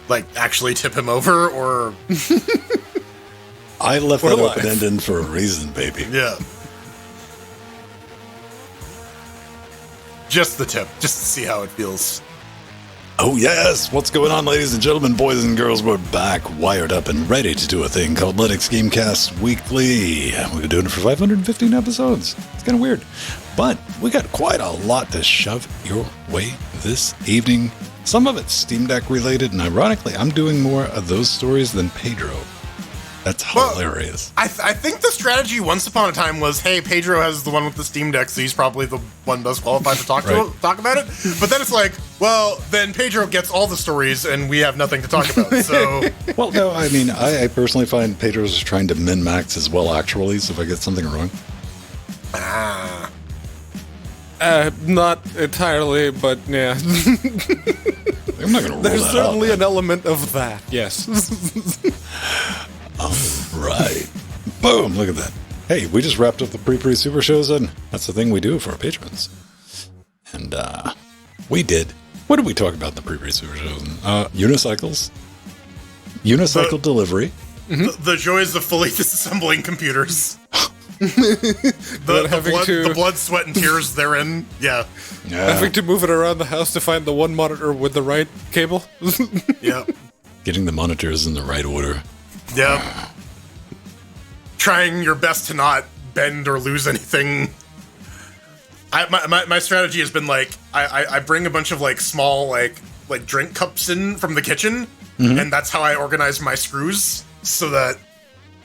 like actually tip him over, or I left that open-ended for a reason, baby. Yeah. Just the tip, just to see how it feels. Oh yes, what's going on, ladies and gentlemen, boys and girls? We're back, wired up, and ready to do a thing called LinuxGameCast Weekly. We've been doing it for 515 episodes. It's kind of weird, but we got quite a lot to shove your way this evening. Some of it's Steam Deck related, and ironically, I'm doing more of those stories than Pedro. That's hilarious. Well, I think the strategy once upon a time was, hey, Pedro has the one with the Steam Deck, so he's probably the one best qualified to talk about it. But then it's like, well, then Pedro gets all the stories, and we have nothing to talk about. So, well, no, I mean, I personally find Pedro's trying to min-max his well-actuallys if I get something wrong. Not entirely, but yeah. I'm not going to roll There's that certainly out, an element of that, yes. All right. Boom, look at that. Hey, we just wrapped up the pre super shows, and that's the thing we do for our patrons. And we did. What did we talk about in the pre super shows? Unicycles. Unicycle delivery. The joys of fully disassembling computers. the blood, sweat, and tears therein. Yeah. Having to move it around the house to find the one monitor with the right cable. Yeah. Getting the monitors in the right order. Yeah. Trying your best to not bend or lose anything. My strategy has been like, I bring a bunch of like small like drink cups in from the kitchen, and that's how I organize my screws so that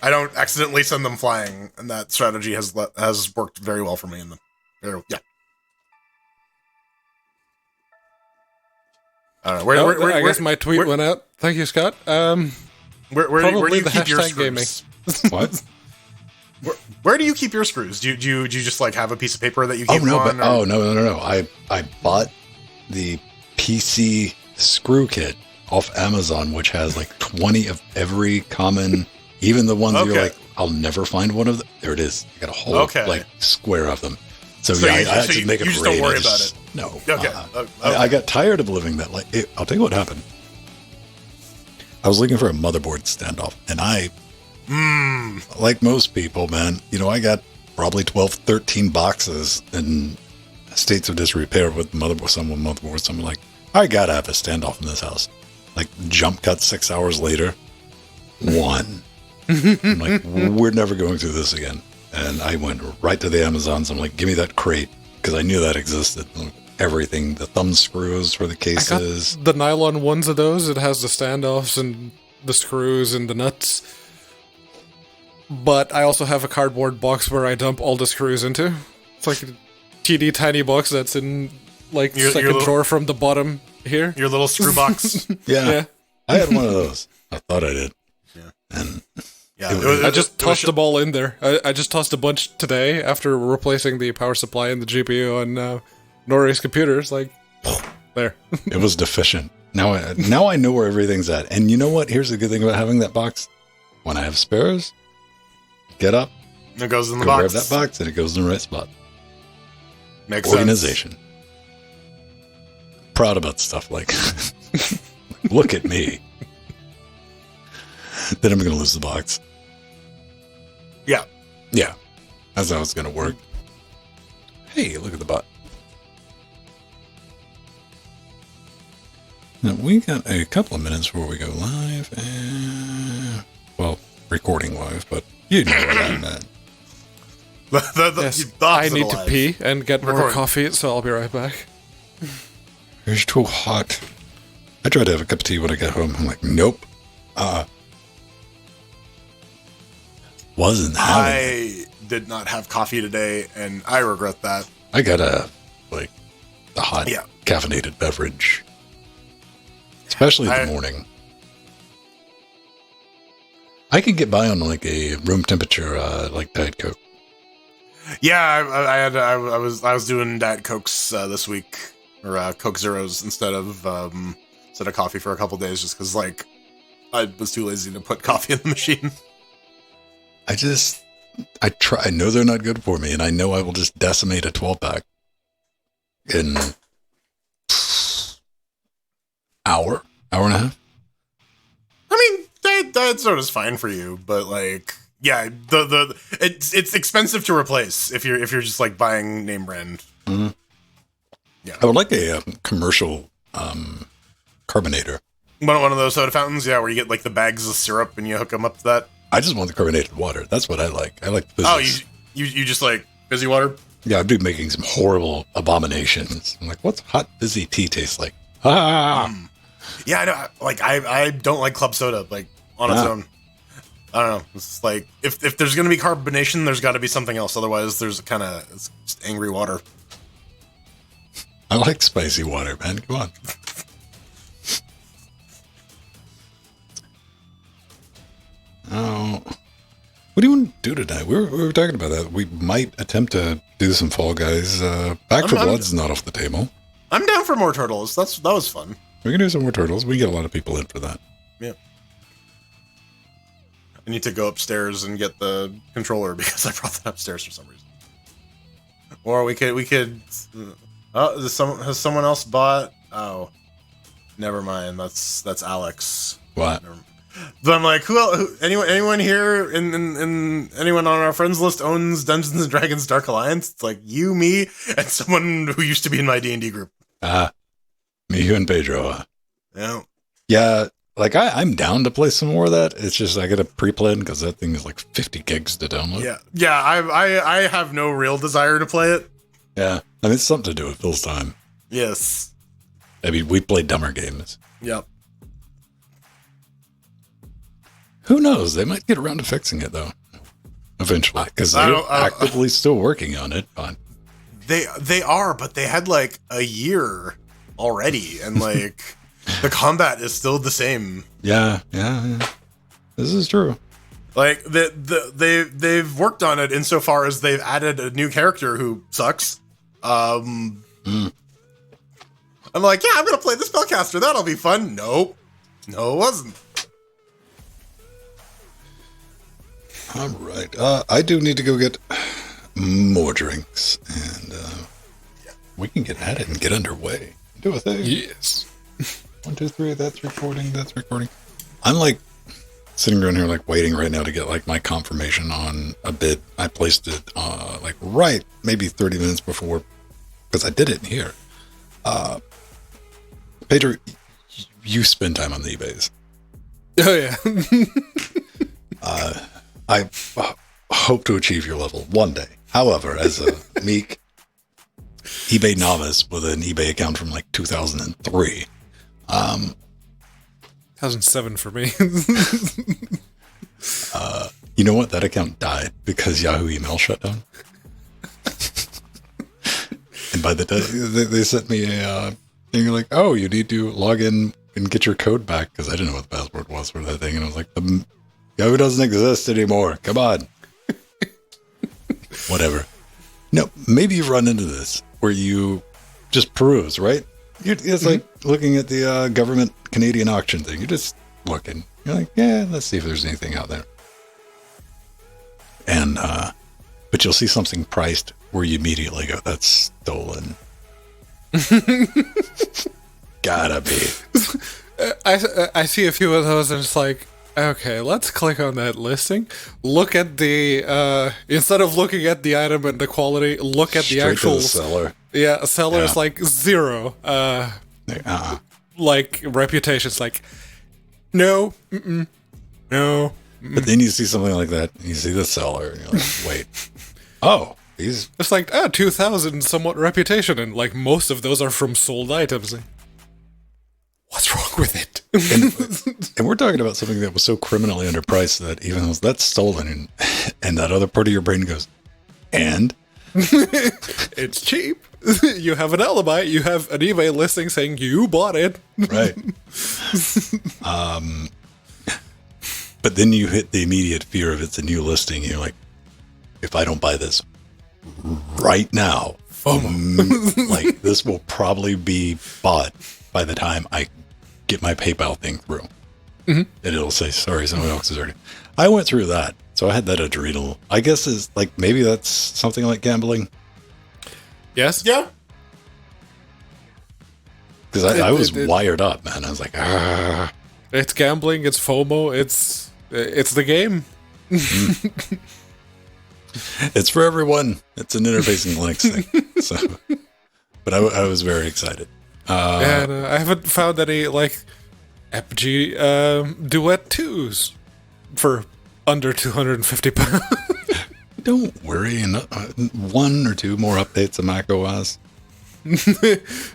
I don't accidentally send them flying, and that strategy has worked very well for me. Yeah. I don't know. I guess my tweet went out. Thank you, Scott. Where do you keep your screws? Gaming. What? Where do you keep your screws? Do you just like have a piece of paper that you keep on? No. I bought the PC screw kit off Amazon, which has like 20 of every common, even the ones you're like, I'll never find one of them. There it is. I got a whole like square of them. So yeah, I had to make it. You just don't worry about it. No. Okay. I got tired of living that life. I'll tell you what happened. I was looking for a motherboard standoff, and like most people, man, I got probably 12, 13 boxes in states of disrepair with motherboard. Some like, I gotta have a standoff in this house. Like, jump cut 6 hours later, one. I'm like, we're never going through this again. And I went right to the Amazons. I'm like, give me that crate, because I knew that existed. Everything, the thumb screws for the cases. I got the nylon ones of those. It has the standoffs and the screws and the nuts. But I also have a cardboard box where I dump all the screws into. It's like a teeny tiny box that's in like your second drawer from the bottom here. Your little screw box. Yeah. I had one of those. I thought I did. Yeah. And I just tossed them all in there. I just tossed a bunch today after replacing the power supply and the GPU on Nori's computers. Like, there. It was deficient. Now I know where everything's at. And you know what? Here's the good thing about having that box. When I have spares, get up. It goes in the box. Grab that box and it goes in the right spot. Makes Organization. sense. Proud about stuff like look at me. Then I'm going to lose the box. Yeah. Yeah. That's how it's going to work. Hey, look at the bot. Now, we got a couple of minutes before we go live. Well, recording live, but you know what I meant. I need to pee and get more coffee, so I'll be right back. It's too hot. I tried to have a cup of tea when I got home. I'm like, nope. Wasn't having I did not have coffee today, and I regret that. I got a hot caffeinated beverage. Especially in the morning. I could get by on like a room temperature, like Diet Coke. Yeah, I was doing Diet Cokes this week, or Coke Zeros instead of coffee for a couple days, just because like I was too lazy to put coffee in the machine. I know they're not good for me, and I know I will just decimate a 12-pack in hour and a half. Diet soda's fine for you, but like, yeah, it's expensive to replace if you're just like buying name brand. Mm-hmm. Yeah, I would like a commercial carbonator. One of those soda fountains, yeah, where you get like the bags of syrup and you hook them up to that. I just want the carbonated water. That's what I like. I like the physics. Oh, you just like fizzy water? Yeah, I'd be making some horrible abominations. I'm like, what's hot fizzy tea taste like? Ah. Yeah, I know. Like, I don't like club soda, like, on its own. I don't know. It's like, if there's going to be carbonation, there's got to be something else. Otherwise, there's it's just angry water. I like spicy water, man. Come on. Oh, what do you want to do tonight? We were talking about that. We might attempt to do some Fall Guys. Back 4 Blood's not off the table. I'm down for more turtles. That was fun. We can do some more turtles. We can get a lot of people in for that. Yeah. I need to go upstairs and get the controller because I brought that upstairs for some reason. Or we could. Has someone else bought? Oh, never mind. That's Alex. What? But I'm like, who else? Anyone here in anyone on our friends list owns Dungeons and Dragons Dark Alliance? It's like you, me, and someone who used to be in my D&D group. Me, you, and Pedro. Yeah. Yeah, like I'm down to play some more of that. It's just I got to pre-plan because that thing is like 50 gigs to download. Yeah. I have no real desire to play it. Yeah, I mean it's something to do with Phil's time. Yes. I mean we play dumber games. Yep. Who knows? They might get around to fixing it though, eventually, because they're actively still working on it. But they are, but they had like a year already, and like the combat is still the same. Yeah. This is true. Like they've worked on it insofar as they've added a new character who sucks. I'm like, yeah, I'm gonna play the spellcaster. That'll be fun. Nope. No, it wasn't. All right. I do need to go get more drinks, and we can get at it and get underway. Do a thing. Yes. 1, 2, 3. That's recording. That's recording. I'm like sitting around here, like waiting right now to get like my confirmation on a bid. I placed it like right maybe 30 minutes before because I did it in here. Pedro, you spend time on the eBays. Oh yeah. I hope to achieve your level one day. However, as a meek eBay novice with an eBay account from like 2003, 2007 for me. You know what? That account died because Yahoo email shut down. And by the day they sent me a thing like, oh, you need to log in and get your code back because I didn't know what the password was for that thing, and I was like, Yahoo doesn't exist anymore. Come on. Whatever. No, maybe you run into this where you just peruse, right? It's like looking at the government Canadian auction thing. You're just looking. You're like, yeah, let's see if there's anything out there. And, but you'll see something priced where you immediately go, that's stolen. Gotta be. I see a few of those and it's like, okay, let's click on that listing. Look at the, instead of looking at the item and the quality, look at the actual seller. Yeah, seller is like 0. Like reputation's like, no, no. But then you see something like that, and you see the seller, and you're like, wait, oh, he's... It's like, 2,000 somewhat reputation, and like most of those are from sold items. What's wrong with it? and we're talking about something that was so criminally underpriced that even though that's stolen, and that other part of your brain goes, and? It's cheap. You have an alibi. You have an eBay listing saying you bought it. Right. But then you hit the immediate fear of it's a new listing. You're like, if I don't buy this right now, like this will probably be bought by the time I get my PayPal thing through. And it'll say, sorry, someone else is already. I went through that. So I had that adrenal. I guess is like, maybe that's something like gambling. Yes. Yeah. Because I was wired up, man. I was like, ah. It's gambling. It's FOMO. It's it's the game. It's for everyone. It's an interfacing Linux thing. So, but I was very excited. And I haven't found any like Apogee Duet 2s for under £250. Don't worry. One or two more updates of Mac OS.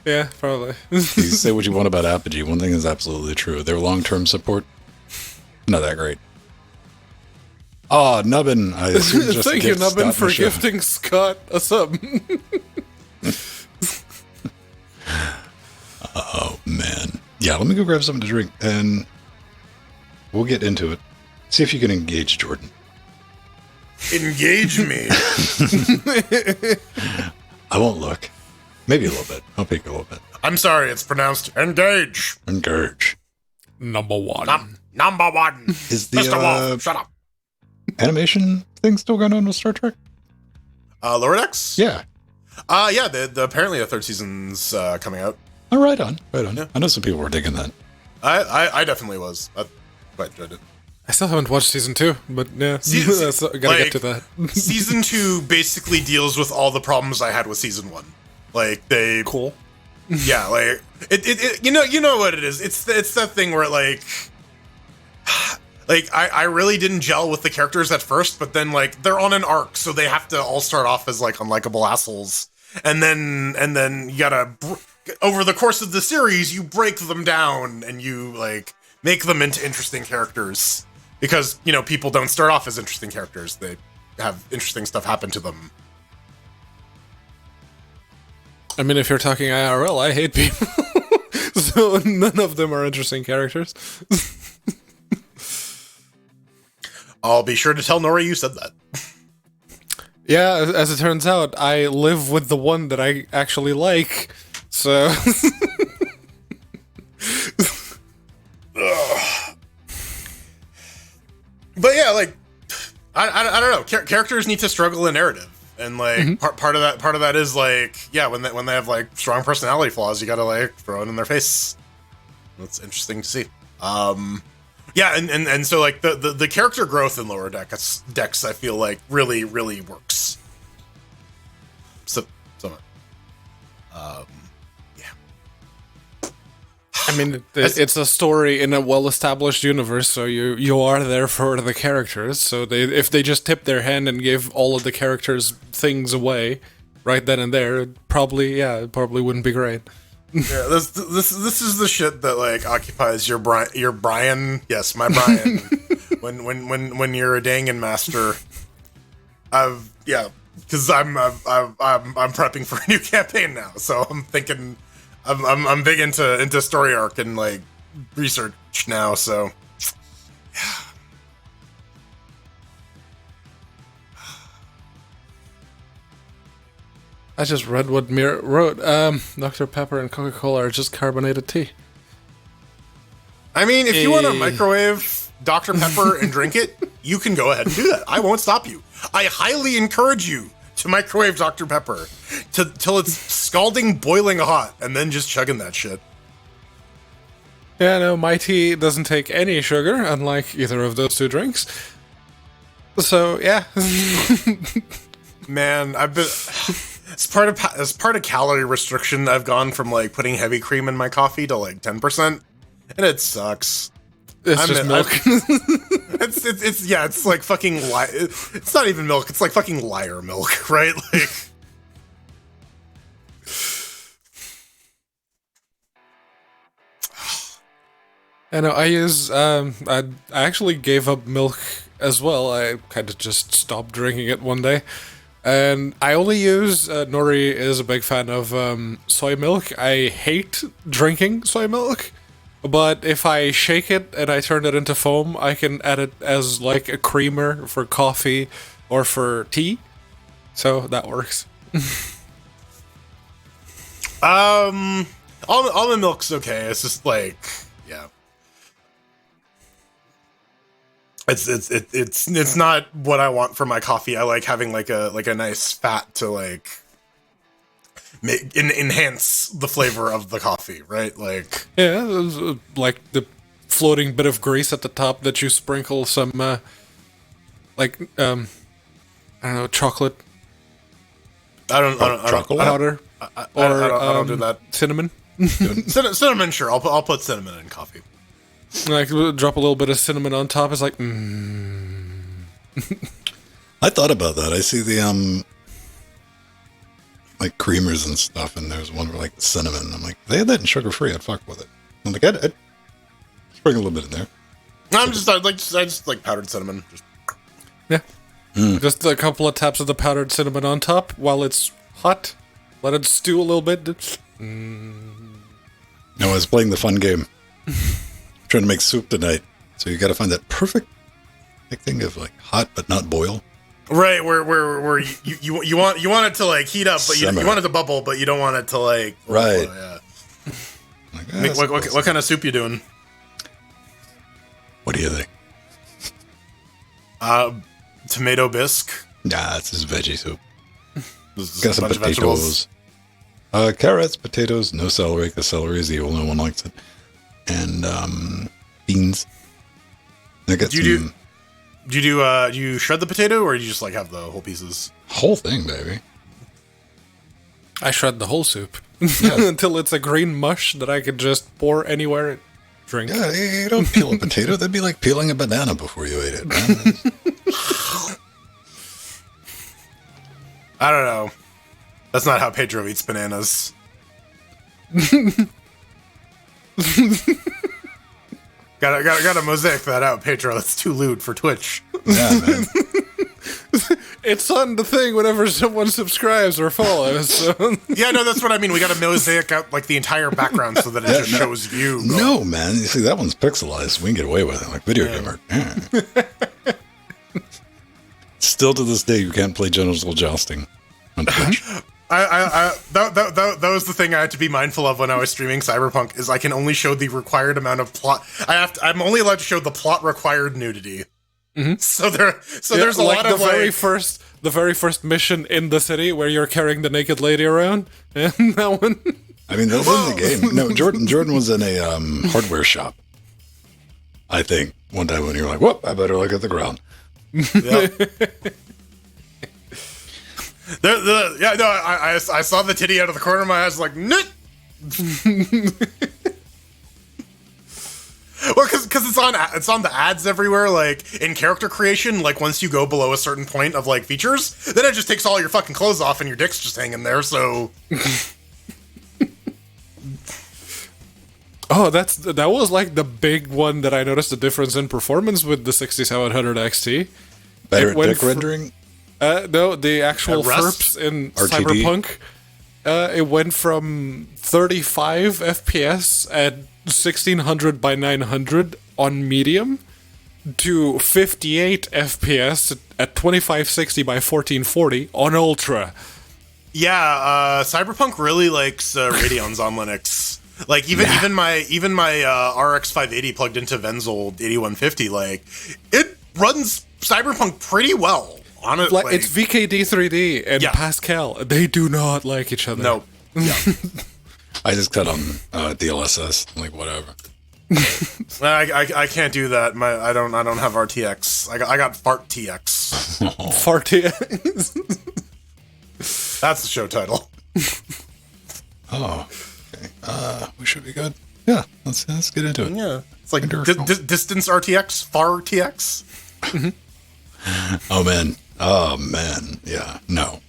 Yeah, probably. You say what you want about Apogee. One thing is absolutely true. Their long-term support, not that great. Oh, Nubbin. I assume just Thank you, Nubbin, for gifting Scott a sub. Oh, man. Yeah, let me go grab something to drink, and we'll get into it. See if you can engage Jordan. Engage me. I won't look. Maybe a little bit. I'll peek a little bit. I'm sorry, it's pronounced engage. Engage. Number one. Number one. Is the Mr. Wolf, shut up. animation thing still going on with Star Trek? Lower Decks? Yeah. Yeah, apparently the third season's coming out. Oh, right on. Right on. Yeah. I know some people were digging that. I definitely was. I quite enjoyed it. I still haven't watched season 2, but yeah, gotta get to that. Season 2 basically deals with all the problems I had with season 1. Like they Cool. Yeah, like it you know what it is. It's that thing where like I really didn't gel with the characters at first, but then like they're on an arc, so they have to all start off as like unlikable assholes, and then you gotta over the course of the series you break them down and you like make them into interesting characters, because people don't start off as interesting characters. They have interesting stuff happen to them. I mean, if you're talking IRL, I hate people. So none of them are interesting characters. I'll be sure to tell Nori you said that. Yeah, as it turns out, I live with the one that I actually like, so... But yeah, like, I don't know. Characters need to struggle in narrative. And like part of that is like, yeah, when they have like strong personality flaws, you gotta like throw it in their face. That's interesting to see. Yeah, and so like the character growth in Lower Decks I feel like really works. So yeah. I mean, it's a story in a well-established universe, so you are there for the characters. So if they just tip their hand and give all of the characters things away right then and there, it probably wouldn't be great. Yeah, this is the shit that like occupies your Brian. Yes, my Brian. when you're a Dangan master, because I'm prepping for a new campaign now, so I'm thinking. I'm big into story arc and like research now, so yeah. I just read what Mir wrote. Dr. Pepper and Coca-Cola are just carbonated tea. I mean, if you want to microwave Dr. Pepper and drink it, you can go ahead and do that. I won't stop you. I highly encourage you to microwave Dr. Pepper till it's scalding, boiling hot, and then just chugging that shit. Yeah, no, my tea doesn't take any sugar, unlike either of those two drinks. So, yeah. Man, I've been... As part of calorie restriction, I've gone from like putting heavy cream in my coffee to like 10%, and it sucks. It's just milk. It's like fucking it's not even milk. It's like fucking liar milk, right? Like, I know. I use. I actually gave up milk as well. I kind of just stopped drinking it one day, and I only use. Nori is a big fan of soy milk. I hate drinking soy milk. But if I shake it and I turn it into foam, I can add it as like a creamer for coffee or for tea. So that works. almond milk's okay. It's just like, yeah. It's not what I want for my coffee. I like having like a nice fat to like enhance the flavor of the coffee, right? Like, yeah, like the floating bit of grease at the top that you sprinkle some, I don't know, chocolate chocolate powder I don't do that. cinnamon. Cinnamon, sure. I'll put cinnamon in coffee. Like drop a little bit of cinnamon on top. It's like, I thought about that. I see the like creamers and stuff, and there's one for like cinnamon. I'm like, they had that in sugar free. I'd fuck with it. I'm like, I'd sprinkle a little bit in there. I just like powdered cinnamon. yeah. Just a couple of taps of the powdered cinnamon on top while it's hot. Let it stew a little bit. No, I was playing the fun game. Trying to make soup tonight. So you got to find that perfect thing of like hot but not boil. Right, where you want it to like heat up, but you want it to bubble, but you don't want it to like right. Yeah. Like, What kind of soup you doing? What do you think? Tomato bisque. Nah, it's just veggie soup. This Got is a some bunch of vegetables. potatoes. Carrots, potatoes, no celery, because celery is evil. No one likes it. And beans. And I got Do you shred the potato, or do you just like have the whole pieces? whole thing, baby. I shred the whole soup until it's a green mush that I could just pour anywhere and drink. Yeah, you don't peel a potato. That'd be like peeling a banana before you ate it, man. I don't know. That's not how Pedro eats bananas. Gotta mosaic that out, Pedro. That's too lewd for Twitch. Yeah, man. It's on the thing whenever someone subscribes or follows. So. Yeah, no, that's what I mean. We gotta mosaic out like the entire background so that it just shows you. No, man. You see, that one's pixelized. We can get away with it, like video gamer. Yeah. Still to this day, you can't play genital jousting on Twitch. That was the thing I had to be mindful of when I was streaming Cyberpunk. Is I can only show the required amount of plot. I'm only allowed to show the plot required nudity. Mm-hmm. So there's a like lot of the very first mission in the city where you're carrying the naked lady around. And that one. I mean, that's in the game. No, Jordan was in a hardware shop. I think one time when you were like, "Whoop! I better look at the ground." Yep. I saw the titty out of the corner of my eyes, like, nut. Well, because it's on the ads everywhere, like in character creation. Like once you go below a certain point of like features, then it just takes all your fucking clothes off and your dick's just hanging there. So, oh, that was like the big one that I noticed the difference in performance with the 6700 XT. Better dick rendering. No, the actual Rust? FERPs in RTD? Cyberpunk, it went from 35 FPS at 1600 by 900 on medium to 58 FPS at 2560 by 1440 on ultra. yeah, Cyberpunk really likes Radeons on Linux. Like even my RX 580 plugged into Venzel 8150, like it runs Cyberpunk pretty well. Honestly, Like it's VKD 3D and Yeah. Pascal. They do not like each other. no. Yeah. I just cut on DLSS, like whatever. I can't do that. I don't have RTX. I got Fart TX. Farty. That's the show title. Oh, okay. We should be good. Yeah, let's get into it. Yeah, it's like Wonderful. distance RTX, far TX. Oh man. Yeah. No.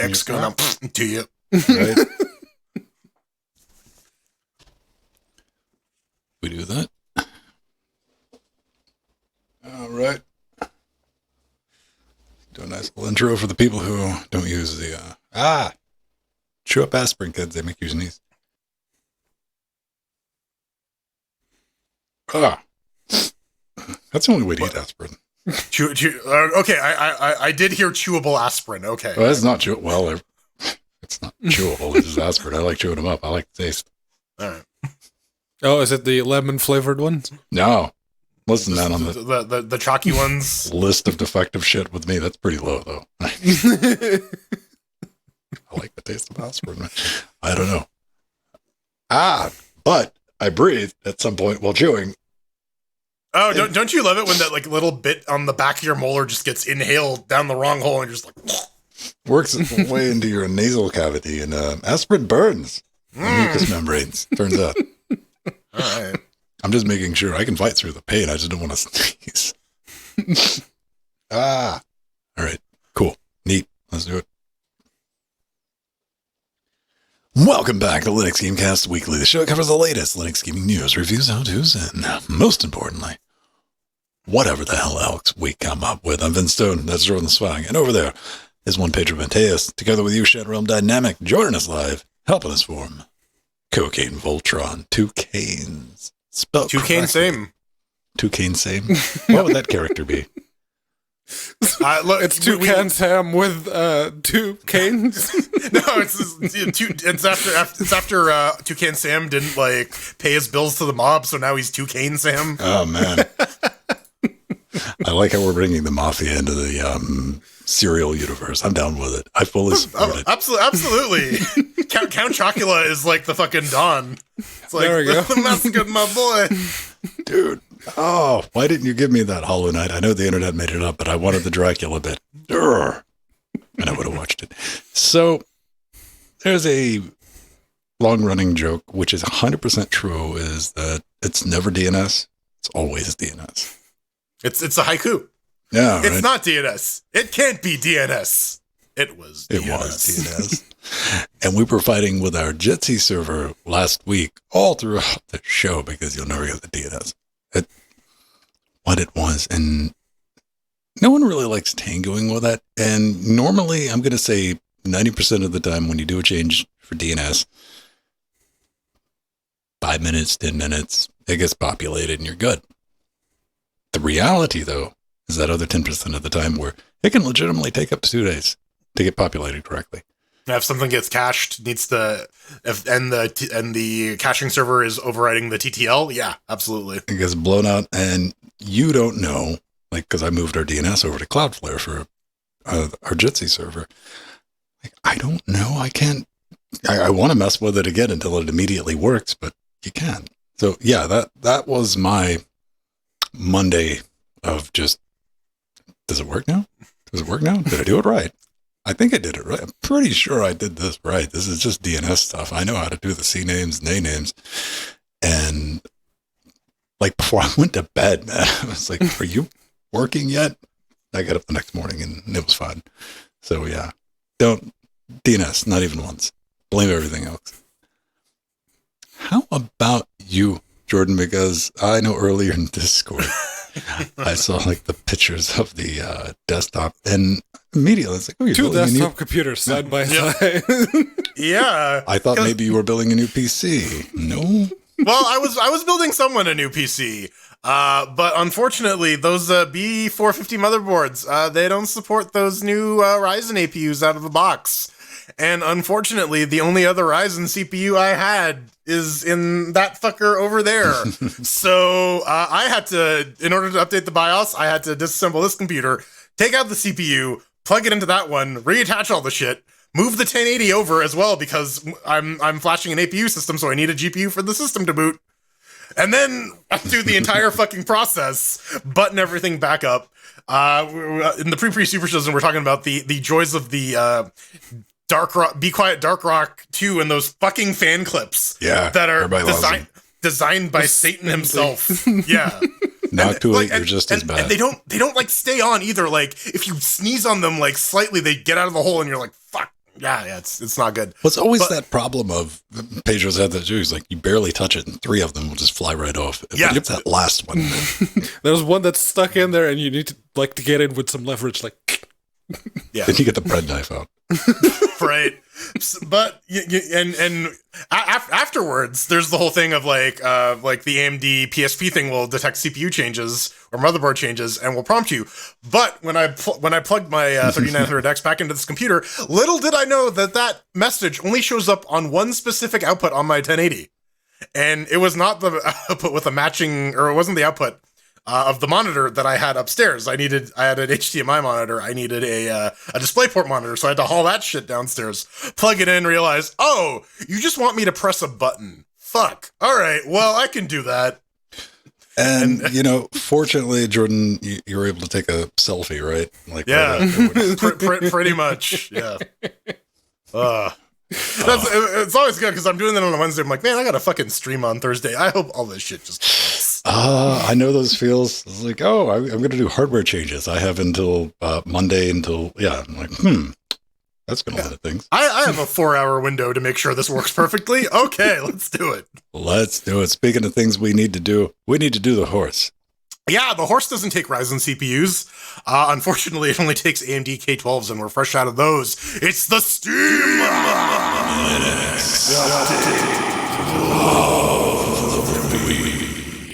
X going up to you. Right? We do that. All right. Do a nice little intro for the people who don't use the chew up aspirin, kids. They make you sneeze. That's the only way to eat aspirin. Okay, I did hear chewable aspirin. Okay. Well, that's not chew. Well, it's not chewable. It's just aspirin. I like chewing them up. I like the taste. All right. Oh, is it the lemon flavored ones? No. Listen, that on the The chalky ones. list of defective shit with me, that's pretty low, though. I like the taste of aspirin. I don't know. But I breathed at some point while chewing. Oh, don't you love it when that like little bit on the back of your molar just gets inhaled down the wrong hole and you're just like works its way into your nasal cavity, and aspirin burns the mucous membranes, turns out. All right. I'm just making sure I can fight through the pain. I just don't want to sneeze. All right. Cool. Neat. Let's do it. Welcome back to Linux Gamecast Weekly. The show covers the latest Linux gaming news, reviews, how-tos, and most importantly, whatever the hell else we come up with. I'm Vince Stone. That's Jordan Swang. And over there is one Pedro Venteas, together with you, Shadow Realm Dynamic, joining us live, helping us form Cocaine Voltron. Two canes. Spelled Two cane same. Two cane same? What would that character be? Look, It's Toucan Sam with 2 canes. No, it's after Toucan Sam didn't like pay his bills to the mob, so now he's Toucan Sam. Oh, man. I like how we're bringing the mafia into the serial universe. I'm down with it. I fully support it. Absolutely. Count Chocula is like the fucking Don. It's like, There we go. the massacre, my boy. Dude. Oh, why didn't you give me that Hollow Knight? I know the internet made it up, but I wanted the Dracula bit. Urgh. And I would have watched it. So, there's a long-running joke, which is 100% true, is that it's never DNS. It's always DNS. It's a haiku. Yeah, right? It's not DNS. It can't be DNS. It was DNS. It was DNS. And we were fighting with our Jitsi server last week, all throughout the show, because you'll never get the DNS. What it was. And no one really likes tangoing with that. And normally, I'm going to say 90% of the time when you do a change for DNS, 5 minutes, 10 minutes, it gets populated and you're good. The reality, though, is that other 10% of the time where it can legitimately take up to 2 days to get populated correctly. If something gets cached, and the caching server is overriding the TTL, yeah, absolutely. It gets blown out, and you don't know, like, because I moved our DNS over to Cloudflare for our Jitsi server. Like, I don't know. I want to mess with it again until it immediately works, but you can't. So, yeah, that was my Monday of just, does it work now? Does it work now? Did I do it right? I think I did it right. I'm pretty sure I did this right. This is just DNS stuff. I know how to do the C names, nay names. And like before I went to bed, man, I was like, are you working yet? I got up the next morning and it was fine. So yeah, don't DNS, not even once. Blame everything else. How about you, Jordan? Because I know earlier in Discord, I saw like the pictures of the desktop, and immediately it's like, oh, you're 2 building desktop computers side by side. Yeah. I thought maybe you were building a new PC. No. Well, I was building someone a new PC, but unfortunately, those B450 motherboards, they don't support those new Ryzen APUs out of the box. And unfortunately, the only other Ryzen CPU I had is in that fucker over there. So I had to, in order to update the BIOS, I had to disassemble this computer, take out the CPU, plug it into that one, reattach all the shit, move the 1080 over as well because I'm flashing an APU system, so I need a GPU for the system to boot. And then do the entire fucking process, button everything back up. In the pre super season, we're talking about the joys of the Dark Rock, Be Quiet Dark Rock 2 and those fucking fan clips that are designed by Satan himself. Yeah. Not too late, you're just as bad. And they don't like stay on either. Like if you sneeze on them like slightly, they get out of the hole and you're like, fuck. Yeah, it's not good. Well, it's always that problem of Pedro's had that too. He's like, you barely touch it, and 3 of them will just fly right off. Yeah, it's that last one. There's one that's stuck in there, and you need to get in with some leverage, like. Yeah. Then you get the bread knife out. Right. But afterwards, there's the whole thing of like the AMD PSP thing will detect CPU changes or motherboard changes and will prompt you. But when I plugged my 3900X back into this computer, little did I know that message only shows up on one specific output on my 1080, and it was not the output with a matching, or it wasn't the output of the monitor that I had upstairs. I had an HDMI monitor. I needed a DisplayPort monitor, so I had to haul that shit downstairs, plug it in, realize, oh, you just want me to press a button. Fuck. All right. Well, I can do that. And, fortunately, Jordan, you were able to take a selfie, right? Like, yeah, pretty much. Yeah. It's always good because I'm doing that on a Wednesday. I'm like, man, I got a fucking stream on Thursday. I hope all this shit just works. I know those feels. It's like, I'm going to do hardware changes. I have until Monday I'm like, that's going to limit things. I have a 4-hour window to make sure this works perfectly. Okay, let's do it. Let's do it. Speaking of things we need to do the horse. Yeah, the horse doesn't take Ryzen CPUs. Unfortunately, it only takes AMD K12s, and we're fresh out of those. It's the Steam!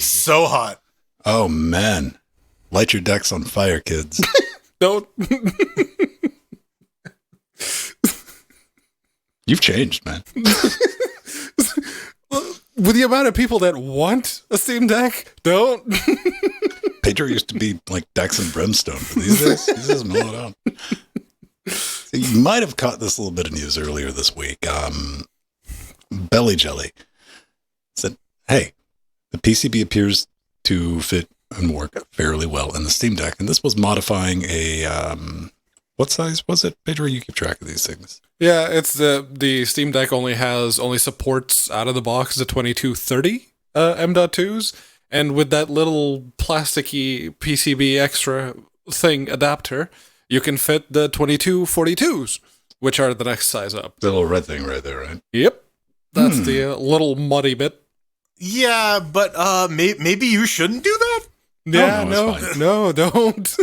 So hot. Oh, man. Light your decks on fire, kids. Don't. You've changed, man. With the amount of people that want a Steam Deck, don't. Pedro used to be like decks and brimstone, but these days mellowed out. So you might have caught this little bit of news earlier this week. Belly Jelly said, hey, the PCB appears to fit and work fairly well in the Steam Deck. And this was modifying a, what size was it? Pedro, you keep track of these things. Yeah, it's the Steam Deck only supports out of the box the 2230 M.2s, and with that little plasticky PCB extra thing adapter, you can fit the 2242s, which are the next size up. The little red thing right there, right? Yep, that's the little muddy bit. Yeah, but maybe you shouldn't do that? Yeah, no, don't.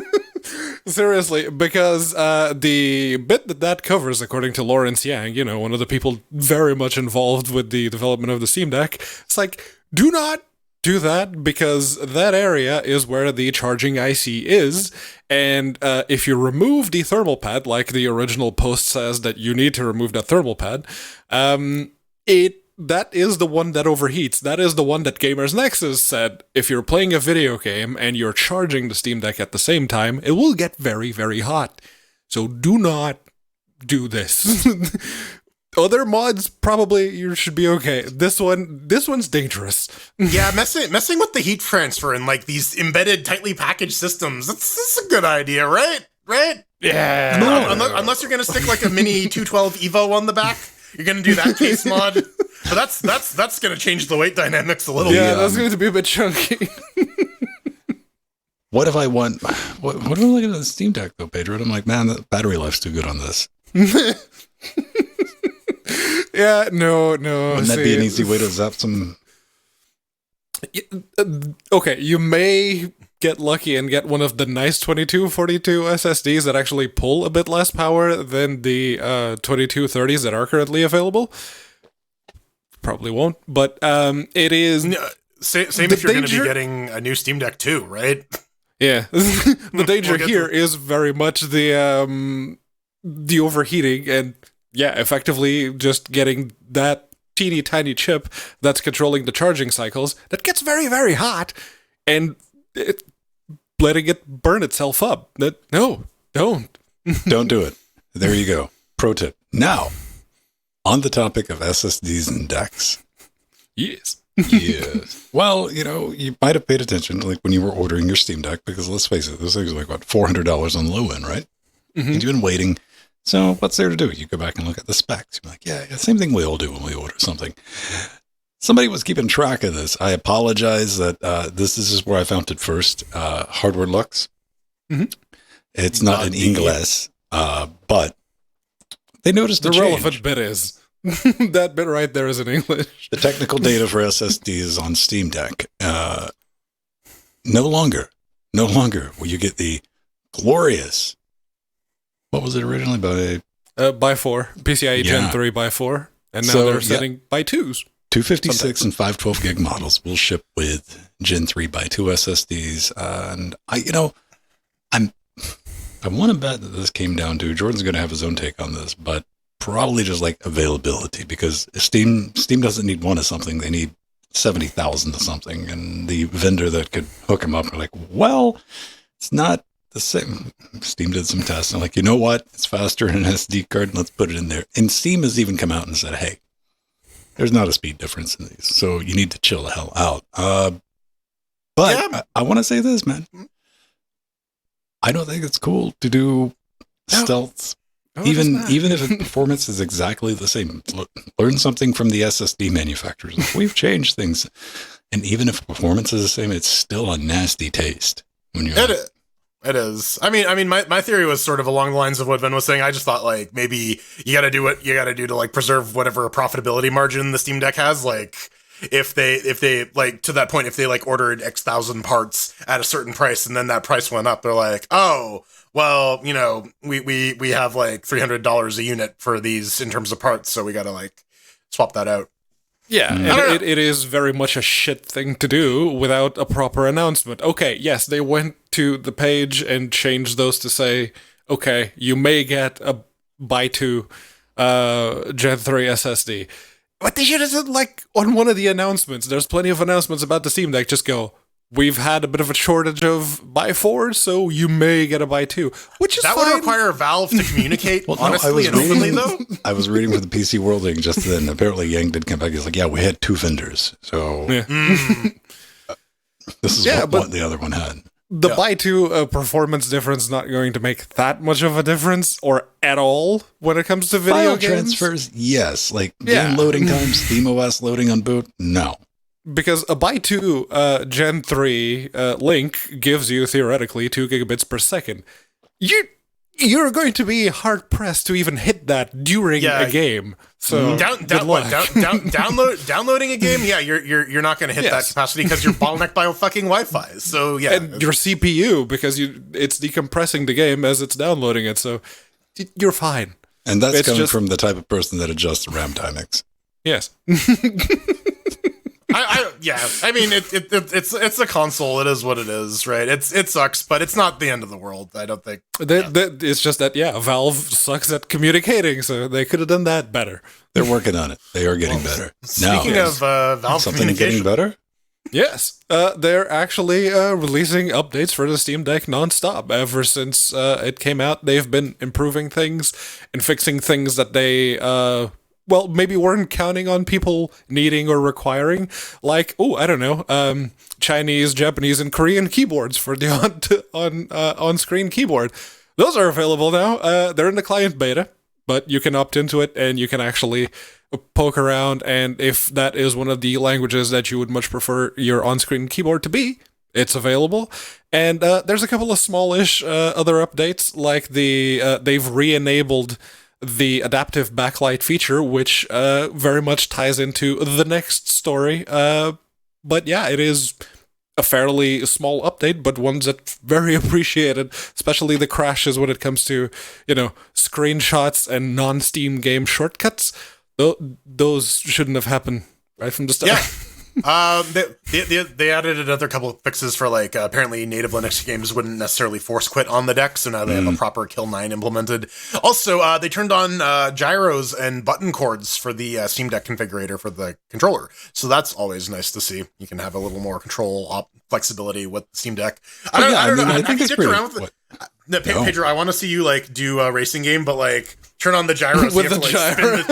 Seriously, because the bit that covers, according to Lawrence Yang, one of the people very much involved with the development of the Steam Deck, it's like, do not do that, because that area is where the charging IC is, and if you remove the thermal pad, like the original post says that you need to remove that thermal pad, that is the one that overheats. That is the one that Gamers Nexus said, if you're playing a video game and you're charging the Steam Deck at the same time, it will get very, very hot. So do not do this. Other mods, probably you should be okay. This one's dangerous. Yeah, messing with the heat transfer in like these embedded, tightly packaged systems, that's a good idea, right? Right? Yeah. Unless you're gonna stick like a mini 212 Evo on the back. You're gonna do that case mod. But that's gonna change the weight dynamics a little bit. Yeah, that's going to be a bit chunky. What if I want? What if I'm looking at the Steam Deck though, Pedro? And I'm like, man, the battery life's too good on this. Yeah, no. Wouldn't that be an easy way to zap some? Okay, you may get lucky and get one of the nice 2242 SSDs that actually pull a bit less power than the 2230s that are currently available. Probably won't, but it is... Same if you're going to be getting a new Steam Deck too, right? Yeah. The danger here is very much the overheating and, yeah, effectively just getting that teeny tiny chip that's controlling the charging cycles that gets very, very hot and letting it burn itself up. No, don't. Don't do it. There you go. Pro tip. Now, on the topic of SSDs and decks. Yes. Yes. Well, you might have paid attention like when you were ordering your Steam Deck, because let's face it, this thing's like, what, $400 on the low end, right? Mm-hmm. And you've been waiting. So what's there to do? You go back and look at the specs. You're like, yeah, same thing we all do when we order something. Somebody was keeping track of this. I apologize that this is where I found it first. Hardware Lux. Mm-hmm. It's not in English, but they noticed the relevant bit is that bit right there is in English. The technical data for SSDs on Steam Deck. No longer will you get the glorious. What was it originally by 4 PCIe Gen 3 by 4, and now they're setting by 2s. 256 and 512 gig models will ship with Gen 3 by 2 SSDs, and I want to bet that this came down to, Jordan's going to have his own take on this, but probably just like availability, because Steam doesn't need one of something, they need 70,000 of something, and the vendor that could hook them up are like, well, it's not the same. Steam did some tests and like, you know what? It's faster than an SD card. Let's put it in there. And Steam has even come out and said, hey, There's not a speed difference in these, so you need to chill the hell out. But I want to say this, man. I don't think it's cool to do stealth, even if the performance is exactly the same. Learn something from the SSD manufacturers. We've changed things, and even if performance is the same, it's still a nasty taste when you're. It is. I mean, my theory was sort of along the lines of what Ben was saying. I just thought like maybe you got to do what you got to do to like preserve whatever profitability margin the Steam Deck has. Like if they like to that point, if they like ordered X thousand parts at a certain price and then that price went up, they're like, oh, well, you know, we have like $300 a unit for these in terms of parts, so we got to like swap that out. Yeah, and it is very much a shit thing to do without a proper announcement. Okay, yes, they went to the page and changed those to say, okay, you may get a buy 2 Gen 3 SSD. But they should have said, like, on one of the announcements, there's plenty of announcements about the Steam Deck, just go, we've had a bit of a shortage of buy 4s, so you may get a buy 2, which is that fine. would require Valve to communicate honestly and openly, though. I was reading with the PC World thing just then. Apparently, Yang did come back. He's like, "Yeah, we had 2 vendors, so this is what the other one had." The buy 2 performance difference is not going to make that much of a difference, or at all, when it comes to video File games. transfers, yes. Like game loading times, SteamOS loading on boot, no. Because a buy 2 Gen 3 link gives you, theoretically, 2 gigabits per second. You're going to be hard-pressed to even hit that during a game. So downloading a game, you're not going to hit that capacity because you're bottlenecked by fucking Wi-Fi. So, yeah. And your CPU, because it's decompressing the game as it's downloading it, so you're fine. And that's coming from the type of person that adjusts RAM timings. Yes. I mean, it's a console. It is what it is, right? It sucks, but it's not the end of the world. I don't think. It's just that Valve sucks at communicating, so they could have done that better. They're working on it. They are getting better. Speaking of Valve something getting better. Yes, they're actually releasing updates for the Steam Deck nonstop. Ever since it came out, they've been improving things and fixing things that they maybe weren't counting on people needing or requiring, like, Chinese, Japanese, and Korean keyboards for the on-screen keyboard. Those are available now. They're in the client beta, but you can opt into it, and you can actually poke around, and if that is one of the languages that you would much prefer your on-screen keyboard to be, it's available. And there's a couple of smallish other updates, like they've re-enabled the adaptive backlight feature, which very much ties into the next story. But yeah, it is a fairly small update, but one that's very appreciated, especially the crashes when it comes to, screenshots and non-Steam game shortcuts. Those shouldn't have happened right from the start. Yeah. They added another couple of fixes for like apparently native Linux games wouldn't necessarily force quit on the deck, so now they have a proper kill 9 implemented. Also, they turned on gyros and button cords for the Steam Deck configurator for the controller, so that's always nice to see. You can have a little more control flexibility with the Steam Deck. I don't know. I think it's pretty. Pedro, I want to see you like do a racing game, but like turn on the gyros with the gyro.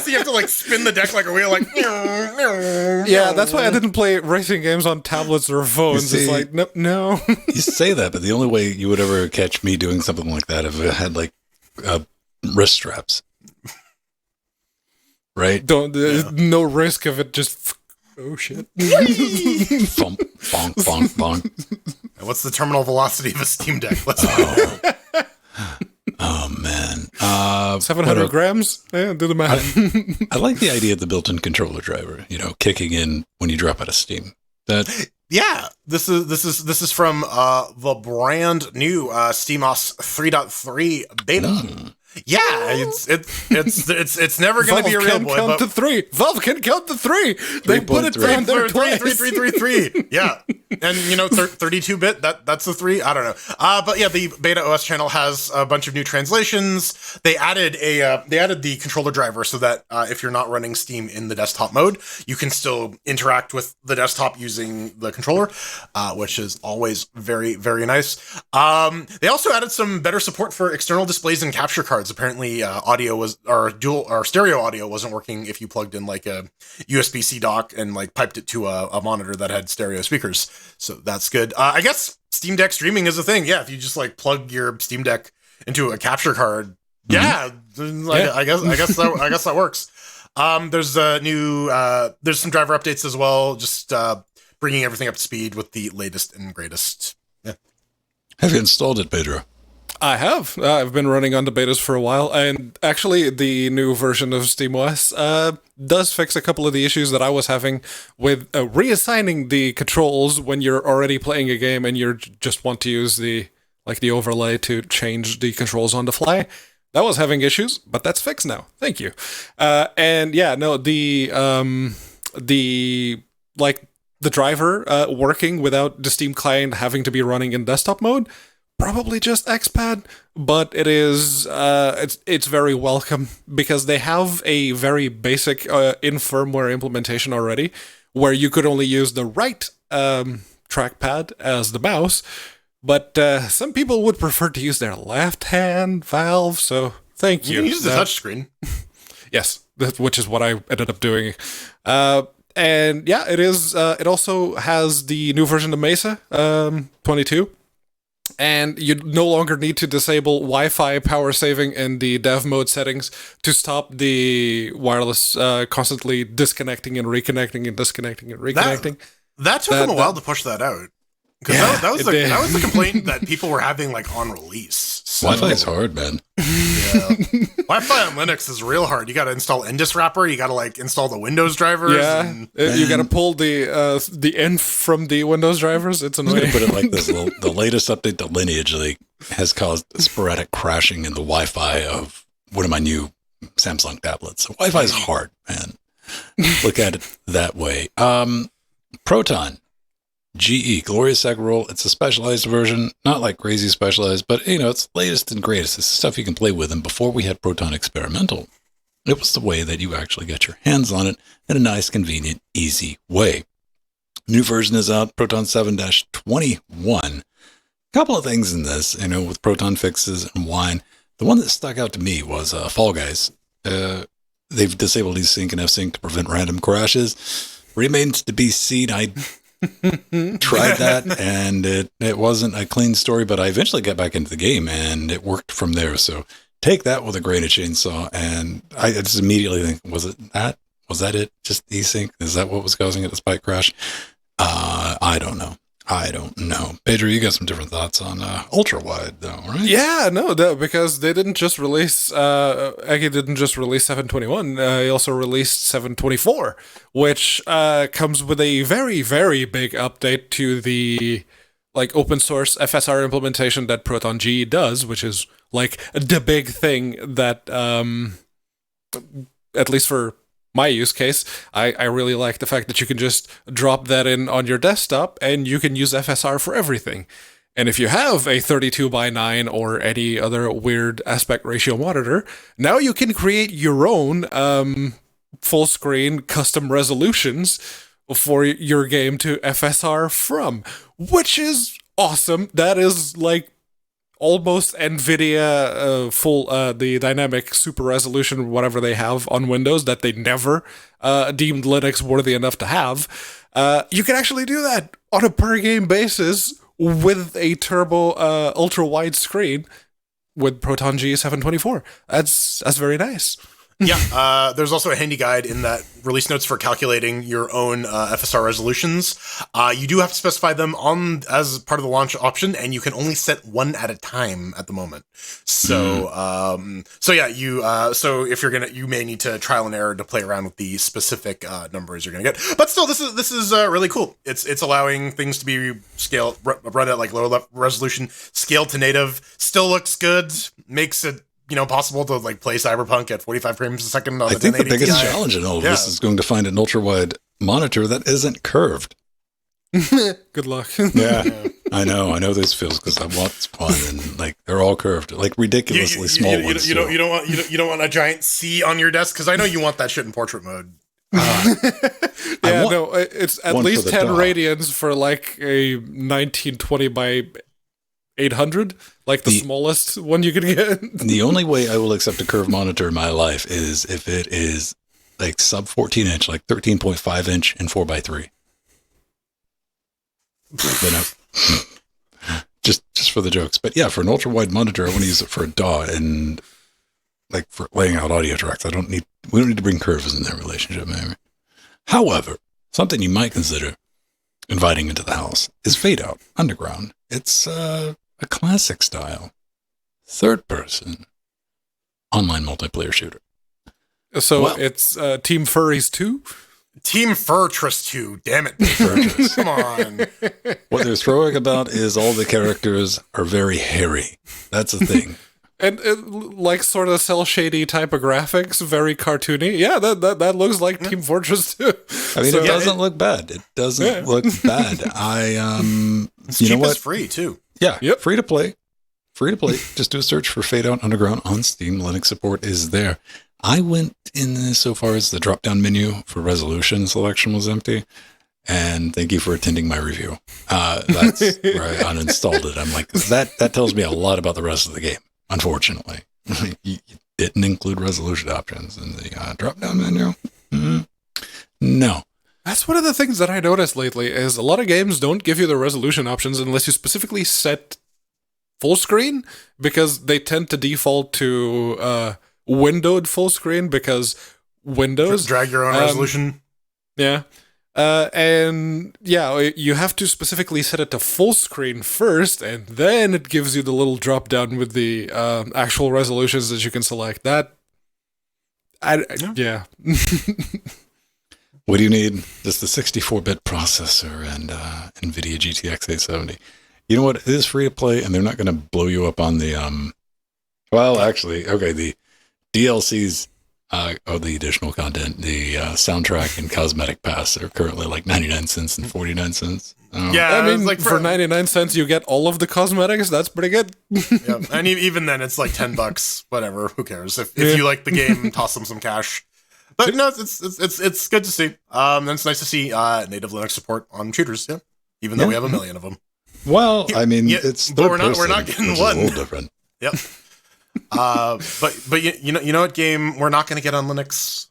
So you have to like spin the deck like a wheel, like. Yeah, that's why I didn't play racing games on tablets or phones. It's like no. You say that, but the only way you would ever catch me doing something like that if it had like wrist straps, right? No risk of it just. Oh shit! Bonk, bonk, bonk, bonk. What's the terminal velocity of a Steam Deck? Let's Oh man, 700 grams. Yeah, do the math. I like the idea of the built-in controller driver. Kicking in when you drop out of Steam. This is from the brand new SteamOS 3.3 beta. Yeah, it's never going to be a real boy. Valve can count to 3. They put it down there twice. 3. Yeah. And 32-bit, that's the 3. I don't know. But yeah, the Beta OS channel has a bunch of new translations. They added the controller driver so that if you're not running Steam in the desktop mode, you can still interact with the desktop using the controller, which is always very, very nice. They also added some better support for external displays and capture cards. Apparently, stereo audio wasn't working if you plugged in like a USB-C dock and like piped it to a monitor that had stereo speakers. So that's good. I guess Steam Deck streaming is a thing. Yeah, if you just like plug your Steam Deck into a capture card, I guess that works. There's there's some driver updates as well, just bringing everything up to speed with the latest and greatest. Yeah. Have you installed it, Pedro? I have. I've been running on the betas for a while, and actually the new version of SteamOS does fix a couple of the issues that I was having with reassigning the controls when you're already playing a game and you just want to use the overlay to change the controls on the fly. That was having issues, but that's fixed now. Thank you. The driver working without the Steam client having to be running in desktop mode. Probably just XPad, but it is it's very welcome because they have a very basic in firmware implementation already, where you could only use the right trackpad as the mouse, but some people would prefer to use their left hand valve. So thank you. You can use the touchscreen. Yes, which is what I ended up doing. And yeah, it is. It also has the new version of Mesa 22. And you no longer need to disable Wi-Fi power saving in the dev mode settings to stop the wireless constantly disconnecting and reconnecting and disconnecting and reconnecting. That took them a while to push that out. Because that was the complaint that people were having like on release. So, Wi-Fi is hard, man. Yeah. Wi-Fi on Linux is real hard. You got to install NDIS wrapper. You got to like install the Windows drivers. Yeah, you got to pull the inf from the Windows drivers. It's annoying. I'm going to put it like this: the latest update to Lineage has caused sporadic crashing in the Wi-Fi of one of my new Samsung tablets. So Wi-Fi is hard, man. Look at it that way. Proton. GE, Glorious Egg Roll. It's a specialized version, not like crazy specialized, but it's latest and greatest. It's stuff you can play with. And before we had Proton Experimental, it was the way that you actually get your hands on it in a nice, convenient, easy way. New version is out, Proton 7-21. A couple of things in this, with Proton fixes and wine. The one that stuck out to me was Fall Guys. They've disabled desync and fsync to prevent random crashes. Remains to be seen. I tried that and it wasn't a clean story, but I eventually got back into the game and it worked from there. So take that with a grain of chainsaw. And I just immediately think, was that it? Just desync? Is that what was causing it to spike crash? I don't know. Pedro, you got some different thoughts on ultra wide though, right? Yeah, no, because they didn't just release Eggy didn't just release 721. He also released 724, which comes with a very, very big update to the open source FSR implementation that Proton G does, which is like the big thing that at least for my use case, I really like the fact that you can just drop that in on your desktop and you can use FSR for everything. And if you have a 32:9 or any other weird aspect ratio monitor, now you can create your own full screen custom resolutions for your game to FSR from, which is awesome. That is like almost NVIDIA full, the dynamic super resolution, whatever they have on Windows that they never deemed Linux worthy enough to have. You can actually do that on a per game basis with a turbo ultra wide screen with Proton G 724. That's very nice. Yeah, there's also a handy guide in that release notes for calculating your own FSR resolutions. You do have to specify them as part of the launch option, and you can only set one at a time at the moment. So, so if you may need to trial and error to play around with the specific numbers you're gonna get. But still, this is really cool. It's allowing things to be run at like lower resolution, scaled to native. Still looks good. Makes it possible to like play Cyberpunk at 45 frames a second on I think the biggest challenge in all of this is going to find an ultra-wide monitor that isn't curved. Good luck. Yeah, I know this feels because I want fun and like they're all curved, like ridiculously small ones. You don't want a giant C on your desk because I know you want that shit in portrait mode. It's at least 10 radians for like a 1920 by 800, like the smallest one you could get. The only way I will accept a curved monitor in my life is if it is like sub 14 inch, like 13.5 inch and 4x3. Just for the jokes. But yeah, for an ultra wide monitor, I want to use it for a DAW and like for laying out audio tracks. We don't need to bring curves in that relationship, maybe. However, something you might consider inviting into the house is Fade Out Underground. It's a classic style, third person online multiplayer shooter. So it's Team Furries 2? Team Furtress 2, damn it. Furtress. Come on. What they're throwing about is all the characters are very hairy. That's a thing. And like sort of cell shady type of graphics, very cartoony. Yeah, that looks like Team Fortress 2. I mean, it doesn't look bad. It doesn't look bad. It's you know cheap what? as free too. Yeah, free to play. Free to play. Just do a search for Fade Out Underground on Steam. Linux support is there. I went in so far as the drop-down menu for resolution selection was empty. And thank you for attending my review. That's where I uninstalled it. I'm like, that tells me a lot about the rest of the game, unfortunately. You didn't include resolution options in the drop-down menu? Mm-hmm. No. That's one of the things that I noticed lately is a lot of games don't give you the resolution options unless you specifically set full screen, because they tend to default to windowed full screen because Windows drag your own resolution. Yeah. And yeah, you have to specifically set it to full screen first, and then it gives you the little drop down with the actual resolutions that you can select. Yeah. What do you need? Just the 64-bit processor and NVIDIA GTX 870. You know what? It is free to play, and they're not going to blow you up on the the DLCs, the additional content, the soundtrack and cosmetic pass are currently like 99 cents and 49 cents. Yeah, I mean, like for 99 cents, you get all of the cosmetics. That's pretty good. Yeah, and even then, it's like $10. Whatever, who cares? If you like the game, toss them some cash. But no, it's good to see. And it's nice to see native Linux support on shooters. Yeah, even though we have a million of them. Well, I mean, it's but we're not getting one. A little different. Yep. But you know what game we're not going to get on Linux?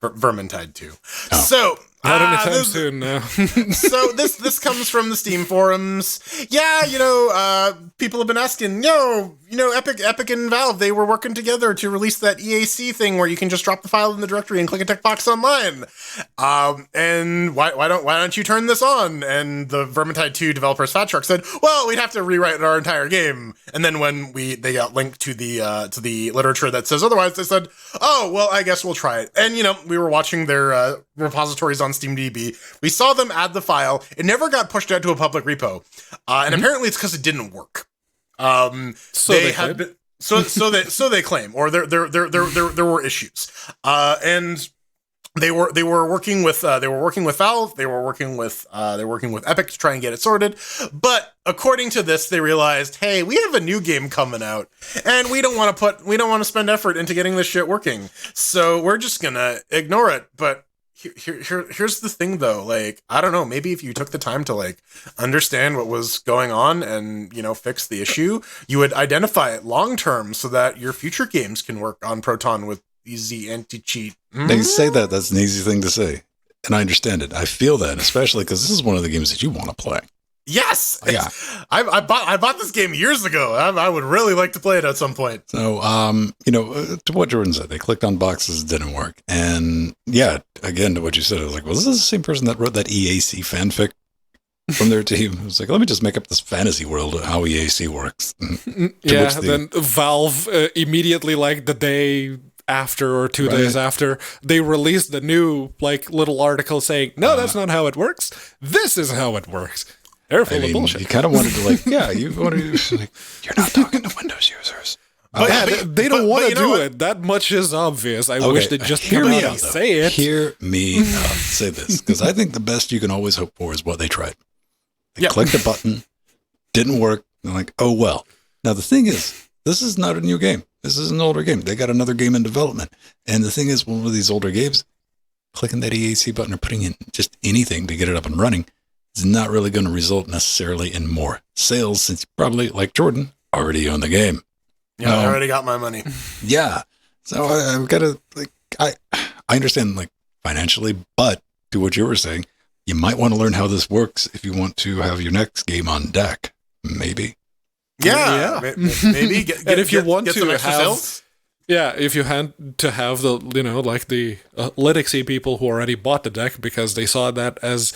Vermintide 2. Oh. So not anytime soon now. So this comes from the Steam forums. Yeah, people have been asking, Epic and Valve, they were working together to release that EAC thing where you can just drop the file in the directory and click a checkbox online. And why don't you turn this on? And the Vermintide 2 developers Fat Shark said, well, we'd have to rewrite our entire game. And then when they got linked to the literature that says otherwise, they said, oh, well, I guess we'll try it. And we were watching their repositories on SteamDB. We saw them add the file. It never got pushed out to a public repo, and apparently it's because it didn't work. So they claim, or there were issues, and they were working with Valve. They were working with Epic to try and get it sorted. But according to this, they realized, hey, we have a new game coming out, and we don't want to spend effort into getting this shit working. So we're just gonna ignore it. But here's the thing, though. Like, I don't know. Maybe if you took the time to like understand what was going on and fix the issue, you would identify it long term so that your future games can work on Proton with easy anti-cheat. They say that's an easy thing to say, and I understand it. I feel that, especially because this is one of the games that you want to play. Yes, yeah. I bought this game years ago. I would really like to play it at some point. So, to what Jordan said, they clicked on boxes, it didn't work, and yeah, again to what you said, I was like, well, this is the same person that wrote that EAC fanfic from their team. I was like, let me just make up this fantasy world of how EAC works. Then Valve immediately, like the day after or 2 days after, they released the new little article saying, no, that's not how it works. This is how it works. They're full of bullshit. You kind of wanted to you're not talking to Windows users. They don't want to you know do what? it. That much is obvious. I wish they'd just hear come me out out, and though. say it. Hear me out. Say this, because I think the best you can always hope for is what they tried. They clicked a button, didn't work. They're like, oh well. Now the thing is, this is not a new game. This is an older game. They got another game in development. And the thing is, one of these older games, clicking that EAC button or putting in just anything to get it up and running is not really going to result necessarily in more sales, since you probably, like Jordan, already own the game. Yeah, I already got my money. Yeah. So I've got to, like, I understand, like, financially, but to what you were saying, you might want to learn how this works if you want to have your next game on deck. Maybe. Yeah. Maybe. And if you want get to some extra have, sales. yeah, if you had to have the, like the Linuxy people who already bought the deck because they saw that as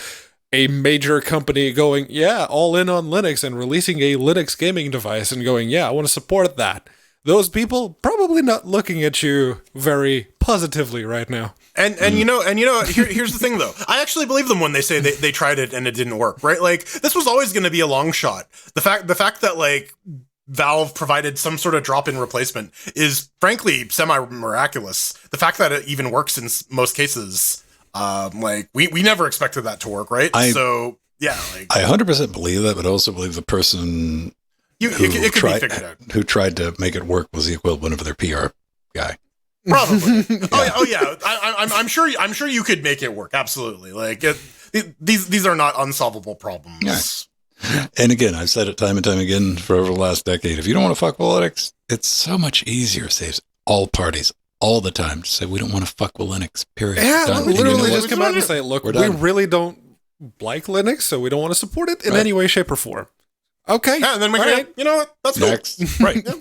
a major company going, yeah, all in on Linux and releasing a Linux gaming device and going, yeah, I want to support that. Those people probably not looking at you very positively right now. And you know, here's the thing though. I actually believe them when they say they tried it and it didn't work, right? Like, this was always going to be a long shot. The fact that like Valve provided some sort of drop-in replacement is frankly semi-miraculous. The fact that it even works in most cases, like we never expected that to work, right? So yeah, like I 100% believe that, but I also believe the person it could be figured out. who tried to make it work was the equivalent of their PR guy. Probably. Oh yeah. I'm sure you could make it work. Absolutely. Like these are not unsolvable problems. Yeah. And again, I've said it time and time again for over the last decade. If you don't want to fuck with Linux, it's so much easier. Saves all parties all the time to say we don't want to fuck with Linux. Period. Yeah, Done. literally You know just come out and say, look, we really don't like Linux, so we don't want to support it in any way, shape, or form. Okay. Yeah, and then we can, you know what? That's next. Cool. Right. Yeah.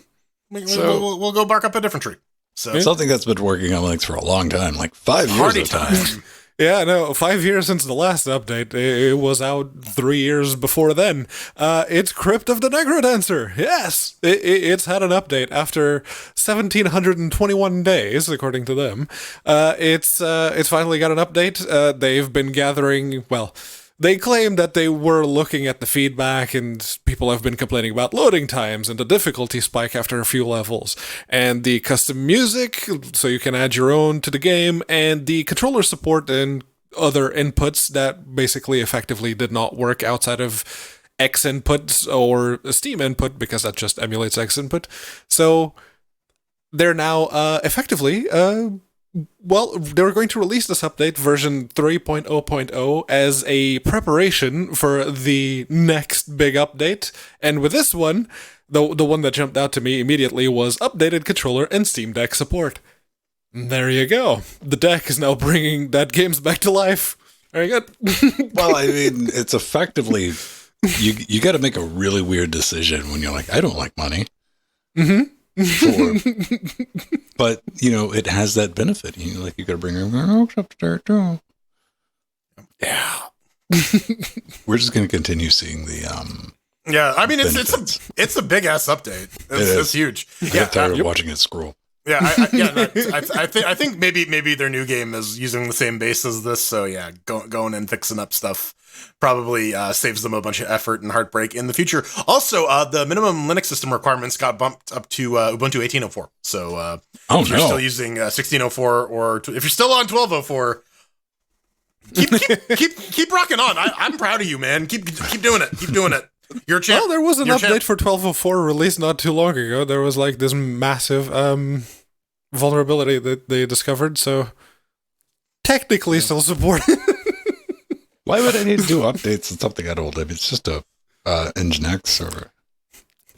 We'll go bark up a different tree. So something that's been working on Linux for a long time, like 5 years party of time. Yeah, no, 5 years since the last update. It was out 3 years before then. It's Crypt of the Necrodancer. Yes, it's had an update after 1,721 days, according to them. It's finally got an update. They've been gathering, well, they claim that they were looking at the feedback and people have been complaining about loading times and the difficulty spike after a few levels and the custom music, so you can add your own to the game, and the controller support and other inputs that basically effectively did not work outside of X inputs or Steam input because that just emulates X input. So they're now effectively... Well, they were going to release this update, version 3.0.0, as a preparation for the next big update. And with this one, the one that jumped out to me immediately was updated controller and Steam Deck support. There you go. The deck is now bringing that games back to life. Very good. Well, I mean, it's effectively, you got to make a really weird decision when you're like, I don't like money. Mm-hmm. But you know, it has that benefit. You know, like you got to bring your up to there too. Yeah, we're just going to continue seeing the. Yeah, I mean benefits. it's a big ass update. It's huge. I get tired of watching it scroll. Yeah, I think maybe their new game is using the same base as this. So yeah, going and fixing up stuff probably saves them a bunch of effort and heartbreak in the future. Also, the minimum Linux system requirements got bumped up to Ubuntu 18.04. So if you're still using 16.04 or if you're still on 12.04, keep rocking on. I'm proud of you, man. Keep doing it. Keep doing it. You're a champ. Well, there was an You're update for 12.04 released not too long ago. There was like this massive vulnerability that they discovered. So technically still supported. Why would I need to do updates on something that old? I mean, it's just a Nginx server.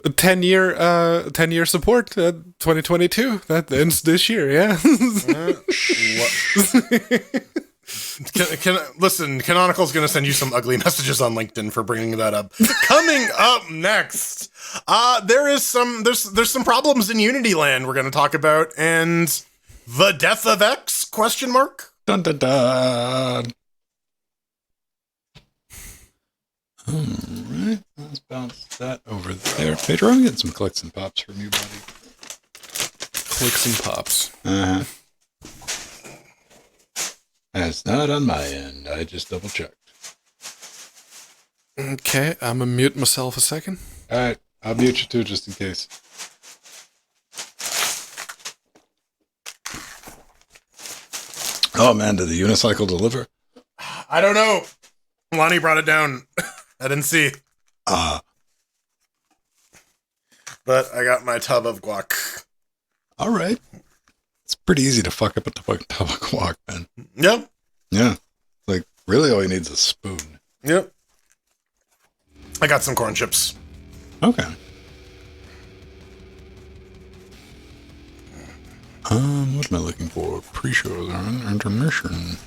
10-year support, 2022. That ends this year, yeah. Listen, Canonical's going to send you some ugly messages on LinkedIn for bringing that up. Coming up next, there's some problems in Unity land we're going to talk about, and the death of X? ? Dun dun dun. All right, let's bounce that over there. Pedro, I'm getting some clicks and pops from you, buddy. Clicks and pops. Uh-huh. That's not on my end. I just double checked. Okay, I'm gonna mute myself a second. All right, I'll mute you too, just in case. Oh man, did the unicycle deliver? I don't know. Lonnie brought it down. I didn't see. But I got my tub of guac. All right. It's pretty easy to fuck up at the fucking tub of guac, man. Yep. Yeah. Like, really all you need is a spoon. Yep. I got some corn chips. Okay. What am I looking for? Pre-show then, intermission.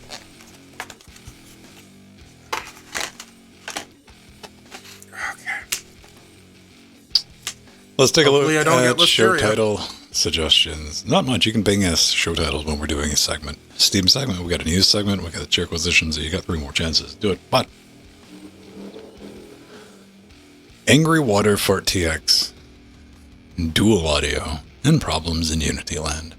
Let's take Hopefully a I don't look get at show listeria. title suggestions. Not much. You can bing us show titles when we're doing a segment. Steam segment, we got a news segment, we got a Chairquisition, so you got 3 more chances. Do it. But Angry Water Fart TX, Dual Audio, and Problems in Unity Land.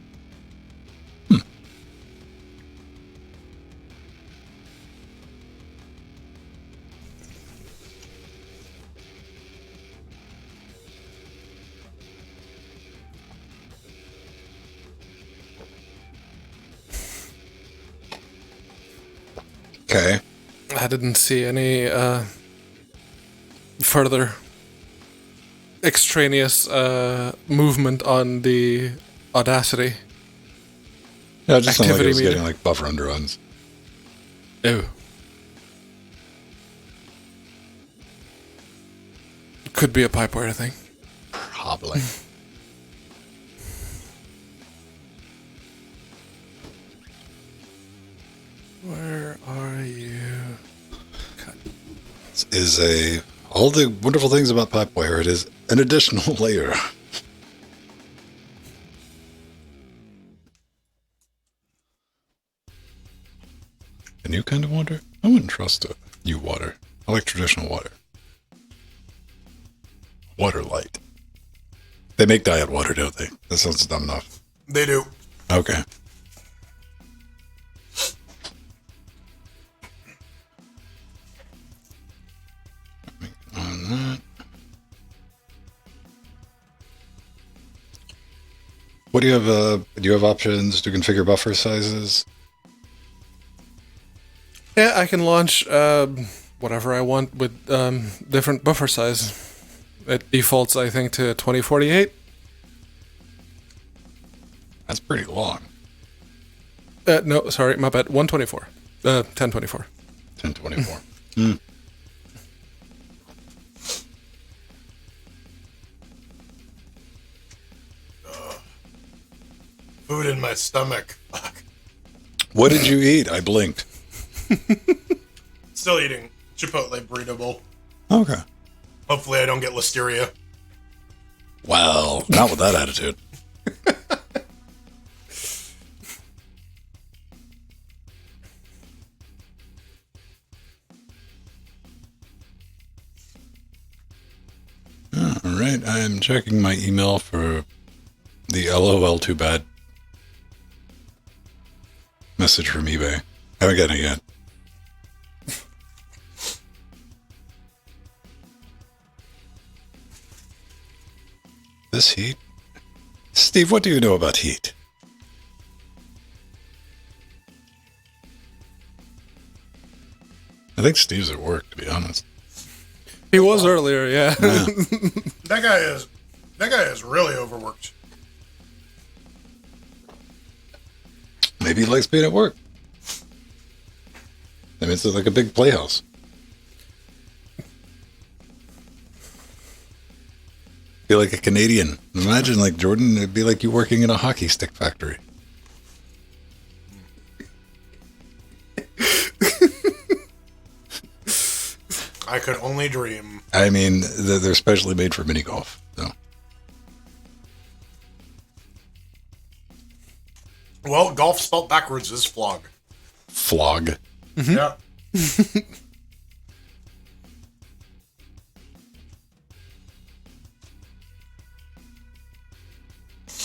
Okay. I didn't see any further extraneous movement on the Audacity. Yeah, it just sounded like it Activity was meter. getting like buffer underruns. Oh. Could be a pipewire thing. Probably. Where are you? This is all the wonderful things about Pipewire, it is an additional layer. A new kind of water? I wouldn't trust it. New water. I like traditional water. Water light. They make diet water, don't they? That sounds dumb enough. They do. Okay. On that. What do you have? Do you have options to configure buffer sizes? Yeah, I can launch whatever I want with different buffer size. It defaults, I think, to 2048. That's pretty long. No, sorry, my bad. 124. 1024. 1024. Hmm. Food in my stomach. Fuck. What did you eat? I blinked. Still eating Chipotle burrito bowl. Okay. Hopefully I don't get listeria. Well, not with that attitude. All right, I'm checking my email for the LOL too bad message from eBay. Haven't gotten it yet. This heat? Steve, what do you know about heat? I think Steve's at work, to be honest. He was earlier, yeah. Yeah. That guy is really overworked. Maybe he likes being at work. I mean, it's like a big playhouse. Feel like a Canadian. Imagine, like, Jordan, it'd be like you working in a hockey stick factory. I could only dream. I mean, they're specially made for mini golf. So. Well, golf spelt backwards is flog. Flog. Yeah.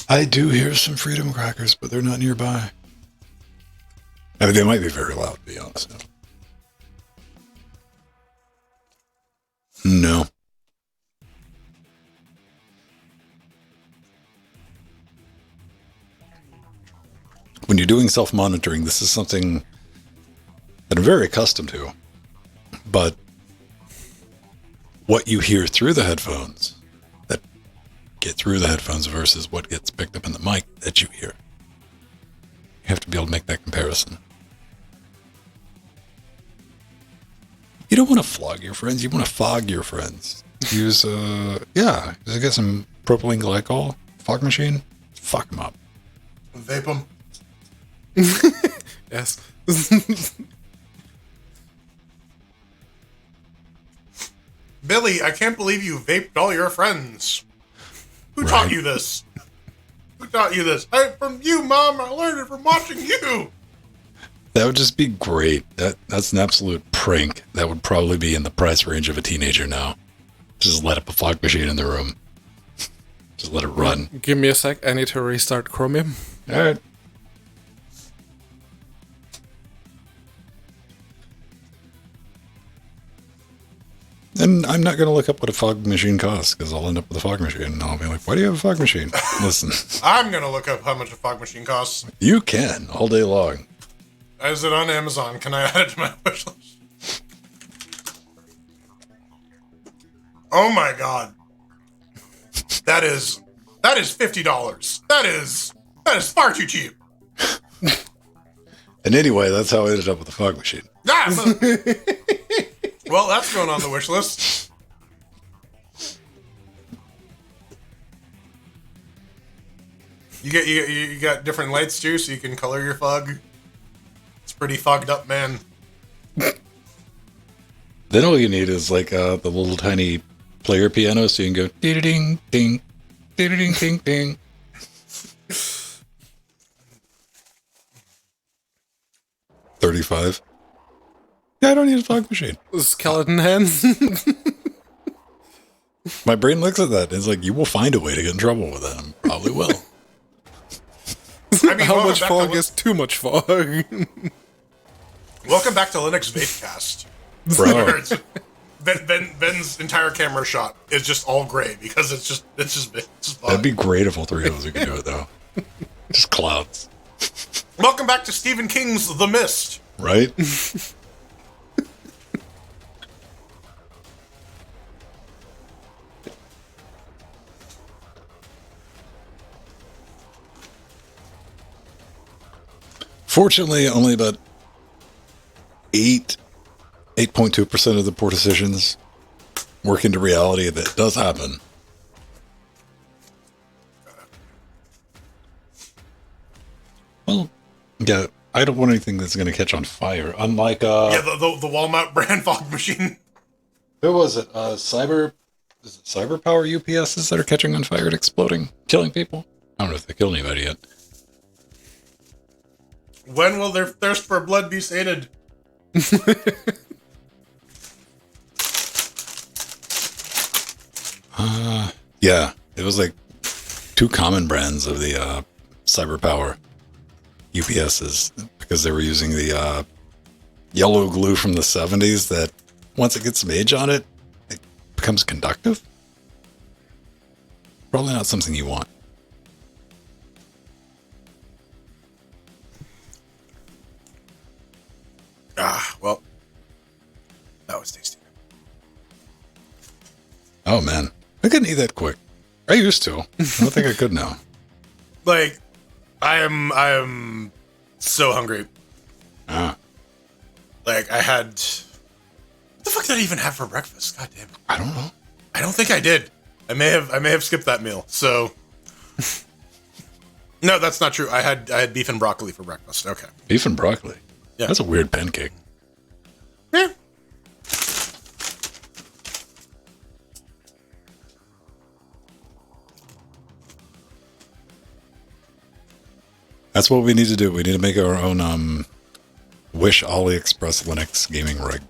I do hear some freedom crackers, but they're not nearby. I mean, they might be very loud, to be honest. No. when you're doing self-monitoring, this is something that I'm very accustomed to. But what you hear through the headphones that get through the headphones versus what gets picked up in the mic that you hear, you have to be able to make that comparison. You don't want to flog your friends. You want to fog your friends. Use, I get some propylene glycol fog machine. Fuck them up. Vape them. Yes. Billy, I can't believe you vaped all your friends. Who taught you this? Who taught you this? From you, Mom. I learned it from watching you. That would just be great. That's an absolute prank. That would probably be in the price range of a teenager now. Just let up a fog machine in the room. Just let it run. Give me a sec. I need to restart Chromium. All right. And I'm not going to look up what a fog machine costs because I'll end up with a fog machine and I'll be like, why do you have a fog machine? Listen. I'm going to look up how much a fog machine costs. You can all day long. Is it on Amazon? Can I add it to my wish list? Oh my god. That is $50. That is far too cheap. And anyway, that's how I ended up with the fog machine. Well, that's going on the wish list. You got different lights too, so you can color your fog. It's pretty fogged up, man. Then all you need is like the little tiny player piano, so you can go ding ding ding ding ding ding. 35. Yeah, I don't need a fog machine. Skeleton hands. My brain looks at that and it's like, you will find a way to get in trouble with that. I probably will. I mean, How much fog is too much fog? Welcome back to LinuxGameCast. Bro. Ben's entire camera shot is just all gray because it's just fog. That'd be great if all three of us could do it, though. Just clouds. Welcome back to Stephen King's The Mist. Right? Fortunately, only about 8.2% of the poor decisions work into reality. That does happen. Well, yeah, I don't want anything that's going to catch on fire. Unlike the Walmart brand fog machine. who was it? Cyber power UPSs that are catching on fire and exploding, killing people. I don't know if they killed anybody yet. When will their thirst for blood be sated? Yeah, it was like two common brands of the cyber power UPSs because they were using the yellow glue from the 70s that once it gets some age on it, it becomes conductive. Probably not something you want. Well, that was tasty. Oh man, I couldn't eat that quick. I used to. I don't think I could now. Like, I am so hungry. Like, I had... What the fuck did I even have for breakfast? God damn it. I don't know. I don't think I did. I may have skipped that meal, so... No, that's not true. I had beef and broccoli for breakfast. Okay. Beef and broccoli. Yeah. That's a weird pancake. Yeah. That's what we need to do. We need to make our own Wish AliExpress Linux gaming rig.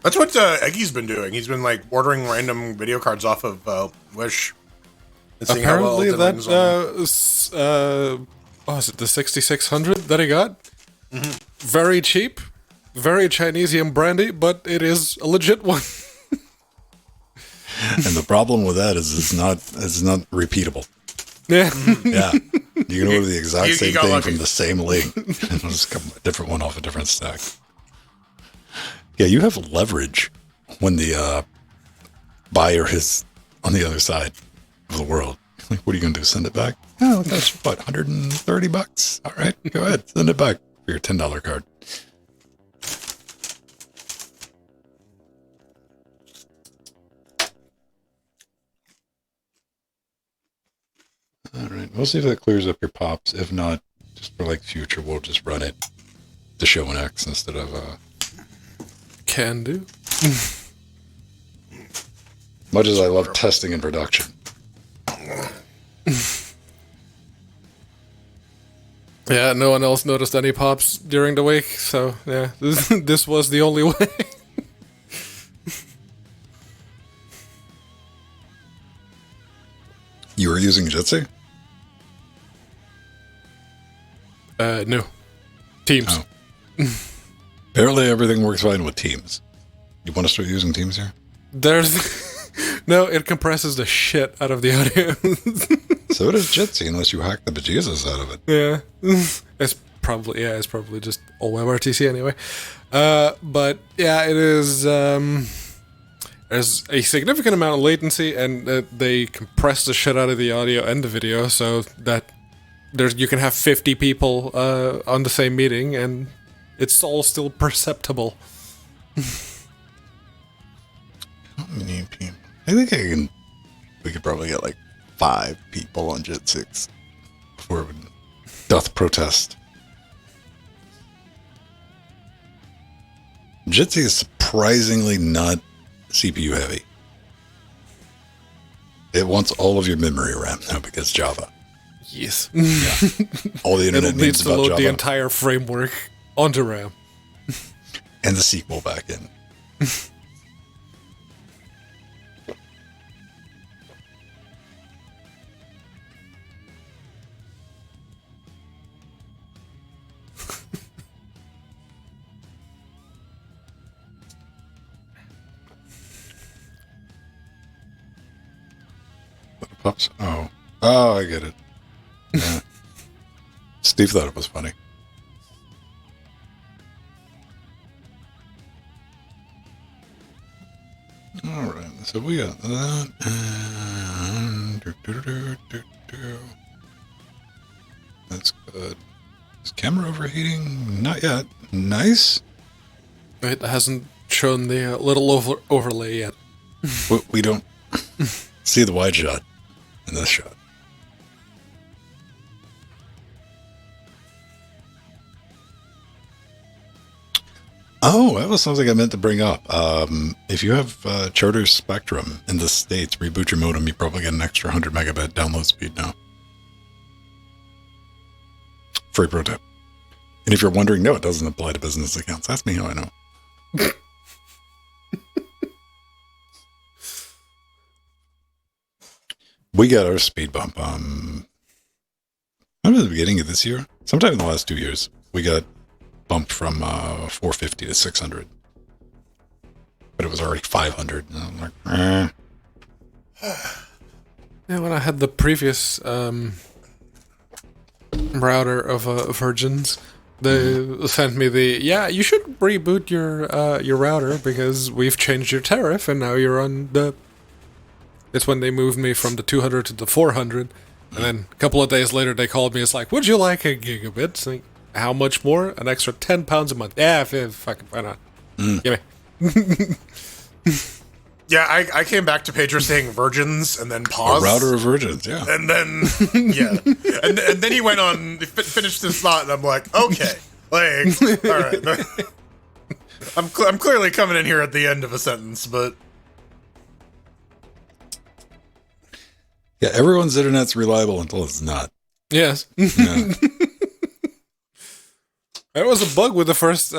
That's what Eggy's been doing. He's been like ordering random video cards off of Wish. And seeing Apparently how well it runs on. is it the 6600 that he got? Mm-hmm. Very cheap, very Chinesium brandy, but it is a legit one. And the problem with that is it's not repeatable. Yeah. Yeah. You can order the exact You same got thing lucky. from the same link. And it'll just come a different one off a different stack. Yeah, you have leverage when the buyer is on the other side of the world. Like, what are you going to do? Send it back? Oh, that's what, $130? All right, go ahead. Send it back for your $10 card. All right, we'll see if that clears up your pops. If not, just for like future, we'll just run it to show an X instead of Can do. much as I love testing in production. Yeah, no one else noticed any pops during the week, so yeah, this was the only way. You were using Jitsi? No. Teams. Oh. Apparently everything works fine with Teams. You want to start using Teams here? There's no, it compresses the shit out of the audio. So does Jitsi, unless you hack the bejesus out of it. Yeah. It's probably just all WebRTC anyway. But yeah, it is there's a significant amount of latency, and they compress the shit out of the audio and the video so that you can have 50 people on the same meeting and it's all still perceptible. How many people? I think we could probably get like 5 people on Jit 6 before it would doth protest. Jitsi is surprisingly not CPU heavy. It wants all of your memory RAM now because Java. Yes. All the internet It needs needs to about load Java the entire framework onto RAM. and the SQL backend. Pups? Oh, I get it. Yeah. Steve thought it was funny. All right, so we got that. That's good. Is camera overheating? Not yet. Nice. It hasn't shown the little overlay yet. We don't see the wide shot in this shot. Oh, that was something I meant to bring up. If you have Charter Spectrum in the States, reboot your modem, you probably get an extra 100 megabit download speed now. Free pro tip. And if you're wondering, no, it doesn't apply to business accounts. Ask me how I know. We got our speed bump. I don't know, at the beginning of this year, sometime in the last 2 years, we got bumped from 450 to 600. But it was already 500. And I'm like, Yeah, when I had the previous router of Virgins, they sent me you should reboot your router because we've changed your tariff and now you're on the... It's when they moved me from the 200 to the 400, and then a couple of days later they called me, it's like, would you like a gigabit? It's like, how much more? An extra £10 a month. Yeah, fucking, why not? Give me. Yeah, I came back to Pedro saying virgins and then paused. a router of virgins, yeah. And then, yeah. and then he went on, finished his thought, and I'm like, okay. Like, all right. I'm clearly coming in here at the end of a sentence, but... Yeah, everyone's internet's reliable until it's not. Yes. Yeah. There was a bug with the first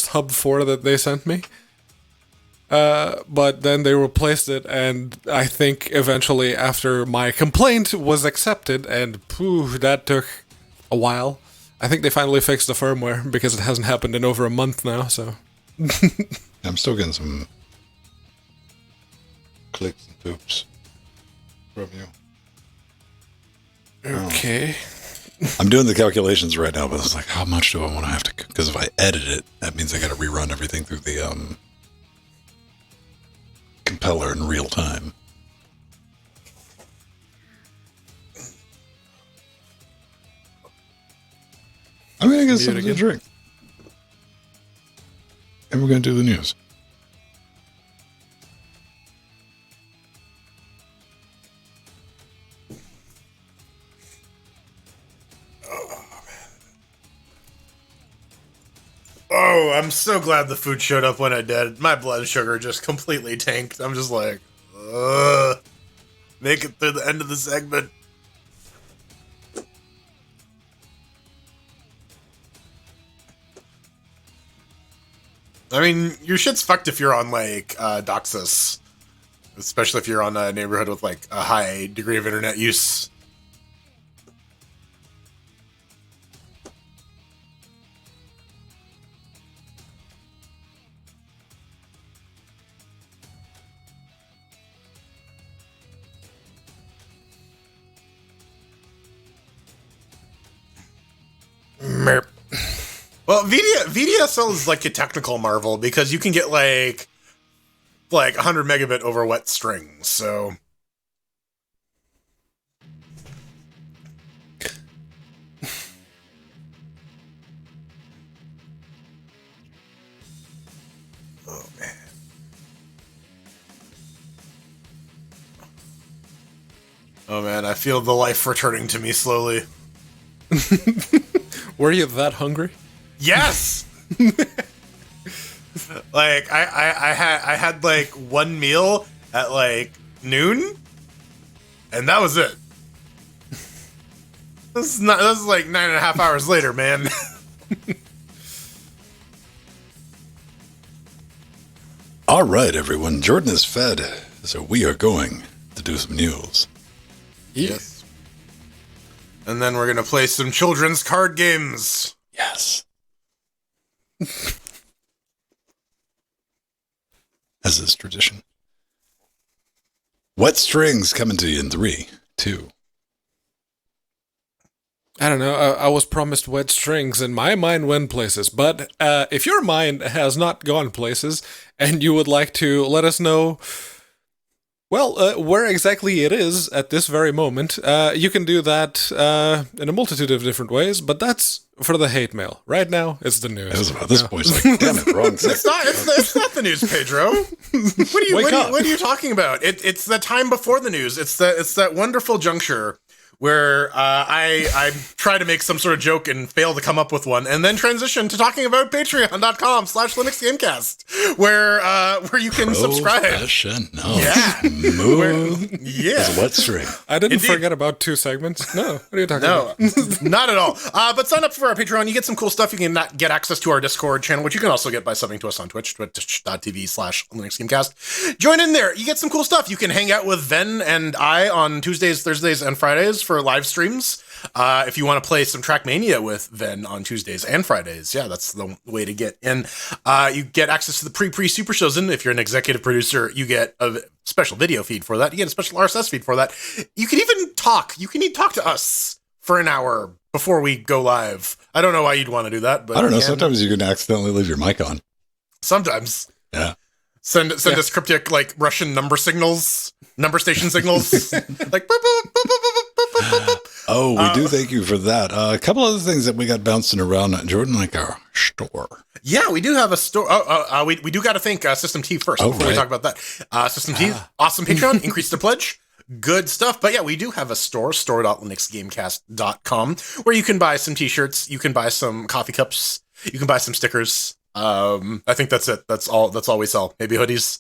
Hub 4 that they sent me. But then they replaced it, and I think eventually after my complaint was accepted, and that took a while. I think they finally fixed the firmware because it hasn't happened in over a month now, so. I'm still getting some clicks and poops from you. Okay. I'm doing the calculations right now, but it's like, how much do I want to have to cook? Because if I edit it, that means I got to rerun everything through the compiler in real time. I'm going to get something to drink. And we're going to do the news. Oh, I'm so glad the food showed up when it did. My blood sugar just completely tanked. I'm just like, ugh. Make it through the end of the segment. I mean, your shit's fucked if you're on, like, Doxus. Especially if you're on a neighborhood with, like, a high degree of internet use. Merp. Well, VDSL is like a technical marvel because you can get like 100 megabit over wet strings. So, oh man, I feel the life returning to me slowly. Were you that hungry? Yes. Like I had like one meal at like noon, and that was it. This is like 9.5 hours later, man. All right, everyone. Jordan is fed, so we are going to do some news. Yes. And then we're gonna play some children's card games. Yes. As is tradition. Wet Strings coming to you in 3, 2. I don't know. I was promised wet strings, and my mind went places. But if your mind has not gone places, and you would like to let us know, well, where exactly it is at this very moment, you can do that in a multitude of different ways. But that's for the hate mail. Right now, it's the news. It was about this point. Like, damn it, wrong thing. It's not the news, Pedro. What are you talking about? It's the time before the news. It's that wonderful juncture where I try to make some sort of joke and fail to come up with one, and then transition to talking about patreon.com/LinuxGameCast, where you can subscribe. Professional. Yeah. It's a wet string. I didn't forget about 2 segments. No, what are you talking about? No, not at all. But sign up for our Patreon. You get some cool stuff. You can get access to our Discord channel, which you can also get by subbing to us on Twitch, twitch.tv/LinuxGameCast. Join in there. You get some cool stuff. You can hang out with Ven and I on Tuesdays, Thursdays, and Fridays for live streams. If you want to play some Trackmania with Ven on Tuesdays and Fridays, yeah, that's the way to get in. You get access to the pre-super shows, and if you're an executive producer, you get a special video feed for that. You get a special RSS feed for that. You can even talk. You can even talk to us for an hour before we go live. I don't know why you'd want to do that, but I don't know. Sometimes you can accidentally leave your mic on. Sometimes. Yeah. Send us cryptic like Russian number station signals, like. Boop, boop, boop, boop, boop, boop, boop, boop. Oh, we do thank you for that. A couple other things that we got bouncing around, Jordan, like our store. Yeah, we do have a store. We do got to thank System T first before we talk about that. System T, awesome Patreon, increase the pledge. Good stuff. But yeah, we do have a store.linuxgamecast.com, where you can buy some t-shirts, you can buy some coffee cups, you can buy some stickers. I think that's it. That's all we sell. Maybe hoodies.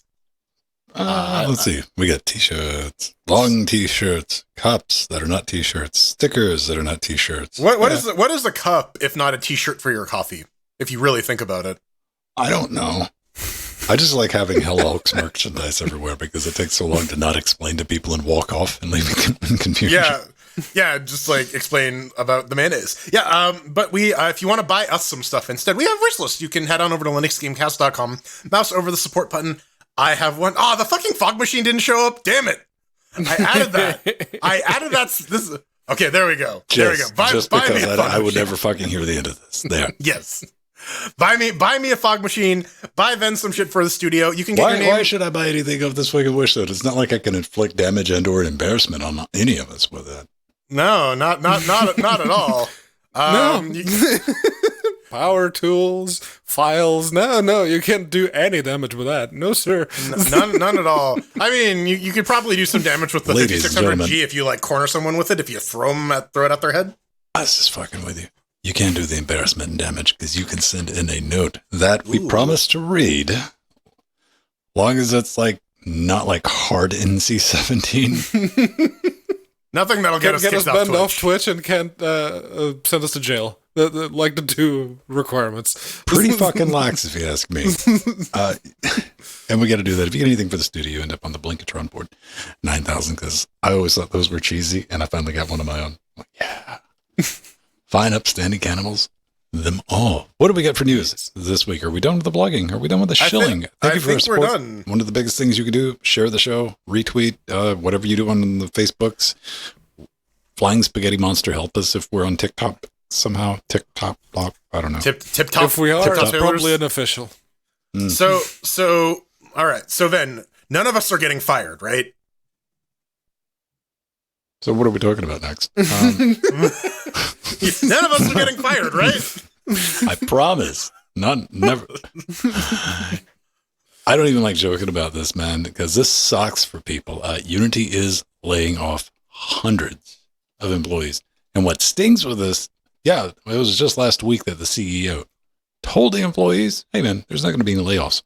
Let's see. We got t-shirts, long t-shirts, cups that are not t-shirts, stickers that are not t-shirts. What is a cup if not a t-shirt for your coffee? If you really think about it. I don't know. I just like having Hell Elks merchandise everywhere because it takes so long to not explain to people and walk off and leave me in confusion. Yeah, just like explain about the mayonnaise. Yeah, but we, if you want to buy us some stuff instead, we have wish list. You can head on over to linuxgamecast.com, mouse over the support button. I have one. Oh, the fucking fog machine didn't show up. Damn it. I added that. Okay, there we go. There we go. Just buy because me a fog I would machine. never fucking hear the end of this. There. Yes. Buy me a fog machine. Buy Ven some shit for the studio. You can get your name. Why should I buy anything of this fucking wish list? It's not like I can inflict damage and/or embarrassment on any of us with that. No, not at all. No. Power tools, files. No, you can't do any damage with that. No, sir. None at all. I mean, you could probably do some damage with the Ladies and 5600G if you like corner someone with it. If you throw it at their head. I was just fucking with you. You can't do the embarrassment and damage because you can send in a note that we promise to read, long as it's like not like hard NC-17. Nothing that'll get us kicked off banned Twitch. off Twitch and can't send us to jail. Like the two requirements. Pretty fucking lax, if you ask me. And we got to do that. If you get anything for the studio, you end up on the Blinkatron board. 9,000, because I always thought those were cheesy, and I finally got one of my own. I'm like, yeah. Fine, upstanding cannibals. Them all. What do we got for news this week? Are we done with the blogging? Are we done with the shilling? I think we're done. One of the biggest things you can do, share the show, retweet, whatever you do on the Facebooks. Flying Spaghetti Monster, help us if we're on TikTok somehow. TikTok, I don't know. Tip top. If we are, tip-top it's sailors. probably unofficial. So, all right. So then, none of us are getting fired, right? So what are we talking about next? None of us are getting fired, right? I promise. Never. I don't even like joking about this, man, because this sucks for people. Unity is laying off hundreds of employees. And what stings with this, it was just last week that the CEO told the employees, hey, man, there's not going to be any layoffs.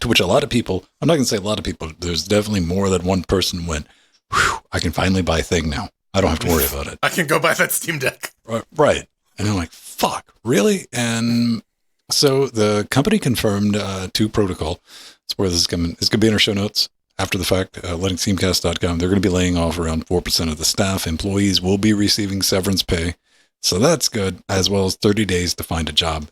To which a lot of people, I'm not going to say a lot of people, there's definitely more than one person went, whew, I can finally buy a thing now. I don't have to worry about it. I can go buy that Steam Deck. Right. And I'm like, fuck, really? And so the company confirmed to protocol. That's where this is coming. It's going to be in our show notes after the fact. LinuxGameCast.com. They're going to be laying off around 4% of the staff. Employees will be receiving severance pay. So that's good, as well as 30 days to find a job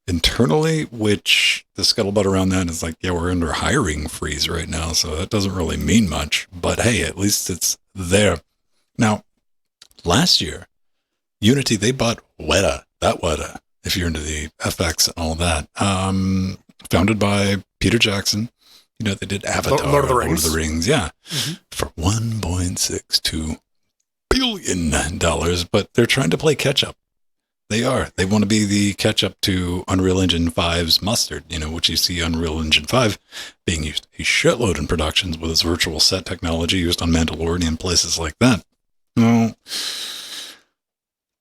internally, which the scuttlebutt around that is like, yeah, we're under a hiring freeze right now. So that doesn't really mean much. But hey, at least it's there. Now, last year, Unity, they bought Weta, if you're into the FX and all that, founded by Peter Jackson. You know, they did Avatar, Lord of the Rings, yeah, for $1.62 billion. But they're trying to play catch up. They are. They want to be the catch up to Unreal Engine 5's Mustard, which you see Unreal Engine 5 being used a shitload in productions with its virtual set technology used on Mandalorian and places like that. Well,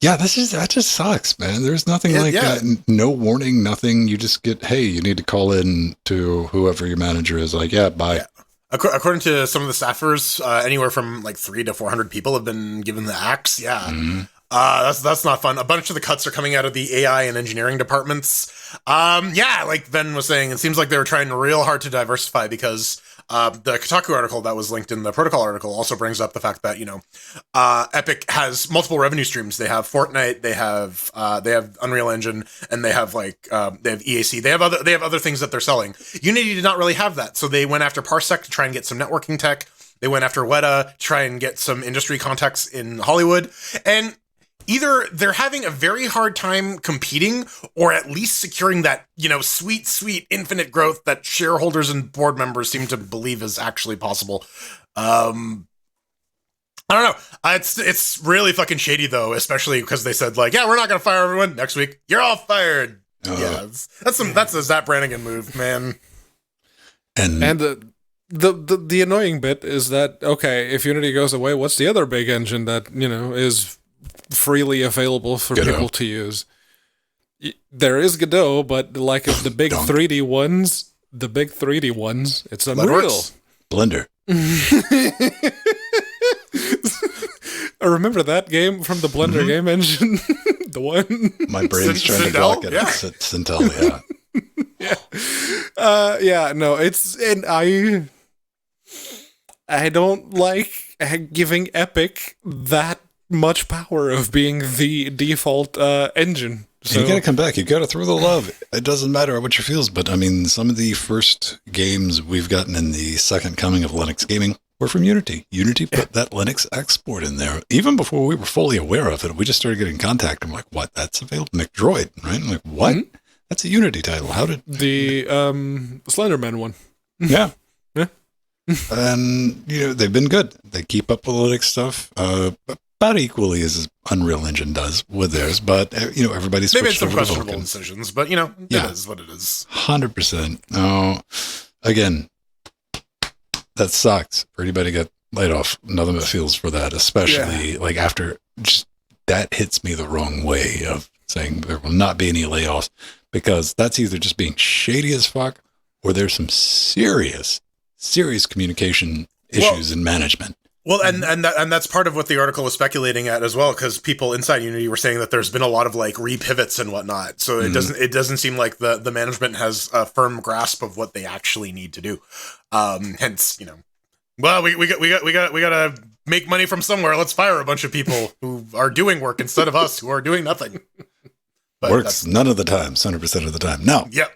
yeah, that just sucks, man. There's nothing that. No warning, nothing. You just get, hey, you need to call in to whoever your manager is. Like, yeah, bye. Yeah. According to some of the staffers, anywhere from like 300 to 400 people have been given the axe. Yeah. Mm-hmm. That's not fun. A bunch of the cuts are coming out of the AI and engineering departments. Like Ben was saying, it seems like they were trying real hard to diversify because the Kotaku article that was linked in the protocol article also brings up the fact that, Epic has multiple revenue streams. They have Fortnite, they have Unreal Engine, and they have they have EAC. They have other things that they're selling. Unity did not really have that. So they went after Parsec to try and get some networking tech. They went after Weta to try and get some industry contacts in Hollywood. And either they're having a very hard time competing or at least securing that, sweet infinite growth that shareholders and board members seem to believe is actually possible. I don't know. It's really fucking shady though, especially because they said we're not going to fire everyone next week. You're all fired. Yeah, that's a Zap Brannigan move, man. And the annoying bit is that, okay, if Unity goes away, what's the other big engine that, is freely available for Godot. people to use? There is Godot, but like if the big 3D ones, it's Unreal. Blender. I remember that game from the Blender game engine. The one. My brain's trying to block it. Yeah. Sintel, yeah. No, and I don't like giving Epic that much power of being the default engine. So you gotta come back. You gotta throw the love. It doesn't matter what your feels, but I mean, some of the first games we've gotten in the second coming of Linux gaming, were from Unity. Unity put that Linux export in there. Even before we were fully aware of it, we just started getting contact. I'm like, what? That's available? McDroid, right? I'm like, what? Mm-hmm. That's a Unity title. How did... The Slenderman one. Yeah. Yeah. And, they've been good. They keep up with Linux stuff about equally as Unreal Engine does with theirs. But, everybody's They made some questionable decisions, but, it is what it is. 100%. No, again, that sucks for anybody to get laid off. Nothing but feels for that, especially after just that hits me the wrong way of saying there will not be any layoffs, because that's either just being shady as fuck or there's some serious communication issues in management. Well, and that's part of what the article was speculating at as well, because people inside Unity were saying that there's been a lot of repivots and whatnot. So it doesn't seem like the management has a firm grasp of what they actually need to do. Hence, well, we got to make money from somewhere. Let's fire a bunch of people who are doing work instead of us who are doing nothing. But works none of the time, 100% of the time. No. Yep.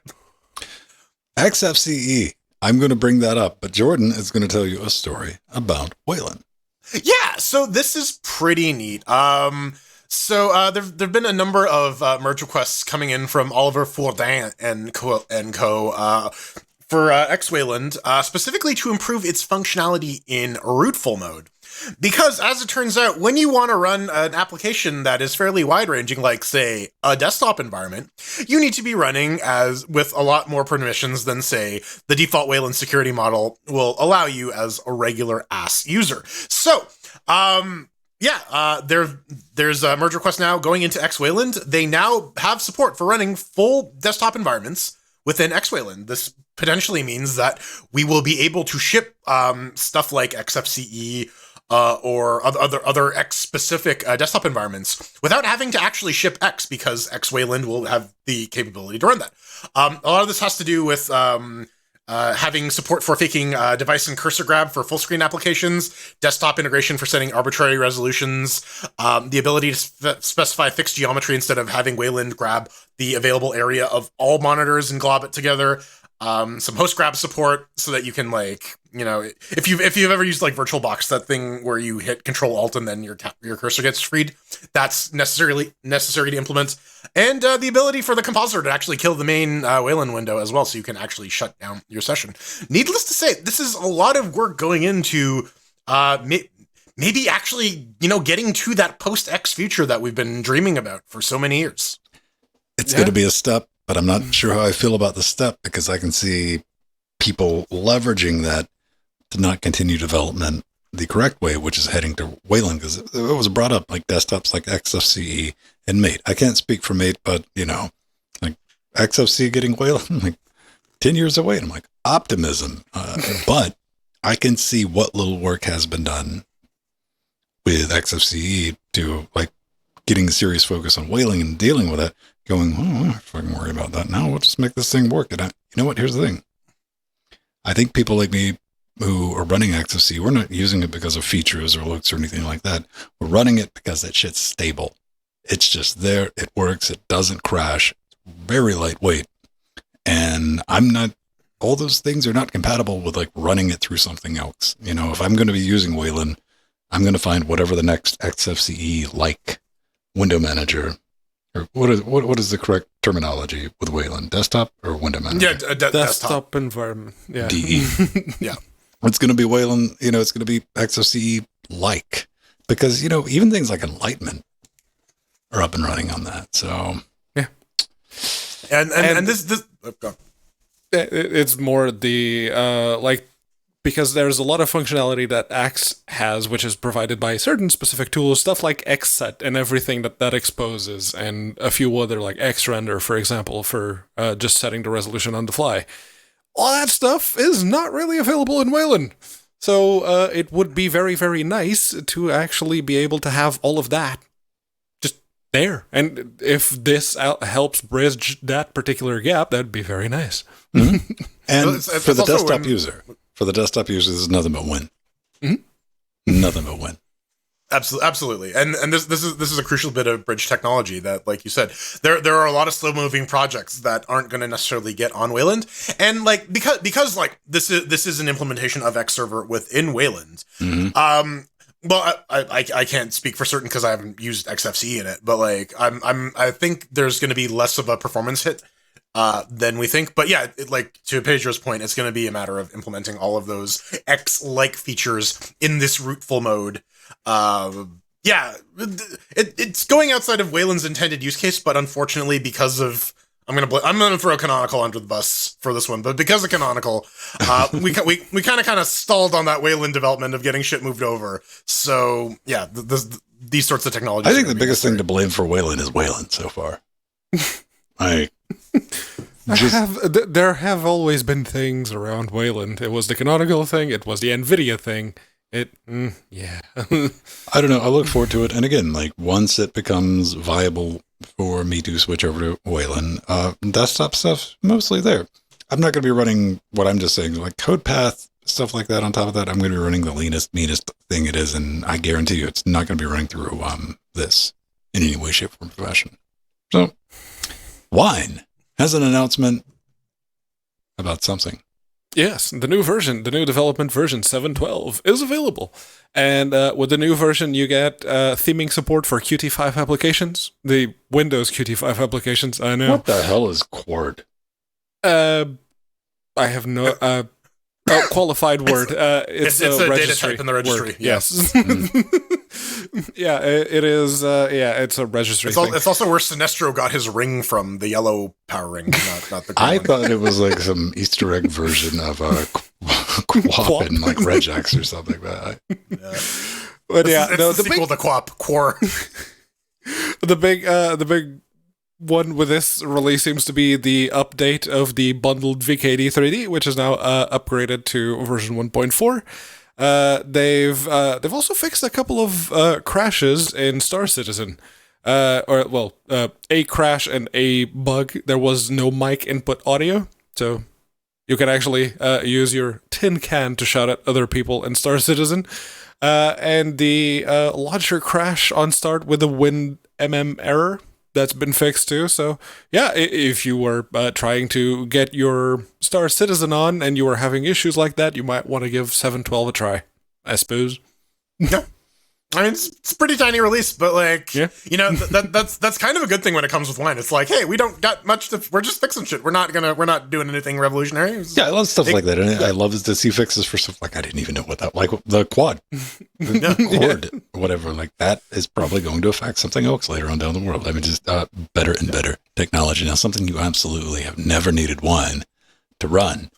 XFCE. I'm going to bring that up, but Jordan is going to tell you a story about Wayland. Yeah, so this is pretty neat. There've been a number of merge requests coming in from Oliver Fourdin and co for X-Wayland, specifically to improve its functionality in rootful mode. Because, as it turns out, when you want to run an application that is fairly wide-ranging, like, say, a desktop environment, you need to be running with a lot more permissions than, say, the default Wayland security model will allow you as a regular AS user. So, there's a merge request now going into X-Wayland. They now have support for running full desktop environments within X-Wayland. This potentially means that we will be able to ship stuff like XFCE or other X-specific desktop environments without having to actually ship X, because X-Wayland will have the capability to run that. A lot of this has to do with having support for faking device and cursor grab for full-screen applications, desktop integration for setting arbitrary resolutions, the ability to specify fixed geometry instead of having Wayland grab the available area of all monitors and glob it together, some host grab support so that you can, if you've ever used VirtualBox, that thing where you hit Control-Alt and then your cursor gets freed, that's necessary to implement. And the ability for the compositor to actually kill the main Wayland window as well, so you can actually shut down your session. Needless to say, this is a lot of work going into maybe actually, getting to that post-X future that we've been dreaming about for so many years. It's going to be a step, but I'm not sure how I feel about the step, because I can see people leveraging that to not continue development the correct way, which is heading to Wayland, because it was brought up like desktops like XFCE and Mate. I can't speak for Mate, but XFCE getting Wayland, 10 years away. And I'm like, optimism. But I can see what little work has been done with XFCE to getting a serious focus on Wayland and dealing with it, going, I'm not fucking worry about that now. We'll just make this thing work. And you know what? Here's the thing. I think people like me who are running XFCE, we're not using it because of features or looks or anything like that. We're running it because that shit's stable. It's just there. It works. It doesn't crash. It's very lightweight. And all those things are not compatible with running it through something else. If I'm going to be using Wayland, I'm going to find whatever the next XFCE window manager, or what is the correct terminology with Wayland? Desktop or window manager? Yeah, desktop environment. Yeah. DE. Yeah. It's going to be Wayland, it's going to be XFCE because, even things like Enlightenment are up and running on that. So, yeah. And this it's more the, because there's a lot of functionality that X has, which is provided by certain specific tools, stuff like XSet and everything that exposes, and a few other XRender, for example, for just setting the resolution on the fly. All that stuff is not really available in Wayland. So it would be very, very nice to actually be able to have all of that just there. And if this helps bridge that particular gap, that'd be very nice. Mm-hmm. And for the desktop user, this is nothing but win. Mm-hmm. Nothing but win. Absolutely, and this is a crucial bit of bridge technology that, like you said, there are a lot of slow moving projects that aren't going to necessarily get on Wayland, and like because like this is an implementation of X Server within Wayland. Well, I can't speak for certain because I haven't used XFCE in it, but like I think there's going to be less of a performance hit than we think. But yeah, like to Pedro's point, it's going to be a matter of implementing all of those X-like features in this rootful mode. Yeah, it's going outside of Wayland's intended use case, but unfortunately, because of I'm gonna throw Canonical under the bus for this one, but because of Canonical, we kind of stalled on that Wayland development of getting shit moved over. So yeah, these sorts of technologies. I think the biggest thing to blame for Wayland is Wayland so far. There have always been things around Wayland. It was the Canonical thing. It was the NVIDIA thing. Yeah. I don't know. I look forward to it. And again, like once it becomes viable for me to switch over to Wayland, desktop stuff mostly there. I'm not going to be running what I'm just saying, like CodePath, stuff like that. On top of that, I'm going to be running the leanest, meanest thing it is. And I guarantee you it's not going to be running through this in any way, shape, form, or fashion. So Wine has an announcement about something. Yes, the new development version 7.12 is available. And with the new version, you get theming support for Qt5 applications, the Windows Qt5 applications, I know. What the hell is Quard? I have no... qualified word. It's a data type in the registry. Word. Yes. Yeah, it is. Yeah, it's a registry thing. It's also where Sinestro got his ring from, the yellow power ring, not the green I one. thought it was like some Easter egg version of a Quap in like Regex or something. But But yeah, it's the sequel to Quap, Quar. The big one with this release seems to be the update of the bundled VKD 3D, which is now upgraded to version 1.4. They've also fixed a couple of crashes in Star Citizen. A crash and a bug. There was no mic input audio, so you can actually use your tin can to shout at other people in Star Citizen. And the launcher crash on start with a WinMM error. That's been fixed too. So yeah, if you were trying to get your Star Citizen on and you were having issues like that, you might want to give 7.12 a try, I suppose. Yeah. I mean, it's a pretty tiny release, but like, yeah. You know, that's kind of a good thing when it comes with wine. It's like, hey, we don't got much we're just fixing shit. We're not doing anything revolutionary. Yeah, I love stuff like that. And I love to see fixes for stuff like I didn't even know what that, like the quad, the cord, whatever, like that is probably going to affect something else later on down the world. I mean, just better and better technology. Now, something you absolutely have never needed wine to run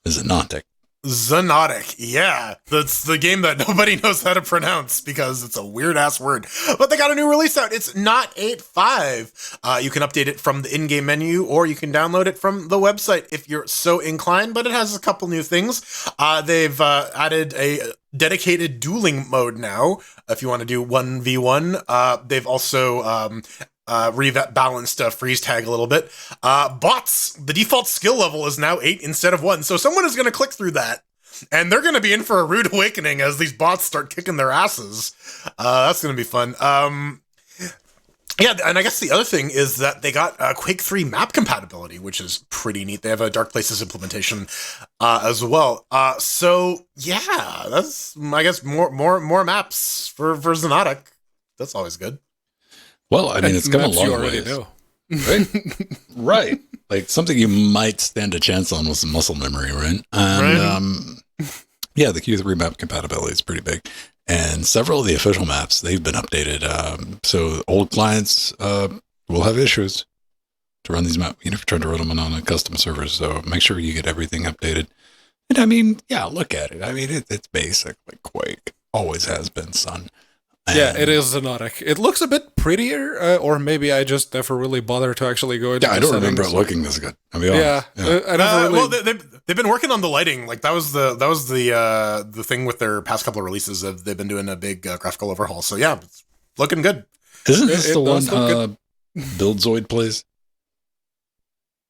is Xenontic. Xenontic, yeah. That's the game that nobody knows how to pronounce because it's a weird-ass word. But they got a new release out. It's not 8.5. You can update it from the in-game menu, or you can download it from the website if you're so inclined, but it has a couple new things. They've added a dedicated dueling mode now, if you want to do 1v1. They've also... rebalanced freeze tag a little bit. Bots, the default skill level is now 8 instead of 1. So someone is going to click through that, and they're going to be in for a rude awakening as these bots start kicking their asses. That's going to be fun. Yeah, and I guess the other thing is that they got Quake 3 map compatibility, which is pretty neat. They have a Dark Places implementation as well. So yeah, that's, I guess, more maps for Xenontic. That's always good. Well, I mean, it's come a long way. Right? Right. Like something you might stand a chance on with some muscle memory, right? And yeah, the Q3 map compatibility is pretty big. And several of the official maps, they've been updated. So old clients will have issues to run these maps, if you're trying to run them on a custom server. So make sure you get everything updated. And I mean, yeah, look at it. I mean, it's basic like Quake. Always has been, son. Yeah, it is Xenontic. It looks a bit prettier, or maybe I just never really bothered to actually go into. Yeah, I don't remember it looking this good. I mean, yeah, I never really. Well, they've been working on the lighting. Like that was the thing with their past couple of releases. They've been doing a big graphical overhaul. So yeah, it's looking good. Isn't this the one Buildzoid plays?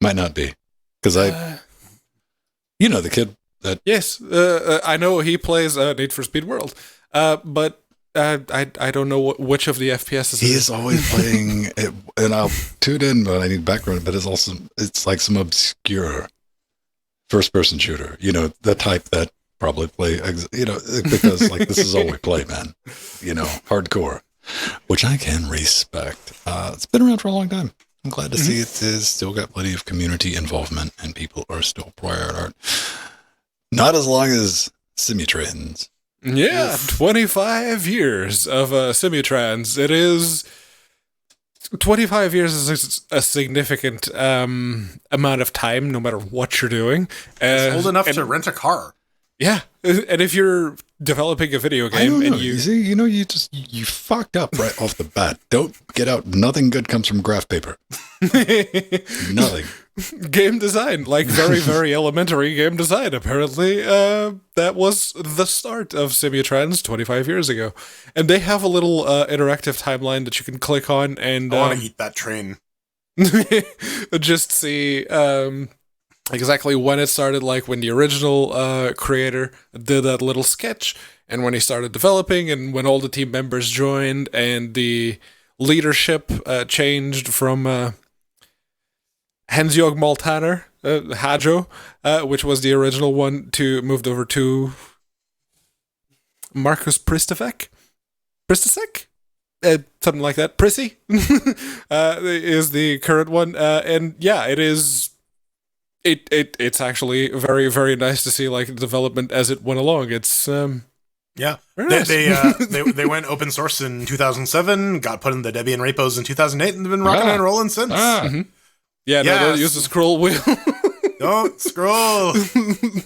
Might not be because the kid that. Yes, I know he plays Need for Speed World, but. I don't know which of the FPSs. He is always playing it, and I'll tune in, but I need background. But it's like some obscure first-person shooter. You know, the type that probably play. You know, because like this is all we play, man. You know, hardcore, which I can respect. It's been around for a long time. I'm glad to see it is still got plenty of community involvement, and people are still playing art. Not as long as Simutrans. Yeah, 25 years of Simutrans. It is 25 years is a significant amount of time, no matter what you're doing. It's old enough to rent a car. Yeah, and if you're developing a video game and you see, you know, you fucked up right off the bat. Don't get out. Nothing good comes from graph paper. Nothing. Game design, like very, very elementary game design. Apparently, that was the start of Simutrans 25 years ago. And they have a little interactive timeline that you can click on and I want to eat that train. just see exactly when it started, like when the original creator did that little sketch, and when he started developing, and when all the team members joined, and the leadership changed from Hans-Jörg Maltaner, Hajo, which was the original one, moved over to Markus Pristevek? Something like that. Prissy is the current one. And yeah, it is... It's actually very, very nice to see like the development as it went along. It's yeah, nice. they went open source in 2007, got put in the Debian repos in 2008, and they've been rocking and rolling since. Yeah, no, don't use the scroll wheel. Don't scroll.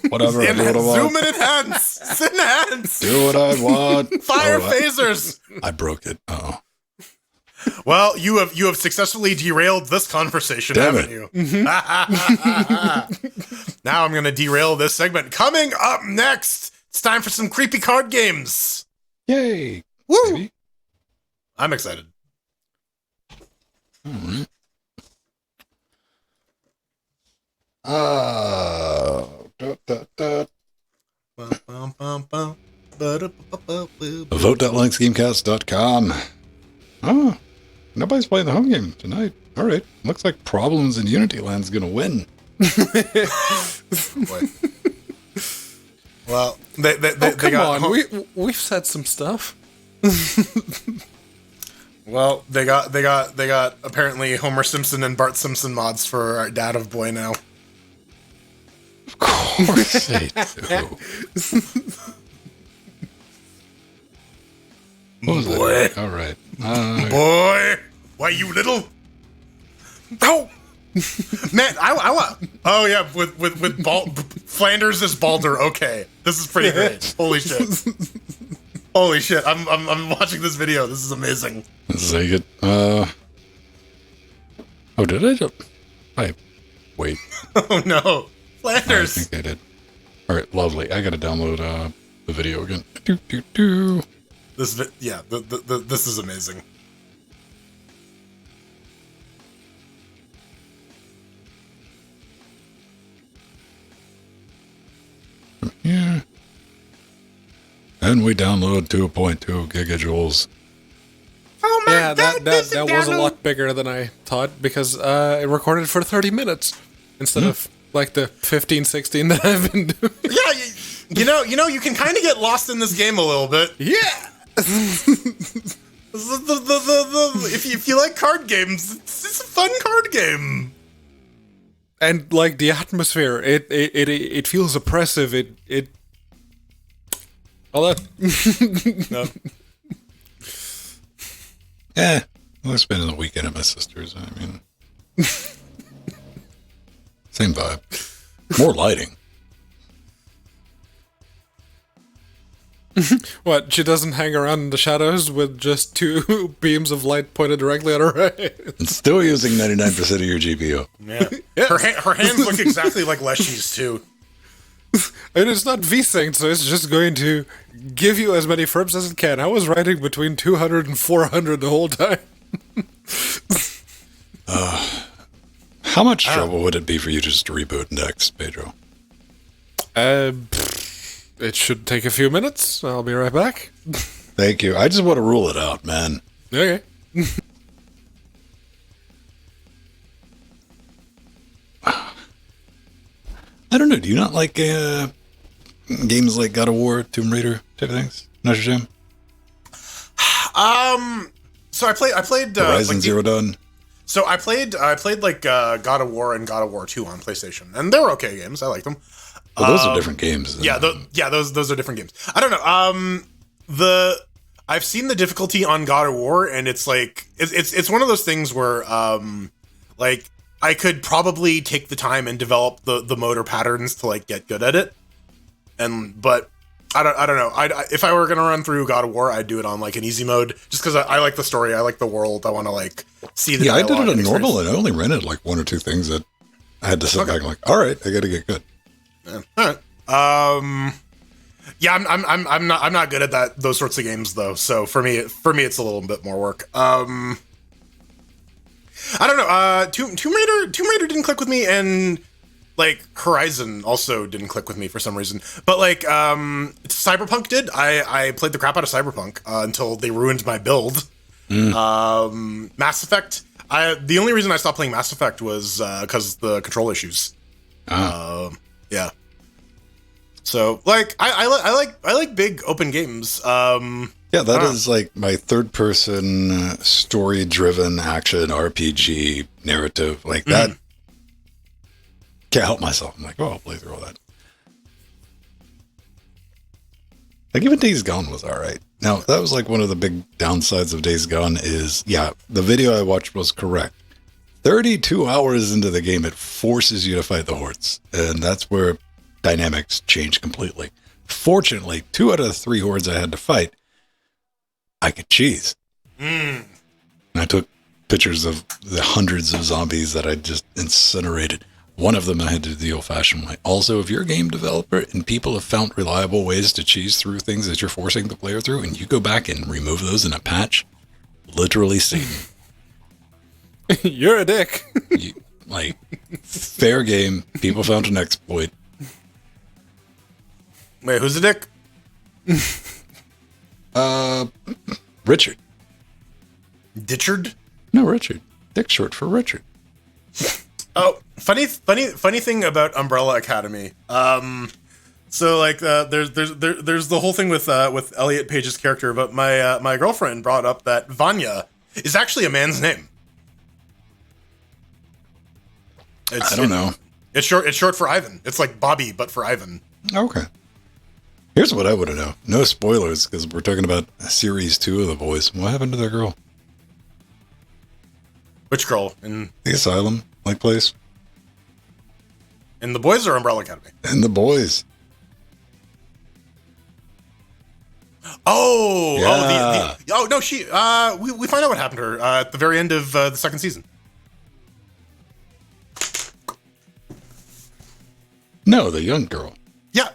Whatever. Zoom and enhance. Enhance. Do what I want. Fire phasers. I broke it. Oh. Well, you have successfully derailed this conversation, haven't you? Now I'm going to derail this segment. Coming up next, it's time for some creepy card games. Yay! Woo! Maybe. I'm excited. All right. Vote.linuxgamecast.com. Oh, nobody's playing the home game tonight. All right. Looks like Problems in Unity Land's going to win. Boy. Well, come on. We've said some stuff. Well, they got apparently Homer Simpson and Bart Simpson mods for Dad of Boy now. Of course they do. Boy. All right. Boy, why you little? Oh, man, I want. Oh yeah, with Flanders as Balder. Okay, this is pretty great. Holy shit. Holy shit! I'm watching this video. This is amazing. This is good. Oh, did I? Wait. Oh no, Flanders. I think I did. All right, lovely. I got to download the video again. This is amazing. Yeah. And we download 2.2 gigajoules. Oh my Yeah, God, that was a lot bigger than I thought, because it recorded for 30 minutes instead of like the 15, 16 that I've been doing. Yeah, you can kind of get lost in this game a little bit. Yeah. If you like card games, it's a fun card game. And like the atmosphere, it feels oppressive. It all that. No. Yeah, I was spending the weekend at my sister's. I mean, same vibe. More lighting. What? She doesn't hang around in the shadows with just two beams of light pointed directly at her head. And still using 99% of your GPU. Yeah. Her hands look exactly like Leshy's too. And it's not VSync, so it's just going to give you as many frames as it can. I was writing between 200 and 400 the whole time. How much trouble would it be for you just to reboot Index, Pedro? It should take a few minutes. I'll be right back. Thank you. I just want to rule it out, man. Okay. I don't know. Do you not like games like God of War, Tomb Raider type of things? Not your jam? So I played Horizon Zero Dawn. So I played like God of War and God of War 2 on PlayStation, and they were okay games. I liked them. Well, those are different games. Those are different games. I don't know. I've seen the difficulty on God of War, and it's like it's one of those things where like I could probably take the time and develop the motor patterns to like get good at it, but I don't know. If I were gonna run through God of War, I'd do it on like an easy mode, just because I like the story, I like the world, I want to like see the. Yeah, I did it on normal, and I only rented like one or two things that I had to sit back and like, all right, I got to get good. Yeah. All right. Yeah, I'm not good at those sorts of games though. So for me, it's a little bit more work. I don't know. Tomb Raider didn't click with me, and like Horizon also didn't click with me for some reason. But like Cyberpunk did. I played the crap out of Cyberpunk until they ruined my build. Mass Effect. The only reason I stopped playing Mass Effect was because the control issues. Yeah. So like I like big open games. Yeah, that is like my third person story driven action RPG narrative like that. Can't help myself. I'm like, oh, I'll play through all that. Like even Days Gone was all right. Now that was like one of the big downsides of Days Gone is, yeah, the video I watched was correct. 32 hours into the game, it forces you to fight the hordes, and that's where dynamics change completely. Fortunately, 2 out of the 3 hordes I had to fight, I could cheese. And I took pictures of the hundreds of zombies that I just incinerated. One of them I had to do the old-fashioned way. Also, if you're a game developer and people have found reliable ways to cheese through things that you're forcing the player through, and you go back and remove those in a patch, literally Satan. You're a dick. Like, fair game. People found an exploit. Wait, who's the dick? Richard. Ditchard? No, Richard. Dick short for Richard. Oh, funny thing about Umbrella Academy. So like, there's the whole thing with Elliot Page's character, but my girlfriend brought up that Vanya is actually a man's name. I don't know. It's short for Ivan. It's like Bobby, but for Ivan. Okay. Here's what I want to know. No spoilers, because we're talking about series 2 of The Boys. What happened to their girl? Which girl? In The asylum, like place? In The Boys or Umbrella Academy? In The Boys. Oh, yeah. No, she. We find out what happened to her at the very end of the second season. No, the young girl. Yeah,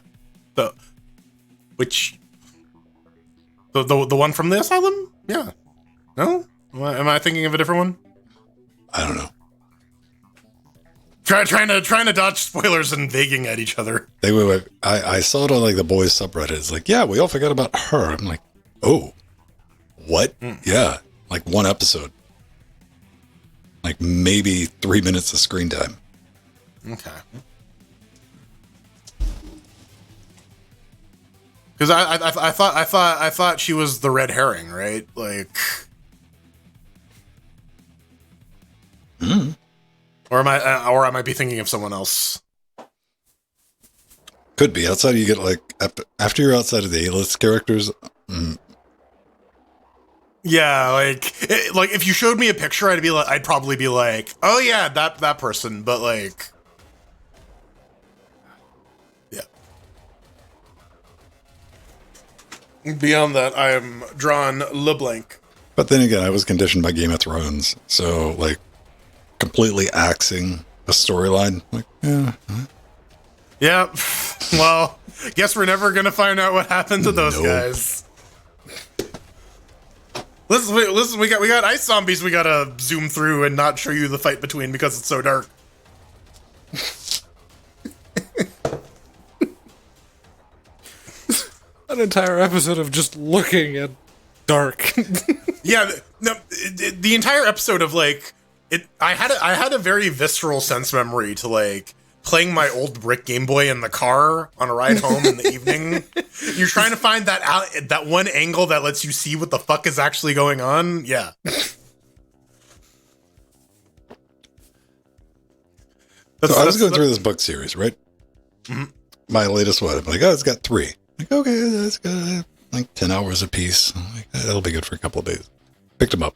the one from the asylum. Yeah, no, am I thinking of a different one? I don't know. Trying to dodge spoilers and vaguing at each other. Wait. I saw it on like the Boys subreddit. It's like, yeah, we all forgot about her. I'm like, oh, what? Yeah, like one episode, like maybe 3 minutes of screen time. Okay. Because I thought she was the red herring, right? Like, or am I be thinking of someone else? Could be. Outside, you get like after you're outside of the A-list characters. Yeah, like if you showed me a picture, I'd probably be like, oh yeah, that person. But like, yeah. Beyond that, I am drawn LeBlanc. But then again, I was conditioned by Game of Thrones, so like completely axing a storyline. Like, yeah. Yeah. Well, guess we're never gonna find out what happened to those guys. Listen. We got ice zombies. We gotta zoom through and not show you the fight between because it's so dark. An entire episode of just looking at dark. Yeah, no, the entire episode of like it. I had a very visceral sense memory to like playing my old brick Game Boy in the car on a ride home in the evening. You're trying to find that one angle that lets you see what the fuck is actually going on. Yeah. So I was going through this book series, right? Mm-hmm. My latest one. I'm like, oh, it's got 3. Like, okay, that's good. Like 10 hours a piece. I'm like, that'll be good for a couple of days. Picked them up.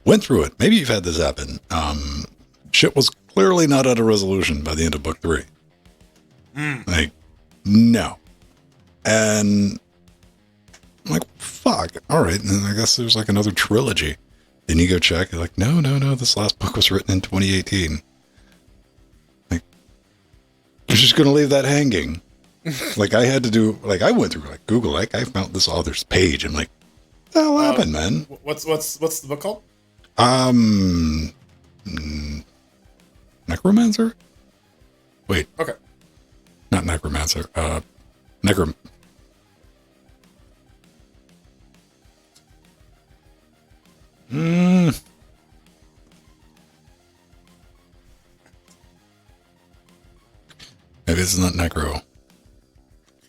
Went through it. Maybe you've had this happen. Shit was clearly not at a resolution by the end of book 3. Like, no. And I'm like, fuck. All right. And I guess there's like another trilogy. Then you go check. You're like, no. This last book was written in 2018. Like, you're just going to leave that hanging. Like I had to do, like I went through like Google, like I found this author's page. I'm like, what the hell happened, man? What's the book called? Necromancer? Wait. Okay. Not Necromancer. Maybe it's not Necro.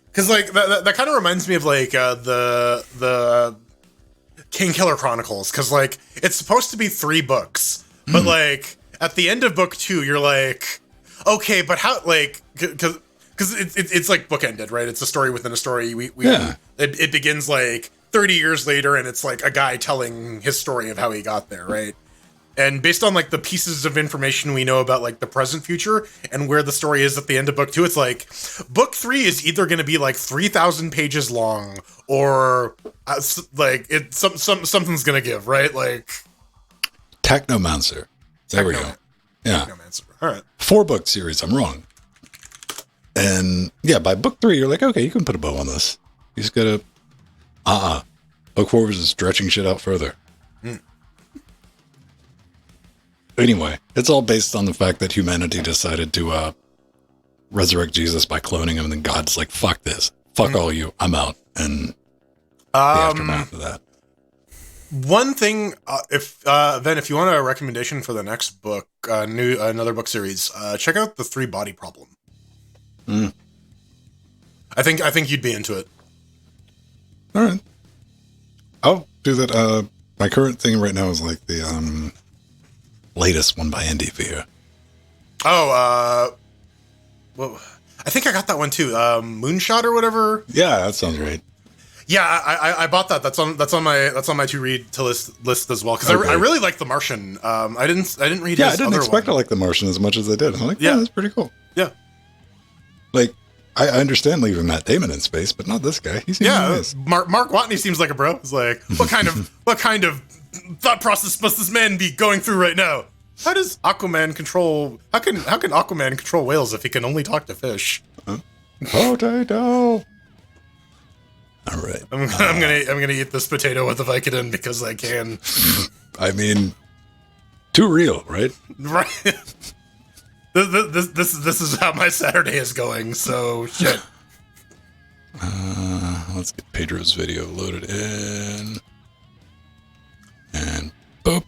Because like that kind of reminds me of like the Kingkiller Chronicles. Because like it's supposed to be 3 books, but like at the end of book 2, you're like, okay, but how? Like because it's like bookended, right? It's a story within a story. It begins like 30 years later, and it's like a guy telling his story of how he got there, right? And based on like the pieces of information we know about like the present future and where the story is at the end of book 2, it's like book 3 is either going to be like 3,000 pages long or like something's going to give, right? Like Technomancer. There we go. Yeah. Technomancer. All right. 4-book series. I'm wrong. And yeah, by book 3, you're like, okay, you can put a bow on this. You just gotta, book 4 is stretching shit out further. Anyway, it's all based on the fact that humanity decided to resurrect Jesus by cloning him, and then God's like, fuck this. Fuck all you. I'm out. And the aftermath of that. One thing, if you want a recommendation for the next book, another book series, check out The 3-Body Problem. I think you'd be into it. All right. I'll do that. My current thing right now is like the latest one by Andy Vere. Oh, well, I think I got that one too. Moonshot or whatever. Yeah, that sounds right. Yeah, I bought that. That's on my to read to list as well because I really like The Martian. I didn't read. Yeah, I didn't expect to like The Martian as much as I did. I'm like, yeah, that's pretty cool. Yeah, like I understand leaving Matt Damon in space, but not this guy. He seems nice. Mark Watney seems like a bro. It's like what kind of thought process must this man be going through right now? How does Aquaman control? How can Aquaman control whales if he can only talk to fish? Potato. All right. I'm gonna eat this potato with a Vicodin because I can. I mean, too real, right? Right. This is how my Saturday is going. So shit. Let's get Pedro's video loaded in, and boop.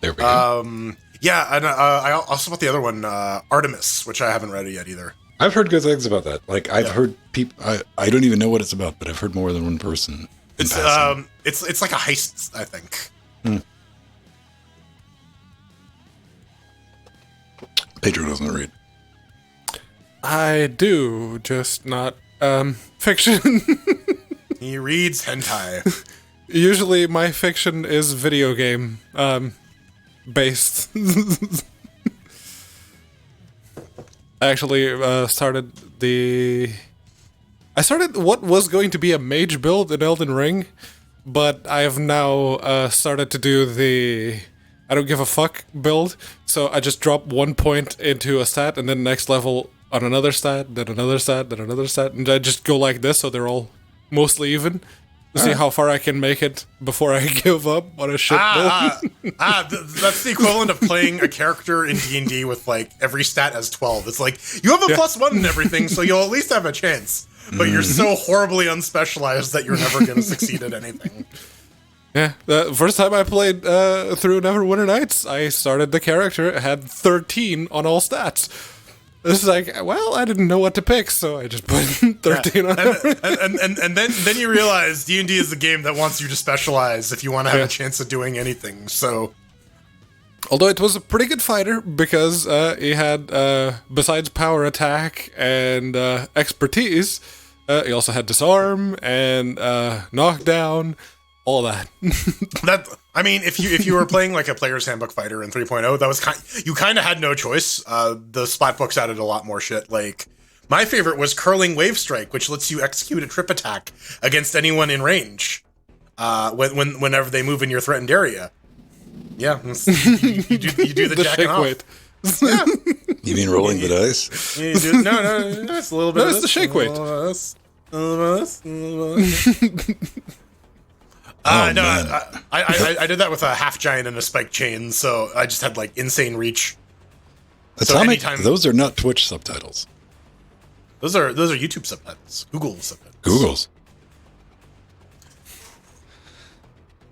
There we go. Yeah, and I also bought the other one, Artemis, which I haven't read it yet either. I've heard good things about that. Like I've heard people. I don't even know what it's about, but I've heard more than one person. It's like a heist, I think. Pedro doesn't read. I do, just not fiction. He reads hentai. Usually my fiction is video game based. I actually started what was going to be a mage build in Elden Ring, but I have now started to do the I don't give a fuck build. So I just drop 1 point into a stat and then next level on another stat, then another stat, then another stat, and I just go like this so they're all mostly even. To see how far I can make it before I give up on a shit build. That's the equivalent of playing a character in D&D with like every stat as 12. It's like you have a +1 and everything, so you'll at least have a chance. But you're so horribly unspecialized that you're never going to succeed at anything. Yeah, the first time I played through Neverwinter Nights, I started the character, it had 13 on all stats. It's like, well, I didn't know what to pick, so I just put 13 on everything. And then you realize D&D is a game that wants you to specialize if you want to have a chance of doing anything. So, although it was a pretty good fighter because he had, besides power attack and expertise, he also had disarm and knockdown, all that. If you were playing like a player's handbook fighter in 3.0, that was you kind of had no choice. The splat books added a lot more shit. Like, my favorite was Curling Wave Strike, which lets you execute a trip attack against anyone in range whenever they move in your threatened area. Yeah, you do the jacking off. Weight. Yeah. You mean rolling the dice? No, it's a little bit. No, of it's the shake weight. I did that with a half giant and a spike chain, so I just had like insane reach. Atomic, those are not Twitch subtitles. Those are YouTube subtitles, Google subtitles. Google's.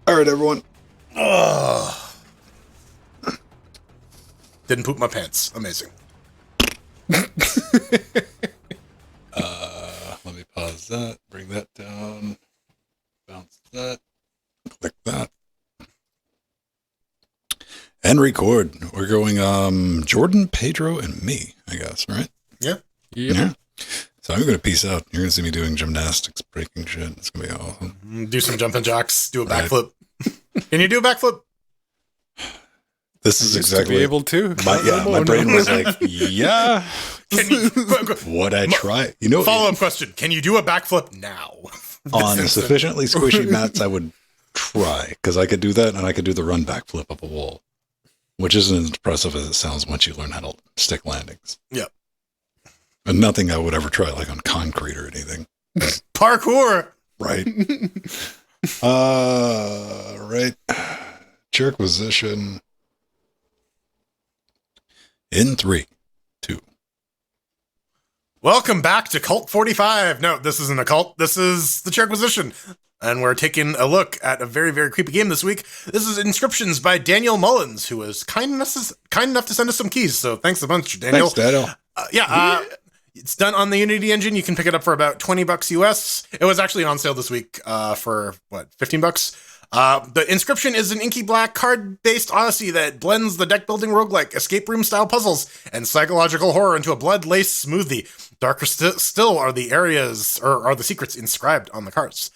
All right, everyone. Didn't poop my pants. Amazing. Let me pause that. Bring that down. Bounce that. Click that. And record. We're going Jordan, Pedro, and me, I guess, right? Yeah. Yep. Yeah. So I'm going to peace out. You're going to see me doing gymnastics, breaking shit. It's going to be awesome. Do some jumping jacks. Do a backflip. Can you do a backflip? This is exactly to be able to. My brain was like, yeah. Can you, Would I try? You know, follow-up question. Can you do a backflip now? On sufficiently squishy mats, I would try, because I could do that, and I could do the run backflip up a wall, which isn't as impressive as it sounds once you learn how to stick landings. Yep. And nothing I would ever try, like on concrete or anything. Parkour! Right. Right. Chair position. In 3, 2. Welcome back to Cult 45. No, this isn't a cult. This is the Chairquisition. And we're taking a look at a very, very creepy game this week. This is Inscriptions by Daniel Mullins, who was kind enough to send us some keys. So thanks a bunch, Daniel. Thanks, Daniel. It's done on the Unity engine. You can pick it up for about $20 US. It was actually on sale this week for, $15? The Inscription is an inky black card-based odyssey that blends the deck-building roguelike, escape room-style puzzles, and psychological horror into a blood-laced smoothie. Darker still are the areas, or are the secrets inscribed on the cards.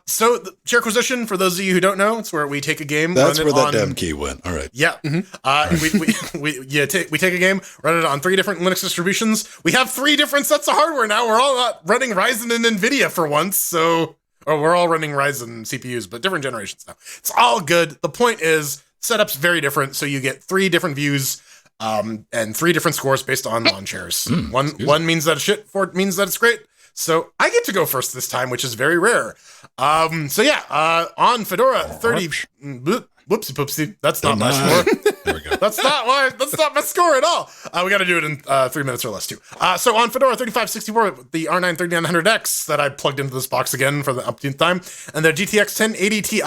So, the Chairquisition, for those of you who don't know, it's where we take a game. That's where that dev key went. All right. Yeah. Mm-hmm. We take a game, run it on 3 different Linux distributions. We have 3 different sets of hardware now. We're all not running Ryzen and NVIDIA for once, so... Or we're all running Ryzen CPUs, but different generations now. It's all good. The point is, setup's very different, so you get 3 different views and 3 different scores based on lawn chairs. One means that it's shit, 4 means that it's great. So I get to go first this time, which is very rare. On Fedora 30... Whoopsie poopsie. That's not my score. There we go. That's not my score at all. We got to do it in 3 minutes or less too. So on Fedora 3564, the R9 3900X that I plugged into this box again for the umpteenth time, and the GTX 1080 Ti.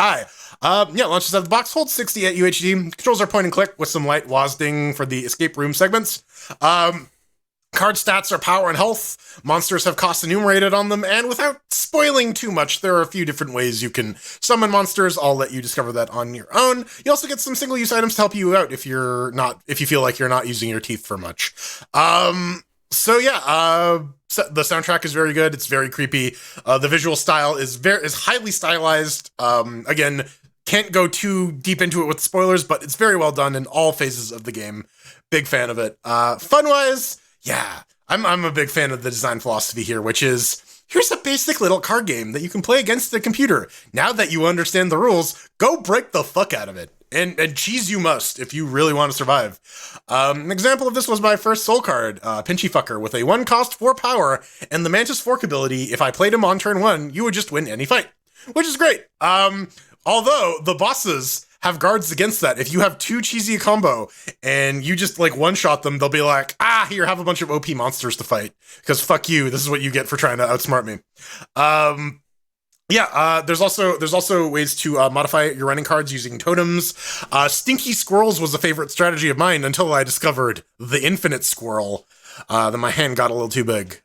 Launches out of the box, holds 68 UHD. Controls are point and click with some light WASDing for the escape room segments. Card stats are power and health. Monsters have costs enumerated on them, and without spoiling too much, there are a few different ways you can summon monsters. I'll let you discover that on your own. You also get some single-use items to help you out if you feel like you're not using your teeth for much. The soundtrack is very good. It's very creepy. The visual style is highly stylized. Again, can't go too deep into it with spoilers, but it's very well done in all phases of the game. Big fan of it. Fun-wise, yeah, I'm a big fan of the design philosophy here, which is, here's a basic little card game that you can play against the computer. Now that you understand the rules, go break the fuck out of it. And cheese you must if you really want to survive. An example of this was my first soul card, Pinchy Fucker, with a 1 cost 4 power, and the Mantis Fork ability. If I played him on turn 1, you would just win any fight, which is great. Although the bosses have guards against that. If you have 2 cheesy combo and you just like one-shot them, they'll be like, here, have a bunch of OP monsters to fight. Because fuck you, this is what you get for trying to outsmart me. Yeah, there's also ways to modify your running cards using totems. Stinky squirrels was a favorite strategy of mine until I discovered the infinite squirrel. Then my hand got a little too big.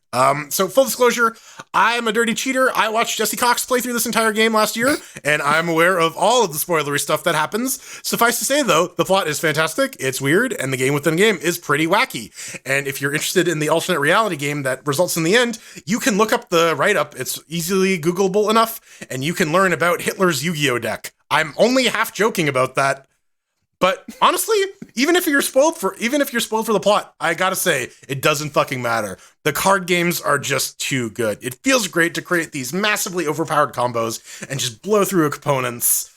So full disclosure, I'm a dirty cheater. I watched Jesse Cox play through this entire game last year, and I'm aware of all of the spoilery stuff that happens. Suffice to say, though, the plot is fantastic, it's weird, and the game within the game is pretty wacky. And if you're interested in the alternate reality game that results in the end, you can look up the write-up. It's easily Googleable enough, and you can learn about Hitler's Yu-Gi-Oh deck. I'm only half joking about that. But honestly, even if you're spoiled for the plot, I gotta say, it doesn't fucking matter. The card games are just too good. It feels great to create these massively overpowered combos and just blow through opponents.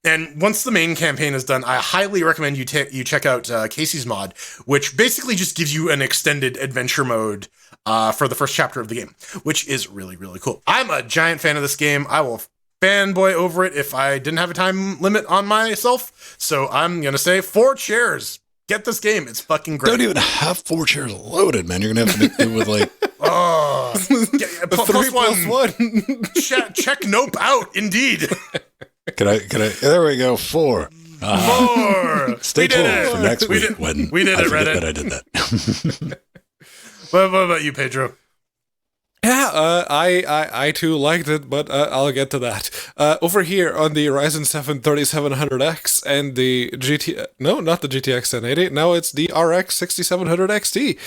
And once the main campaign is done, I highly recommend you check out Casey's mod, which basically just gives you an extended adventure mode for the first chapter of the game, which is really, really cool. I'm a giant fan of this game. I will fanboy over it if I didn't have a time limit on myself. So I'm going to say 4 chairs. Get this game. It's fucking great. Don't even have 4 chairs loaded, man. You're going to have to do with like... Oh. Three plus one. Check nope out, indeed. Can I, there we go, 4. 4. Stay tuned for next week when we did I it, forget Reddit. that I did that. What about you, Pedro? Yeah, I too liked it, but I'll get to that. Over here on the Ryzen 7 3700X and the not the GTX 1080, now it's the RX 6700 XT.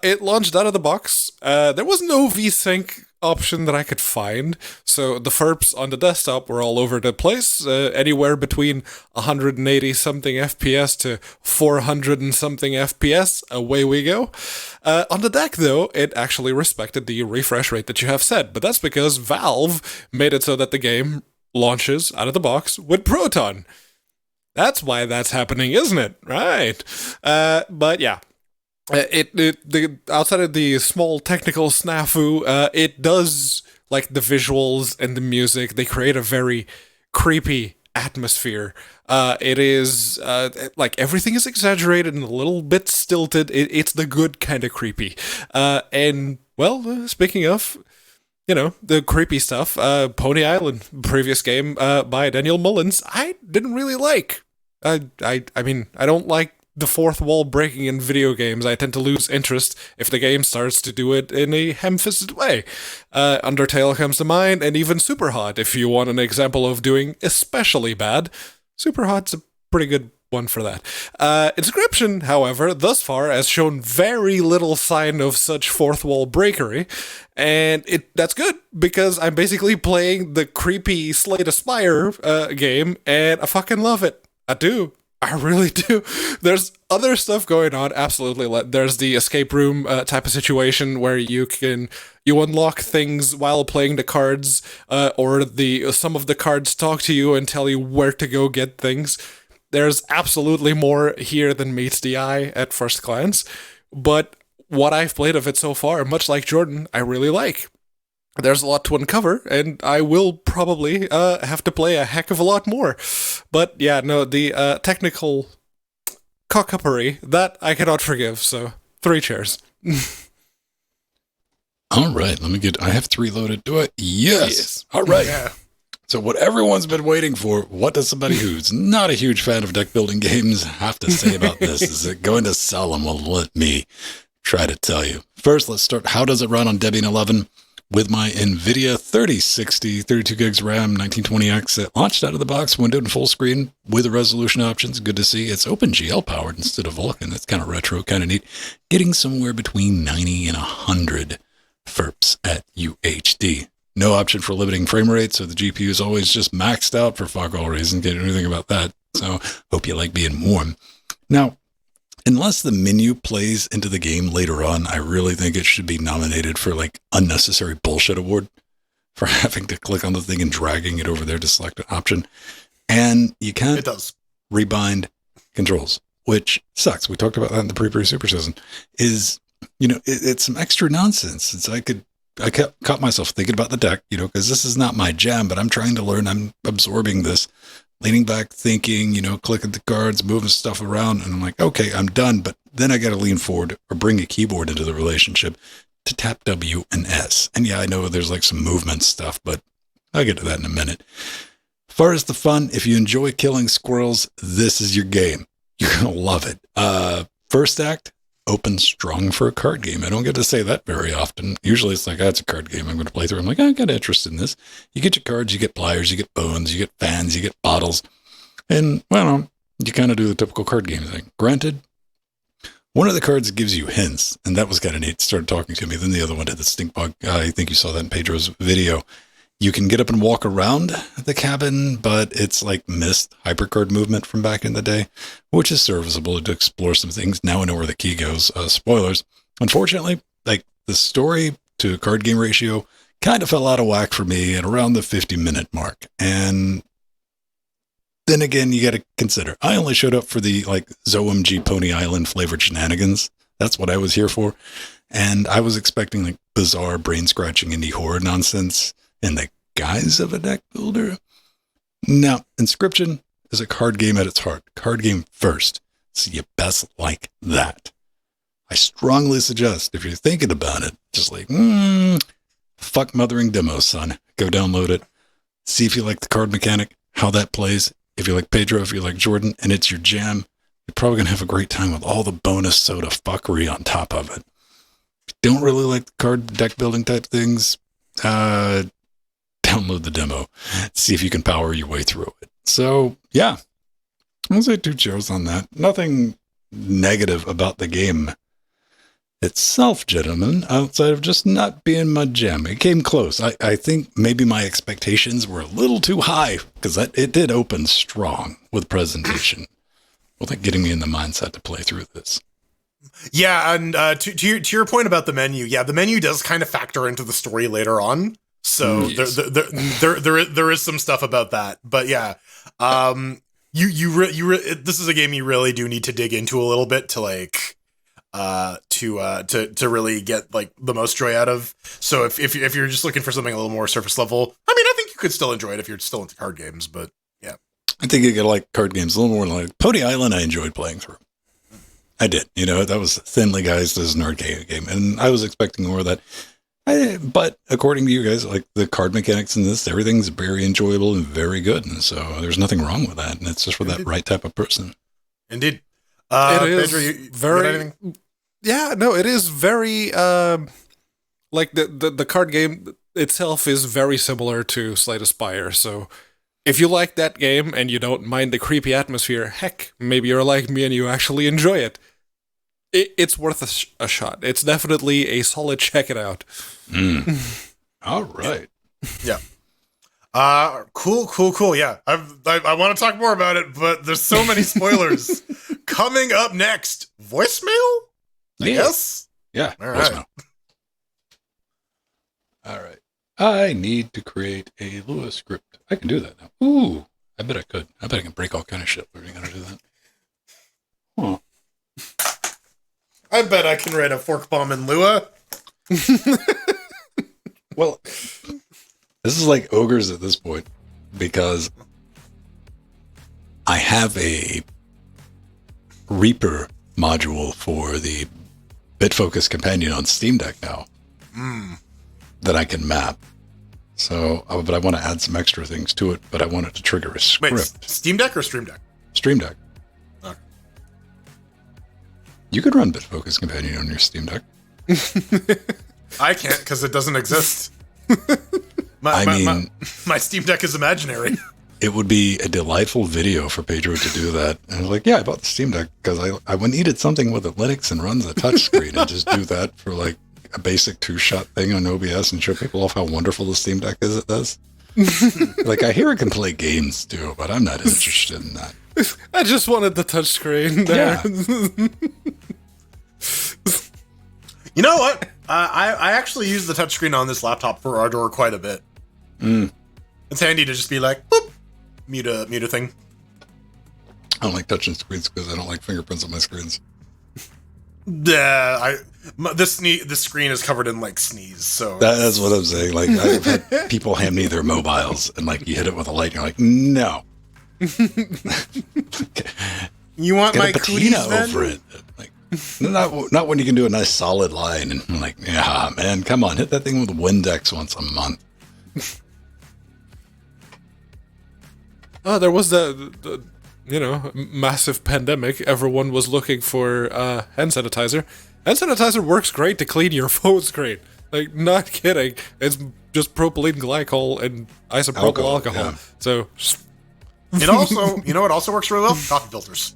It launched out of the box. There was no VSync option that I could find, so the FERPs on the desktop were all over the place, anywhere between 180 something FPS to 400 and something FPS. Away we go. On the deck, though, it actually respected the refresh rate that you have set, but that's because Valve made it so that the game launches out of the box with Proton. That's why that's happening, isn't it? Right. But yeah. Outside of the small technical snafu, it does, like, the visuals and the music, they create a very creepy atmosphere. It is, like, everything is exaggerated and a little bit stilted. It's the good kind of creepy. And, well, speaking of, you know, the creepy stuff, Pony Island, previous game by Daniel Mullins, I didn't really like. I mean, I don't like the fourth wall breaking in video games. I tend to lose interest if the game starts to do it in a ham-fisted way. Undertale comes to mind, and even Superhot, if you want an example of doing especially bad. Superhot's a pretty good one for that. Inscription, however, thus far has shown very little sign of such fourth wall breakery, and that's good, because I'm basically playing the creepy Slay the Spire game, and I fucking love it. I do. I really do. There's other stuff going on, absolutely. There's the escape room type of situation where you unlock things while playing the cards, or some of the cards talk to you and tell you where to go get things. There's absolutely more here than meets the eye at first glance, but what I've played of it so far, much like Jordan, I really like. There's a lot to uncover, and I will probably have to play a heck of a lot more. But yeah, no, the technical cockuppery, that I cannot forgive, so 3 chairs. All right, I have 3 loaded. Do I? Yes. All right. Yeah. So what everyone's been waiting for, what does somebody who's not a huge fan of deck building games have to say about this? Is it going to sell them? Well, let me try to tell you. First, let's start. How does it run on Debian 11? With my NVIDIA 3060, 32 gigs RAM, 1920X, it launched out of the box, windowed and full screen with the resolution options. Good to see. It's OpenGL powered instead of Vulkan. That's kind of retro, kind of neat. Getting somewhere between 90 and 100 FERPs at UHD. No option for limiting frame rate, so the GPU is always just maxed out for fuck all reason. Can't do anything about that. So hope you like being warm. Now, unless the menu plays into the game later on, I really think it should be nominated for like unnecessary bullshit award for having to click on the thing and dragging it over there to select an option. And you can't rebind controls, which sucks. We talked about that in the pre super season. It's some extra nonsense. I caught myself thinking about the deck, because this is not my jam, but I'm trying to learn. I'm absorbing this. Leaning back, thinking, clicking the cards, moving stuff around, and I'm like, okay, I'm done. But then I got to lean forward or bring a keyboard into the relationship to tap W and S. And yeah, I know there's like some movement stuff, but I'll get to that in a minute. As far as the fun, if you enjoy killing squirrels, this is your game. You're going to love it. First act, opens strong for a card game. I don't get to say that very often. Usually it's like, it's a card game I'm going to play through. I'm like, I got interested in this. You get your cards, you get pliers, you get bones, you get fans, you get bottles. And, well, you kind of do the typical card game thing. Granted, one of the cards gives you hints, and that was kind of neat. Started talking to me. Then the other one had the stink bug. I think you saw that in Pedro's video. You can get up and walk around the cabin, but it's like missed hypercard movement from back in the day, which is serviceable to explore some things. Now I know where the key goes. Spoilers. Unfortunately, like the story to card game ratio kind of fell out of whack for me at around the 50-minute mark. And then again, you got to consider, I only showed up for the like ZOMG Pony Island flavored shenanigans. That's what I was here for. And I was expecting like bizarre brain scratching indie horror nonsense in the guise of a deck builder. Now, Inscription is a card game at its heart. Card game first. So you best like that. I strongly suggest, if you're thinking about it, just like, fuck Mothering Demos, son. Go download it. See if you like the card mechanic, how that plays. If you like Pedro, if you like Jordan, and it's your jam, you're probably going to have a great time with all the bonus soda fuckery on top of it. If you don't really like the card deck building type things, download the demo. See if you can power your way through it. So, yeah. I'll say 2 cheers on that. Nothing negative about the game itself, gentlemen, outside of just not being my jam. It came close. I think maybe my expectations were a little too high because it did open strong with presentation. Well, like getting me in the mindset to play through this. Yeah, and to your point about the menu, yeah, the menu does kind of factor into the story later on. So yes. there is some stuff about that, but yeah, this is a game you really do need to dig into a little bit to like to really get like the most joy out of. So if you're just looking for something a little more surface level, I mean, I think you could still enjoy it if you're still into card games. But yeah, I think you could like card games a little more. Like Pony Island, I enjoyed playing through. I did. You know, that was thinly guised as an arcade game, and I was expecting more of that. But according to you guys, like the card mechanics in this, everything's very enjoyable and very good. And so there's nothing wrong with that. And it's just for that right type of person. Indeed. It is very, yeah, no, it is very, like the card game itself is very similar to Slay the Spire. So if you like that game and you don't mind the creepy atmosphere, heck, maybe you're like me and you actually enjoy it. It's worth a shot. It's definitely a solid check it out. All right. Yeah. Cool. Yeah. I want to talk more about it, but there's so many spoilers. Coming up next, voicemail? Yes? Yeah. All right. Voicemail. All right. I need to create a Lua script. I can do that now. Ooh. I bet I could. I bet I can break all kind of shit learning how to do that. Huh. I bet I can write a fork bomb in Lua. Well, this is like ogres at this point because I have a Reaper module for the BitFocus companion on Steam Deck now that I can map. So, but I want to add some extra things to it, but I want it to trigger a script. Wait, Steam Deck or Stream Deck? Stream Deck. Okay. You could run BitFocus companion on your Steam Deck. I can't because it doesn't exist. My Steam Deck is imaginary. It would be a delightful video for Pedro to do that. And I was like, yeah, I bought the Steam Deck because I needed something with a Linux and runs a touchscreen and just do that for like a basic 2-shot thing on OBS and show people off how wonderful the Steam Deck is at this. Like, I hear it can play games too, but I'm not interested in that. I just wanted the touchscreen there. Yeah. You know what? I actually use the touchscreen on this laptop for Ardor quite a bit. It's handy to just be like, boop, mute a thing. I don't like touching screens because I don't like fingerprints on my screens. Yeah, the screen is covered in like sneeze, so that's what I'm saying. Like, I've had people hand me their mobiles and like you hit it with a light and you're like, no. You want get my a patina cooties, then? over it? Like, not when you can do a nice solid line and I'm like, yeah, man, come on, hit that thing with Windex once a month. there was the massive pandemic. Everyone was looking for hand sanitizer. Hand sanitizer works great to clean your phone screen. Like, not kidding. It's just propylene glycol and isopropyl alcohol. Yeah. So, It also, you know what also works really well? Coffee filters.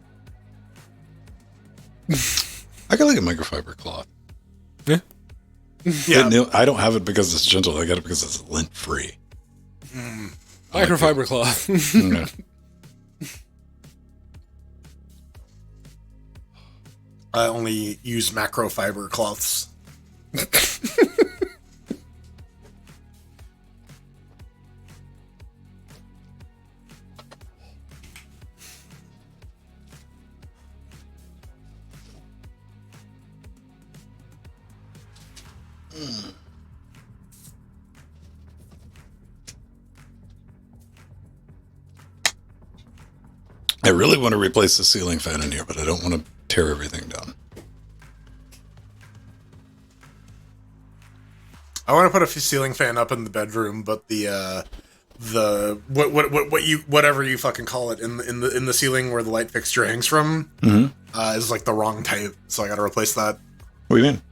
I got like a microfiber cloth. yeah. Yeah. I don't have it because it's gentle. I got it because it's lint free. Microfiber cloth. Yeah. I only use macrofiber cloths. I really want to replace the ceiling fan in here, but I don't want to tear everything down. I want to put a ceiling fan up in the bedroom, but whatever you fucking call it in the ceiling where the light fixture hangs from is like the wrong type, so I got to replace that. What do you mean?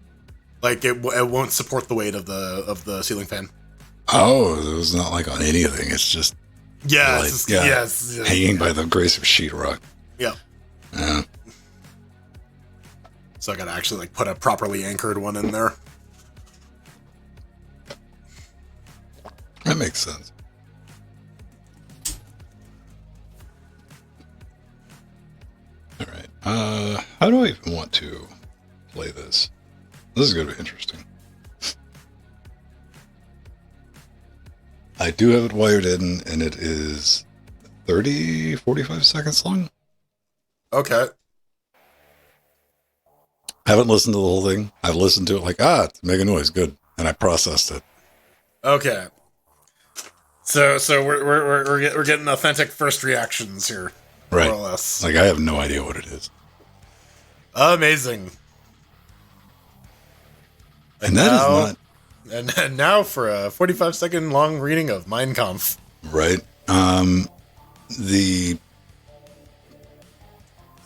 Like it won't support the weight of the ceiling fan. Oh, it was not like on anything. It's just Yeah, like, it's just, yeah, yeah, it's, hanging by the grace of sheetrock. yeah. Yeah. So I got to actually like put a properly anchored one in there. That makes sense. All right. How do I even want to play this? This is going to be interesting. I do have it wired in, and it is 45 seconds long. Okay. I haven't listened to the whole thing. I've listened to it like, it's making noise, good. And I processed it. Okay. So we're getting authentic first reactions here, Right. more or less. Like, I have no idea what it is. Amazing. And that is not... And now for a 45-second long reading of Mein Kampf. Right. I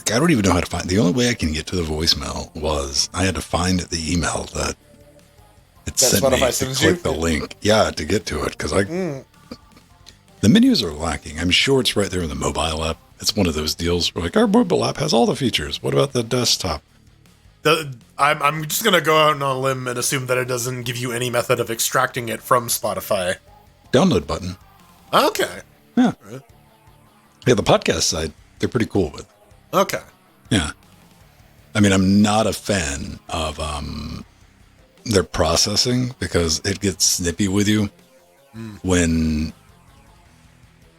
don't even know how to find... The only way I can get to the voicemail was I had to find the email that it sent me to click the link. Yeah, to get to it, because the menus are lacking. I'm sure it's right there in the mobile app. It's one of those deals where, like, our mobile app has all the features. What about the desktop? I'm just gonna go out on a limb and assume that it doesn't give you any method of extracting it from Spotify. Download button. Okay. Yeah. Yeah, the podcast side, they're pretty cool with. Okay. Yeah. I mean, I'm not a fan of their processing because it gets snippy with you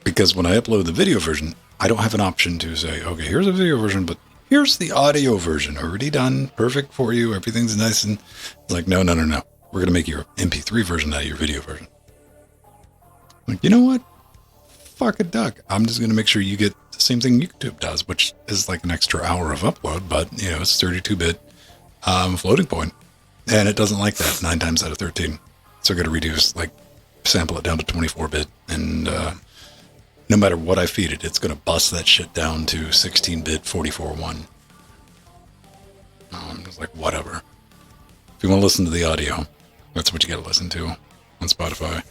because when I upload the video version, I don't have an option to say, okay, here's a video version, but here's the audio version already done, perfect for you. Everything's nice. And it's like, no. We're going to make your MP3 version out of your video version. Like, you know what? Fuck a duck. I'm just going to make sure you get the same thing YouTube does, which is like an extra hour of upload, but it's 32-bit floating point. And it doesn't like that 9 times out of 13. So I got to reduce, sample it down to 24-bit. And no matter what I feed it, it's going to bust that shit down to 16-bit 44.1. I'm just like, whatever. If you want to listen to the audio, that's what you got to listen to on Spotify.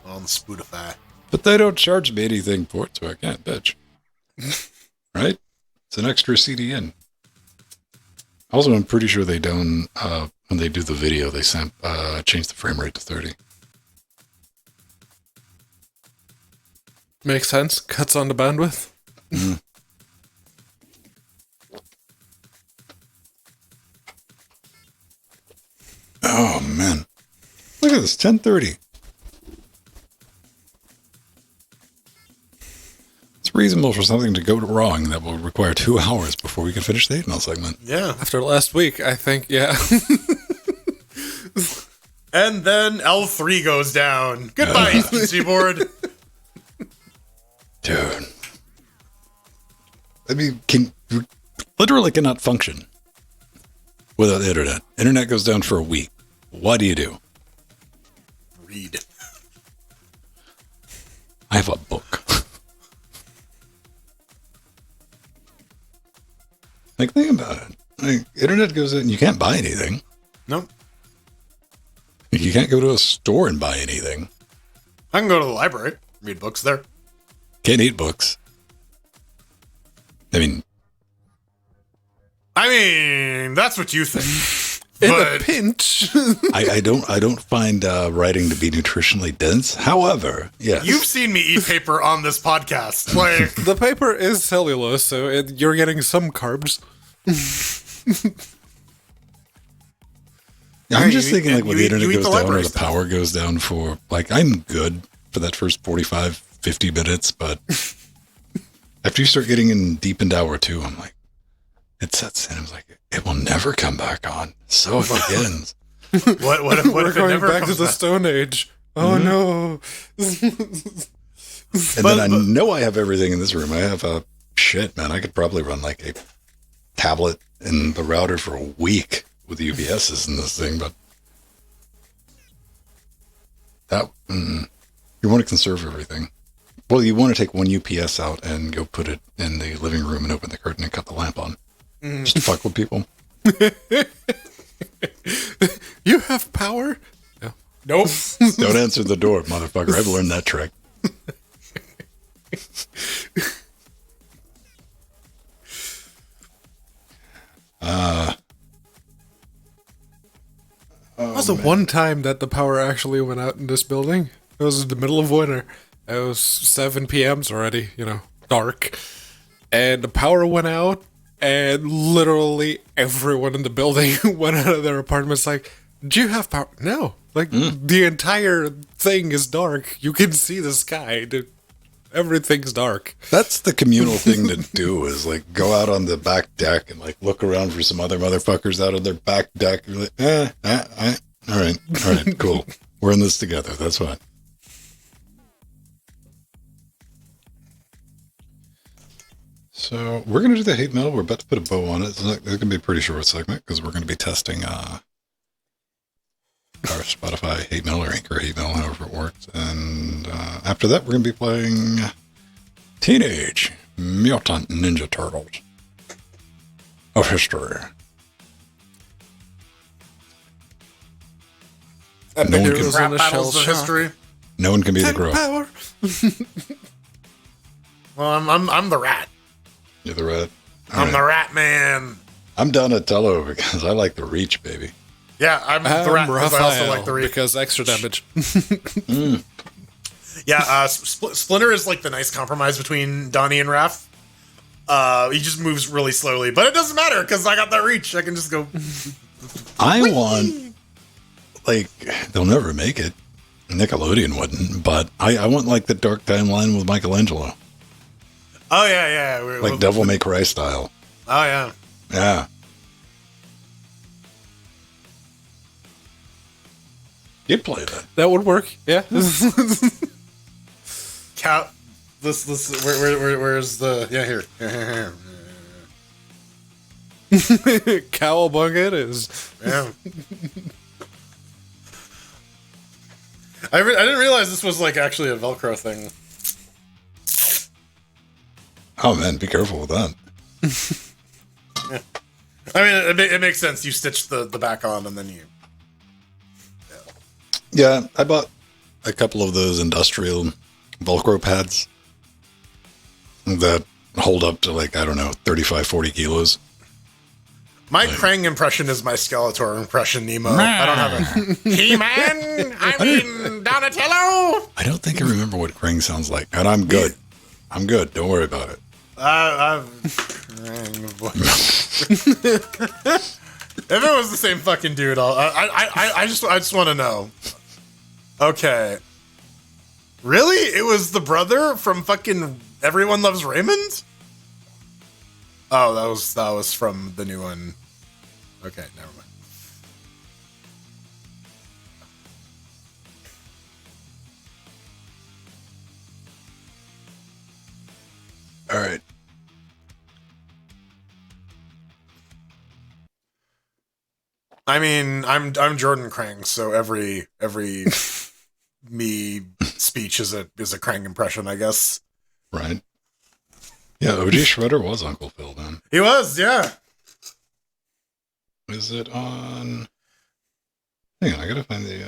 On Spotify. But they don't charge me anything for it, so I can't bitch. Right? It's an extra CDN. Also, I'm pretty sure they don't, when they do the video, they change the frame rate to 30. Makes sense. Cuts on the bandwidth. Oh, man. Look at this, 10:30. It's reasonable for something to go wrong that will require 2 hours before we can finish the 8-mil segment. Yeah. After last week, I think, yeah. And then L3 goes down. Goodbye, PC board. Dude. I mean, literally cannot function without the internet. Internet goes down for a week. What do you do? Read. I have a book. Like, think about it. Like, internet goes in, you can't buy anything. Nope. You can't go to a store and buy anything. I can go to the library, read books there. Can't eat books. I mean, that's what you think. In But a pinch. I don't find writing to be nutritionally dense. However, yes. you've seen me eat paper on this podcast. Like, The paper is cellulose, so you're getting some carbs. I'm just you- thinking, like, when the you internet eat goes the down or library the stuff. power goes down for, like, I'm good for that first 45, 50 minutes, but after you start getting in deep into hour 2, I'm like, it sets in. I was like, it will never come back on. So it begins. what if We're it going never back to comes the back? Stone Age. Oh no. And then I know I have everything in this room. I have shit, man. I could probably run like a tablet and the router for a week with UPSs in this thing, but that you want to conserve everything. Well, you want to take one UPS out and go put it in the living room and open the curtain and cut the lamp on. Just to fuck with people. You have power? No. Nope. Don't answer the door, motherfucker. I've learned that trick. That was the one time that the power actually went out in this building. It was in the middle of winter. It was 7 p.m.s already, dark. And the power went out, and literally everyone in the building went out of their apartments like, do you have power? No. Like, the entire thing is dark. You can see the sky. Everything's dark. That's the communal thing to do, is like go out on the back deck and like look around for some other motherfuckers out on their back deck. You're like, all right, cool. We're in this together. That's fine. So we're going to do the hate mail. We're about to put a bow on it. It's going to be a pretty short segment because we're going to be testing our Spotify hate mail or Anchor hate mail, however it works. And after that, we're going to be playing Teenage Mutant Ninja Turtles of History. Epic No one Heroes rap in a battles shell of shock. history. No one can be the Take girl. power. Well, I'm the rat. You're the red. I'm the rat man. I'm Donatello because I like the reach, baby. Yeah, I'm the rat because I also like the reach. because extra damage. Yeah, Splinter is like the nice compromise between Donnie and Raph. He just moves really slowly, but it doesn't matter because I got that reach. I can just go. I want, like, they'll never make it. Nickelodeon wouldn't, but I want like the Dark Timeline with Michelangelo. Oh yeah. Like Devil May Cry style. Oh yeah. Yeah. You'd play that. That would work, yeah. Cow. This. Where's the? Yeah, here. Cowabunga it is. Yeah. I didn't realize this was like actually a Velcro thing. Oh man, be careful with that. I mean, it makes sense. You stitch the back on and then you. Yeah, I bought a couple of those industrial Velcro pads that hold up to like, I don't know, 35, 40 kilos. My Krang impression is my Skeletor impression, Nemo. I don't have a He-Man. I mean Donatello. I don't think I remember what Krang sounds like, and I'm good. I'm good. Don't worry about it. If it was the same fucking dude, I just want to know. Okay, really? It was the brother from fucking Everyone Loves Raymond? Oh, that was from the new one. Okay, never mind. All right. I mean, I'm Jordan Krang, so every me speech is a Krang impression, I guess. Right. Yeah, OG Shredder was Uncle Phil then. He was, yeah. Is it on? Hang on, I gotta find the.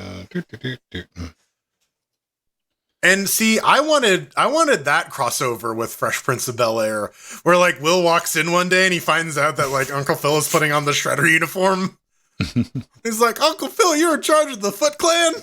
And see, I wanted that crossover with Fresh Prince of Bel-Air, where like Will walks in one day and he finds out that like Uncle Phil is putting on the Shredder uniform. He's like, Uncle Phil, you're in charge of the Foot Clan?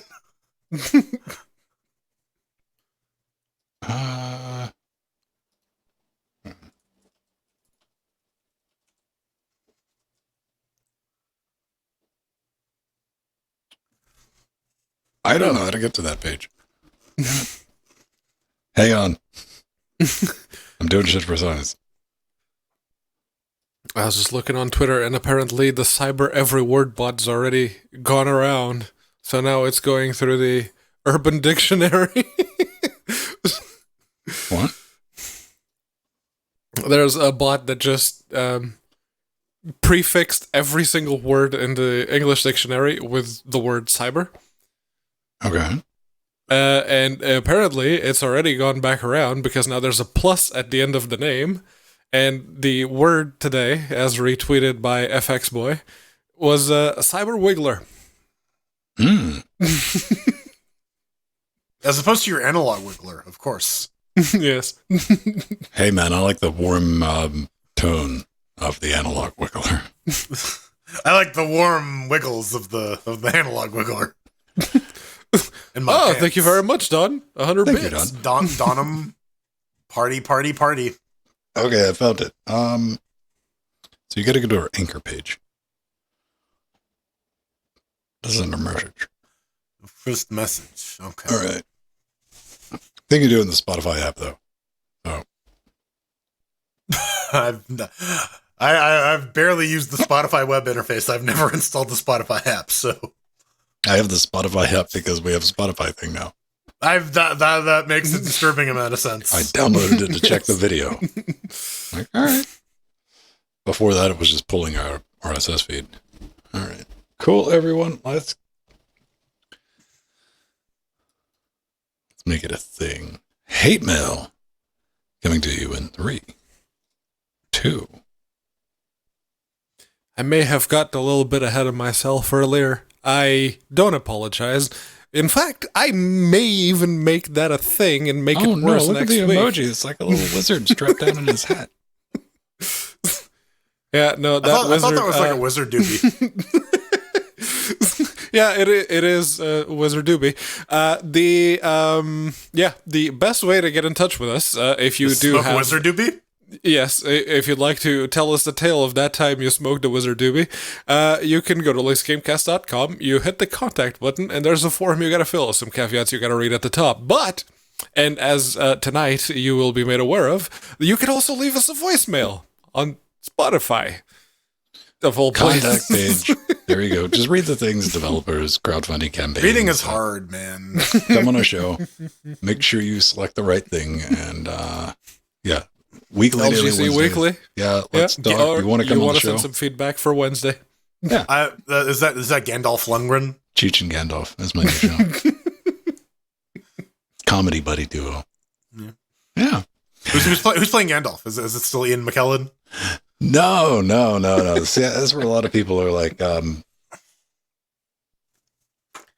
I don't know how to get to that page. Hang on. I'm doing shit for science. I was just looking on Twitter, and apparently the Cyber Every Word bot's already gone around. So now it's going through the Urban Dictionary. What? There's a bot that just prefixed every single word in the English dictionary with the word cyber. Okay. And apparently it's already gone back around because now there's a plus at the end of the name. And the word today, as retweeted by FX Boy, was cyber wiggler. As opposed to your analog wiggler, of course. Yes. Hey man, I like the warm tone of the analog wiggler. I like the warm wiggles of the analog wiggler. Thank you very much, Don. 100 Thank bits. you, Don. Donham. Party. Okay, I found it. So you gotta go to our anchor page. This is under message. First message. Okay. All right. I think you're doing the Spotify app though. Oh. I've barely used the Spotify web interface. I've never installed the Spotify app, so I have the Spotify app because we have a Spotify thing now. That makes a disturbing amount of sense. I downloaded it to check the video. Like, all right. Before that, it was just pulling our RSS feed. All right. Cool, everyone. Let's make it a thing. Hate mail coming to you in 3, 2. I may have got a little bit ahead of myself earlier. I don't apologize. In fact, I may even make that a thing and make it worse look next at the week. emoji. It's like a little lizard strapped down in his hat. Yeah, no, that I wizard... thought that was like a wizard doobie. Yeah, it is Wizard Doobie. The best way to get in touch with us, if you do have Wizard doobie. Yes, if you'd like to tell us the tale of that time you smoked a Wizard Doobie, you can go to LinuxGameCast.com, you hit the contact button, and there's a form you gotta fill, some caveats you gotta read at the top. But, and as tonight you will be made aware of, you can also leave us a voicemail on Spotify. Of all Contact places. page. There you go. Just read the things, developers, crowdfunding campaigns. Reading is hard, man. Come on a show. Make sure you select the right thing. And, yeah. Weekly, daily, LGC Wednesday. Weekly. Yeah, let's talk. You want to come on the show? Send some feedback for Wednesday? Yeah. Is that Gandalf Lundgren? Cheech and Gandalf. That's my new show. Comedy buddy duo. Yeah. Who's playing Gandalf? Is it still Ian McKellen? No. See, that's where a lot of people are like,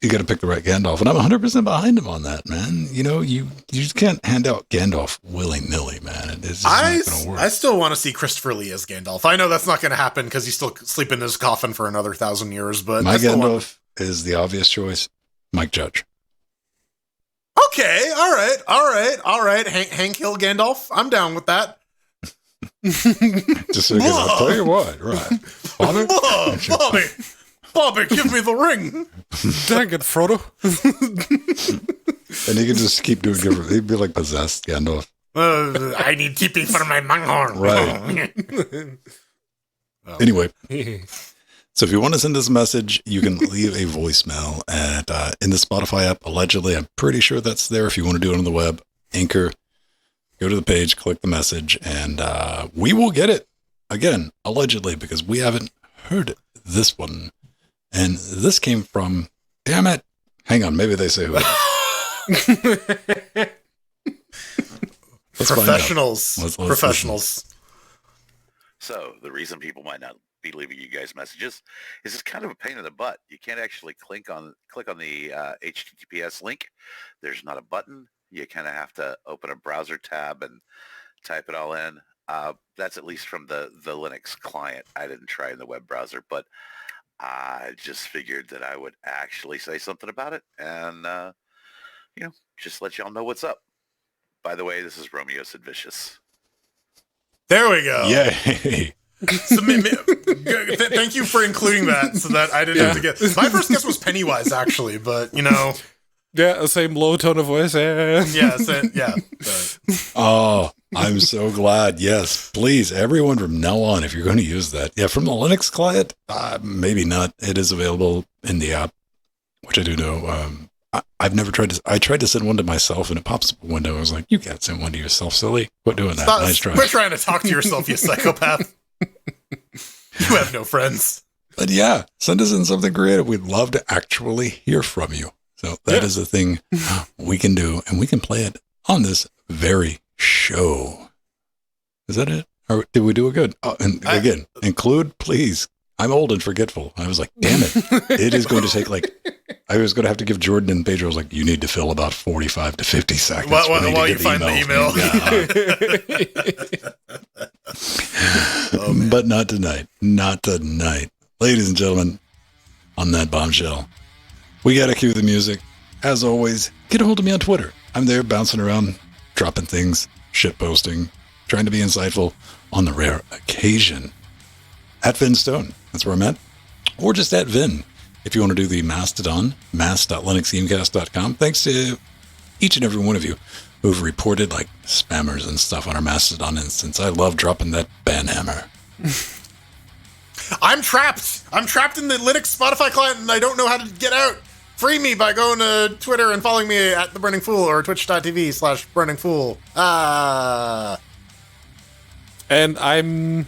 you got to pick the right Gandalf. And I'm 100% behind him on that, man. You know, you just can't hand out Gandalf willy-nilly, man. It's just not going to work. I still want to see Christopher Lee as Gandalf. I know that's not going to happen because he's still sleeping in his coffin for another 1,000 years, but my Gandalf is the obvious choice. Mike Judge. Okay, all right. Hank Hill Gandalf. I'm down with that. Just because I'll tell you what, right? Bobby, give me the ring. Dang it, Frodo. And he can just keep doing different. He'd be like possessed Gandalf. I need TP for my manghorn. Right. Anyway, so if you want to send us a message, you can leave a voicemail at in the Spotify app. Allegedly, I'm pretty sure that's there. If you want to do it on the web, Anchor, go to the page, click the message, and we will get it. Again, allegedly, because we haven't heard this one. And this came from, damn it. Hang on, maybe they say who. Professionals. Let's Professionals. So, the reason people might not be leaving you guys messages is it's kind of a pain in the butt. You can't actually click on the HTTPS link. There's not a button. You kind of have to open a browser tab and type it all in. That's at least from the Linux client. I didn't try in the web browser, but I just figured that I would actually say something about it and, just let y'all know what's up. By the way, this is Romeo Sid Vicious. There we go. Yay. So, thank you for including that so that I didn't have to get... My first guess was Pennywise, actually, but, Yeah, same low tone of voice. Yeah. Oh, I'm so glad. Yes, please, everyone from now on, if you're going to use that. Yeah, from the Linux client, maybe not. It is available in the app, which I do know. I've never tried to... I tried to send one to myself, and it pops up a window. I was like, you can't send one to yourself, silly. Quit doing that. Nice try. Quit trying to talk to yourself, you psychopath. You have no friends. But yeah, send us in something creative. We'd love to actually hear from you. So that is a thing we can do, and we can play it on this very show. Is that it? Or did we do it good? Oh, and again, include, please. I'm old and forgetful. I was like, damn it. It is going to take I was going to have to give Jordan and Pedro, I was like, you need to fill about 45 to 50 seconds. While you find the email. But not tonight. Not tonight. Ladies and gentlemen, on that bombshell, we got to cue the music. As always, get a hold of me on Twitter. I'm there bouncing around, dropping things, shit posting, trying to be insightful on the rare occasion. At Vin Stone, that's where I'm at. Or just at Vin, if you want to do the Mastodon, mass.linuxgamecast.com. Thanks to each and every one of you who've reported like spammers and stuff on our Mastodon instance. I love dropping that banhammer. I'm trapped. I'm trapped in the Linux Spotify client, and I don't know how to get out. Free me by going to Twitter and following me at The Burning Fool or twitch.tv/burningfool. And I'm...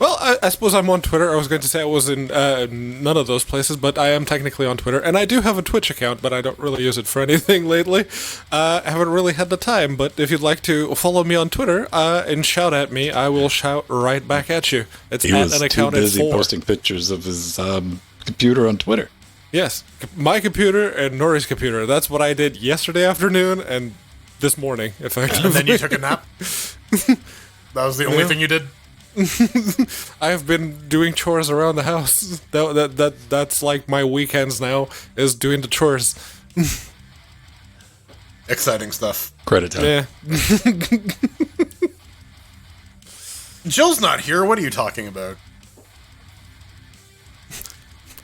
Well, I suppose I'm on Twitter. I was going to say I was in none of those places, but I am technically on Twitter. And I do have a Twitch account, but I don't really use it for anything lately. I haven't really had the time, but if you'd like to follow me on Twitter and shout at me, I will shout right back at you. It's at an account too busy posting pictures of his computer on Twitter. Yes, my computer and Nori's computer. That's what I did yesterday afternoon and this morning, effectively. And then you took a nap? That was the only thing you did? I have been doing chores around the house. That's like my weekends now, is doing the chores. Exciting stuff. Credit time. Yeah. Jill's not here. What are you talking about?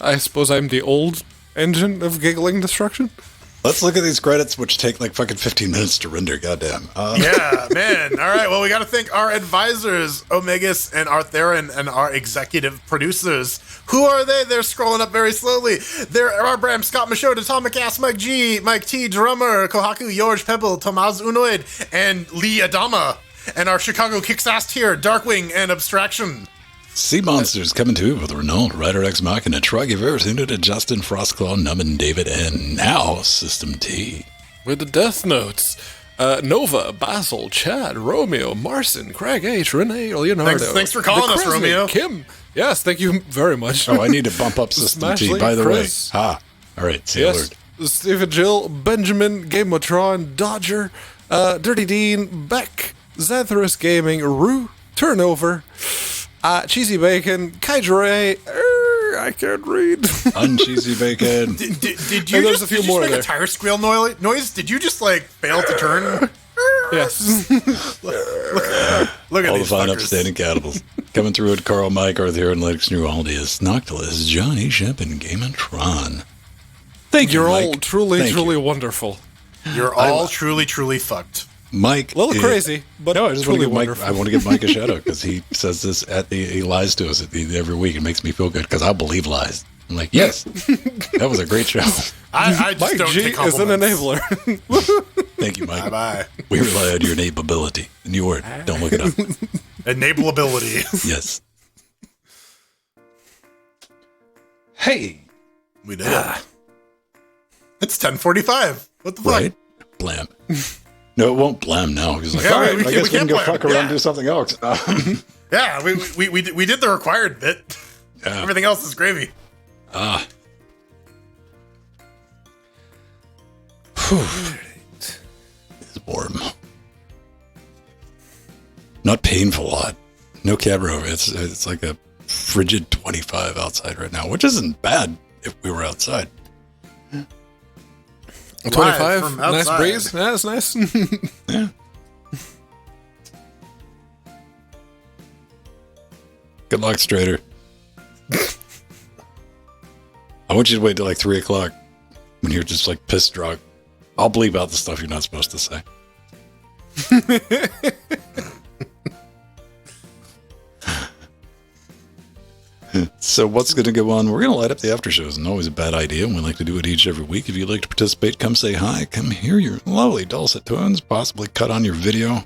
I suppose I'm the old engine of giggling destruction. Let's look at these credits, which take like fucking 15 minutes to render. Goddamn. Yeah, man. All right. Well, we got to thank our advisors, Omegas and Artherin, and our executive producers. Who are they? They're scrolling up very slowly. They're Bram, Scott Michaud, Atomic Ass, Mike G, Mike T, Drummer, Kohaku, George Pebble, Tomaz Unoid, and Lee Adama. And our Chicago Kicks Ass tier, Darkwing and Abstraction. Sea Monsters coming to you with Renault, Rider X Machina, Troy Givers, into Justin, Frostclaw, Numan, David, and now System T. With the Death Notes, Nova, Basil, Chad, Romeo, Marcin, Craig H, Renee, Leonardo. Thanks for calling us, Romeo. Kim. Yes, thank you very much. Oh, I need to bump up System T, by the way. All right, Sailor. Yes, Stephen Jill, Benjamin, Gameotron, Dodger, Dirty Dean, Beck, Xantharus Gaming, Rue, Turnover, Cheesy Bacon, Kaijure, I can't read. Uncheesy Bacon. Did you just make a tire squeal noise? Did you just fail to turn? Yes. Look at all these the fine, fuckers. upstanding cannibals. Coming through with Carl, Mike, Arthur, and Linux New Aldius, Noctilus, Johnny, Shep, and Game and Tron. Thank you, You're Mike. all truly wonderful. You're all truly fucked. Mike, a little crazy, but no, I just want to give wonderful. Mike. I want to give Mike a shout out because he says this he lies to us every week. It makes me feel good because I believe lies. I'm like, yes, that was a great show. I just Mike don't G take is an compliments. enabler. Thank you, Mike. Bye. We rely on your enableability. New word. Don't look it up. Enableability. Yes. Hey, We did it. It's 10:45. What the fuck? right? Blam. No, it won't blam now. He's like, Yeah, all right, we I guess we can can't go blam. fuck around and Yeah. do something else. Yeah, we did the required bit. Yeah. Everything else is gravy. Ah. It's warm. Not painful hot. No camera over. It's like a frigid 25 outside right now, which isn't bad if we were outside. 25, nice breeze. Yeah, that's nice. Yeah. Good luck, Strader. I want you to wait till like 3 o'clock when you're just like pissed drunk. I'll bleep out the stuff you're not supposed to say. So what's going to go on? We're going to light up the after shows, and always a bad idea. We like to do it each every week. If you'd like to participate, come say hi. Come hear your lovely dulcet tones, possibly cut on your video.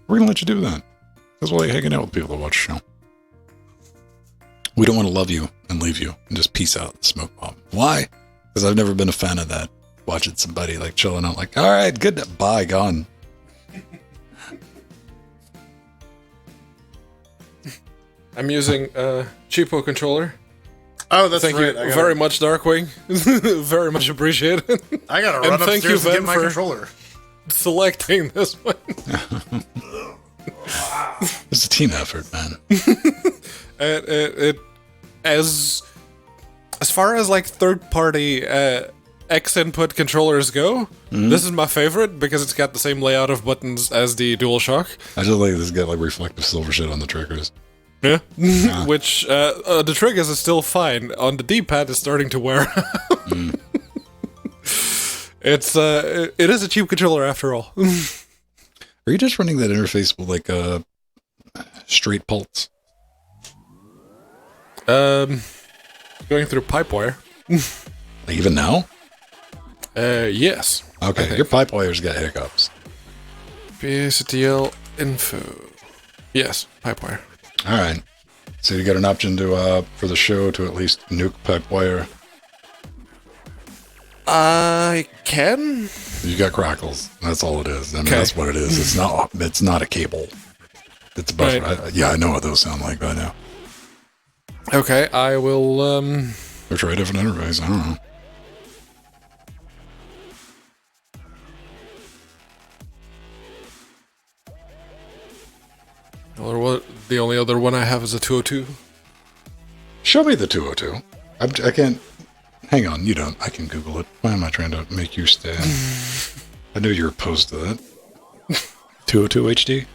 We're going to let you do that. Because we like hanging out with people that watch the show. We don't want to love you and leave you and just peace out and smoke bomb. Why? Because I've never been a fan of that. Watching somebody like chilling out like, all right, good, bye, gone. I'm using a cheapo controller. Oh, that's Thank right. you very much, Darkwing. Very much appreciated. I gotta run thank you, upstairs and get Ben, my for controller. selecting this one. It's a team effort, man. It as far as like third-party X input controllers go, this is my favorite because it's got the same layout of buttons as the DualShock. I just like this got like reflective silver shit on the triggers. Yeah, which the triggers is still fine. On the D-pad, it's starting to wear out. It is a cheap controller after all. Are you just running that interface with like a straight pulse? Going through pipe wire. Like even now? Yes. Okay, your pipe wire's got hiccups. PSTL info. Yes, pipe wire. All right. So you got an option to for the show to at least nuke pipe wire. I can. You got crackles. That's all it is. I mean, Okay. that's what it is. It's not a cable. It's a buffer. Right. I know what those sound like by now. Okay, I will. Or try a different interface. I don't know. The only other one I have is a 202. Show me the 202. I can't. Hang on, you don't. I can Google it. Why am I trying to make you stand? I knew you were opposed to that. 202 HD?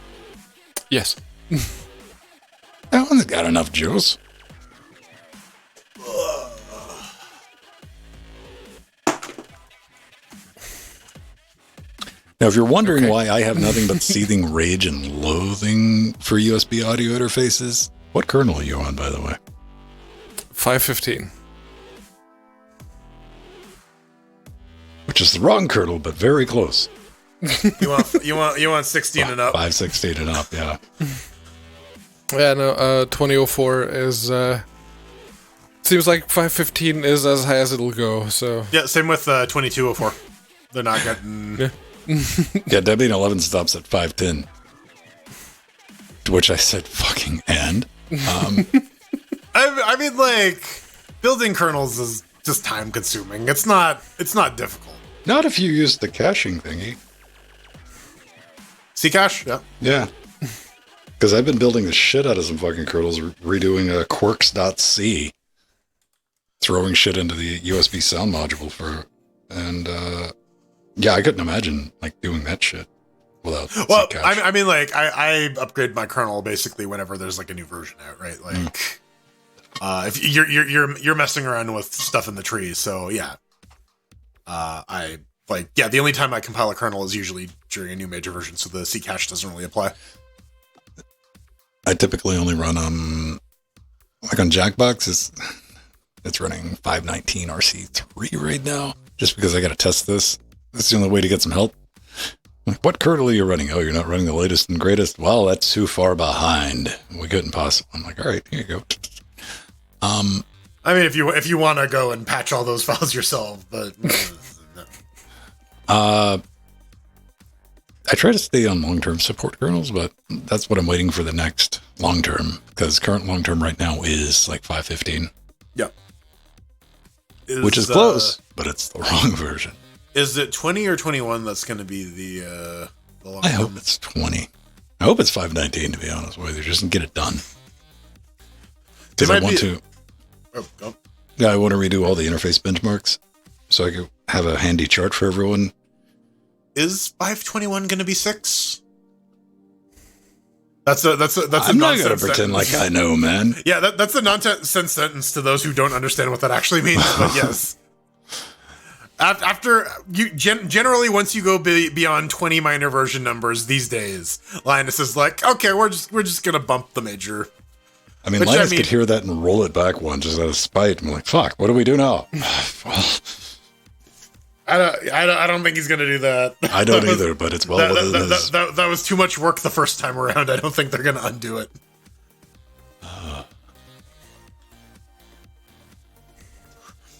Yes. That one's got enough juice. Now, if you're wondering why I have nothing but seething rage and loathing for USB audio interfaces, what kernel are you on, by the way? 515. Which is the wrong kernel, but very close. You want 16 and up. 516 and up, yeah. Yeah, no, 2004 is, seems like 515 is as high as it'll go, so. Yeah, same with 2204. They're not getting... Yeah. Yeah, Debian 11 stops at 510. To which I said, fucking and? I mean, like, building kernels is just time consuming. It's not difficult. Not if you use the caching thingy. Ccache? Yeah. Yeah. Because I've been building the shit out of some fucking kernels, redoing a quirks.c, throwing shit into the USB sound module and yeah, I couldn't imagine like doing that shit without. Well, Ccache. I mean, like, I upgrade my kernel basically whenever there's like a new version out, right? Like, if you're messing around with stuff in the tree, so yeah. The only time I compile a kernel is usually during a new major version, so the Ccache doesn't really apply. I typically only run like on Jackbox, it's running 519 RC3 right now, just because I got to test this. That's the only way to get some help. Like, what kernel are you running? Oh, you're not running the latest and greatest? Well, that's too far behind. We couldn't possibly. I'm like, all right, here you go. I mean, if you want to go and patch all those files yourself, but no. I try to stay on long-term support kernels, but that's what I'm waiting for the next long term, because current long term right now is like 515. Yep. Which is close, but it's the wrong version. Is it 20 or 21 that's going to be the long I term? hope it's 20. I hope it's 519, to be honest with you, just to get it done. Because I want to. Oh. Yeah, I want to redo all the interface benchmarks so I could have a handy chart for everyone. Is 521 going to be 6? That's a I'm not nonsense going to pretend sentence. like I know, man. Yeah, that's a nonsense sentence to those who don't understand what that actually means. But yes, after you generally once you go beyond 20 minor version numbers these days, Linus is like, okay, we're just gonna bump the major. I mean, Linus could hear that and roll it back one just out of spite. I'm like, fuck, what do we do now? I don't think he's gonna do that. I don't either, but it's well within his... That was too much work the first time around. I don't think they're gonna undo it.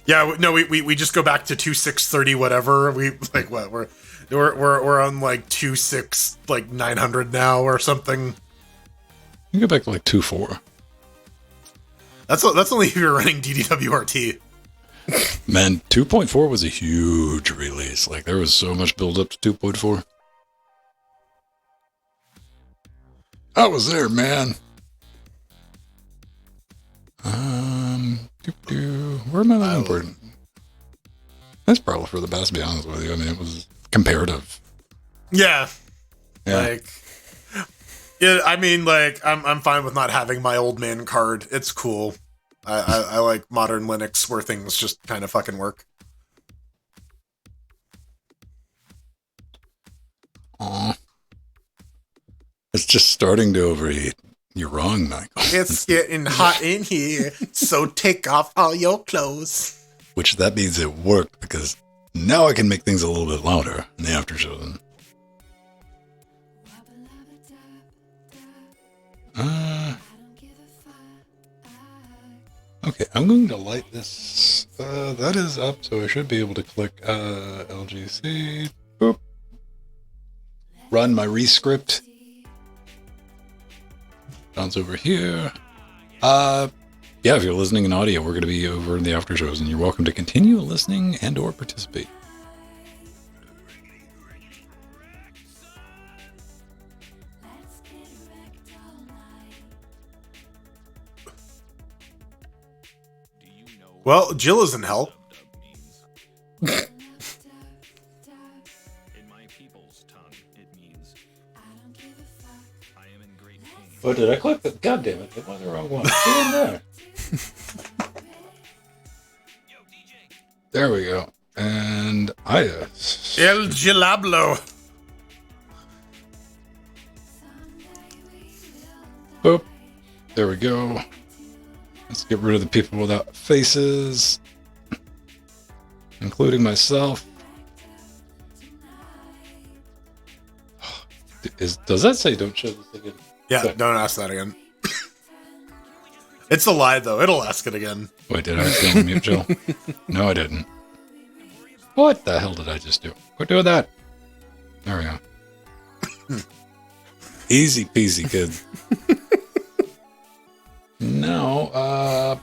Yeah, no, we just go back to 2.630 whatever. We like what we're on like 2.6 like 900 now or something. You go back to like 2.4. That's only if you're running DDWRT. Man, 2.4 was a huge release. Like there was so much build up to 2.4. I was there, man. Where am I looking for? That's probably for the best, to be honest with you. I mean, it was comparative. Yeah. Yeah. I mean, I'm fine with not having my old man card. It's cool. I like modern Linux where things just kind of fucking work. Aw. It's just starting to overheat. You're wrong, Michael. It's getting hot in here, so take off all your clothes. Which that means it worked, because now I can make things a little bit louder in the after show then. Okay, I'm going to light this. That is up, so I should be able to click LGC. Boop. Run my rescript. John's over here. Yeah, if you're listening in audio, we're going to be over in the after shows, and you're welcome to continue listening and or participate. Well, Jill is in hell. Oh, did I click the... God damn it, it was the wrong one. Get in there. There we go. And El Gilablo. Boop. There we go. Let's get rid of the people without faces, including myself. Does that say don't show this again? Yeah, Okay. Don't ask that again. It's a lie, though. It'll ask it again. Wait, did I still mute Jill? No, I didn't. What the hell did I just do? Quit doing that. There we go. Easy peasy, kids. Now,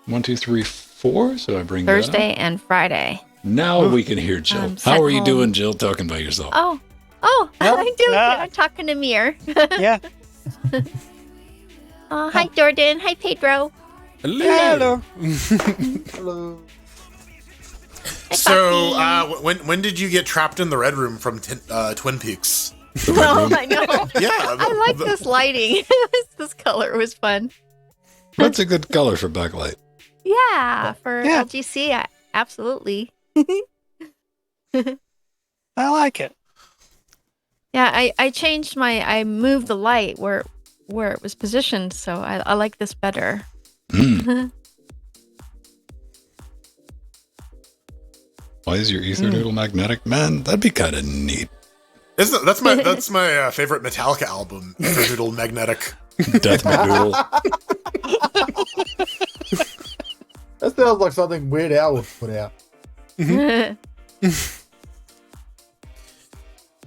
1, 2, 3, 4. So I bring Thursday that up. and Friday. Now we can hear Jill. Sent How are you home. doing, Jill? Talking about yourself. Oh, Well, I'm doing good. I'm talking to Mir. Yeah. Hi, Jordan. Hi, Pedro. Hello. Hello. Hi, So, Poppy. when did you get trapped in the red room from Twin Peaks? Oh, I know. Yeah, I like this lighting. This color was fun. That's a good color for backlight. Yeah, for Yeah. LGC, absolutely. I like it. Yeah, I changed I moved the light where it was positioned, so I like this better. Why is your ether noodle magnetic? Man, that'd be kind of neat. that's my favorite Metallica album, Noodle Magnetic. Death McDoodle. That sounds like something Weird Al would put out.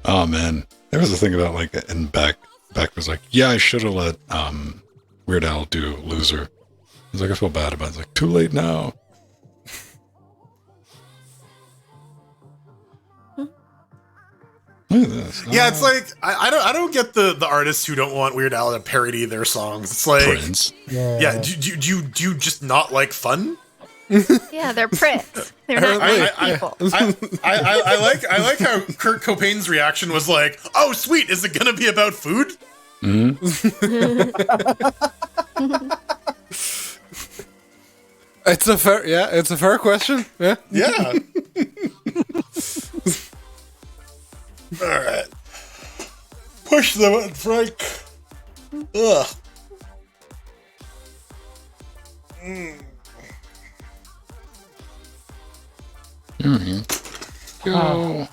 Oh man, there was a thing about like in back Beck was like, yeah, I should have let Weird Al do Loser. I was like, I feel bad about it. I was like, too late now. Look at this. Yeah, it's like I don't get the artists who don't want Weird Al to parody their songs. It's like Prince. Yeah, do you just not like fun? Yeah, they're pricks. They're not nice people. I like how Kurt Cobain's reaction was like, "Oh, sweet, is it gonna be about food?" It's a fair question. Yeah. Yeah. All right. Push the button, Frank. Ugh. Go.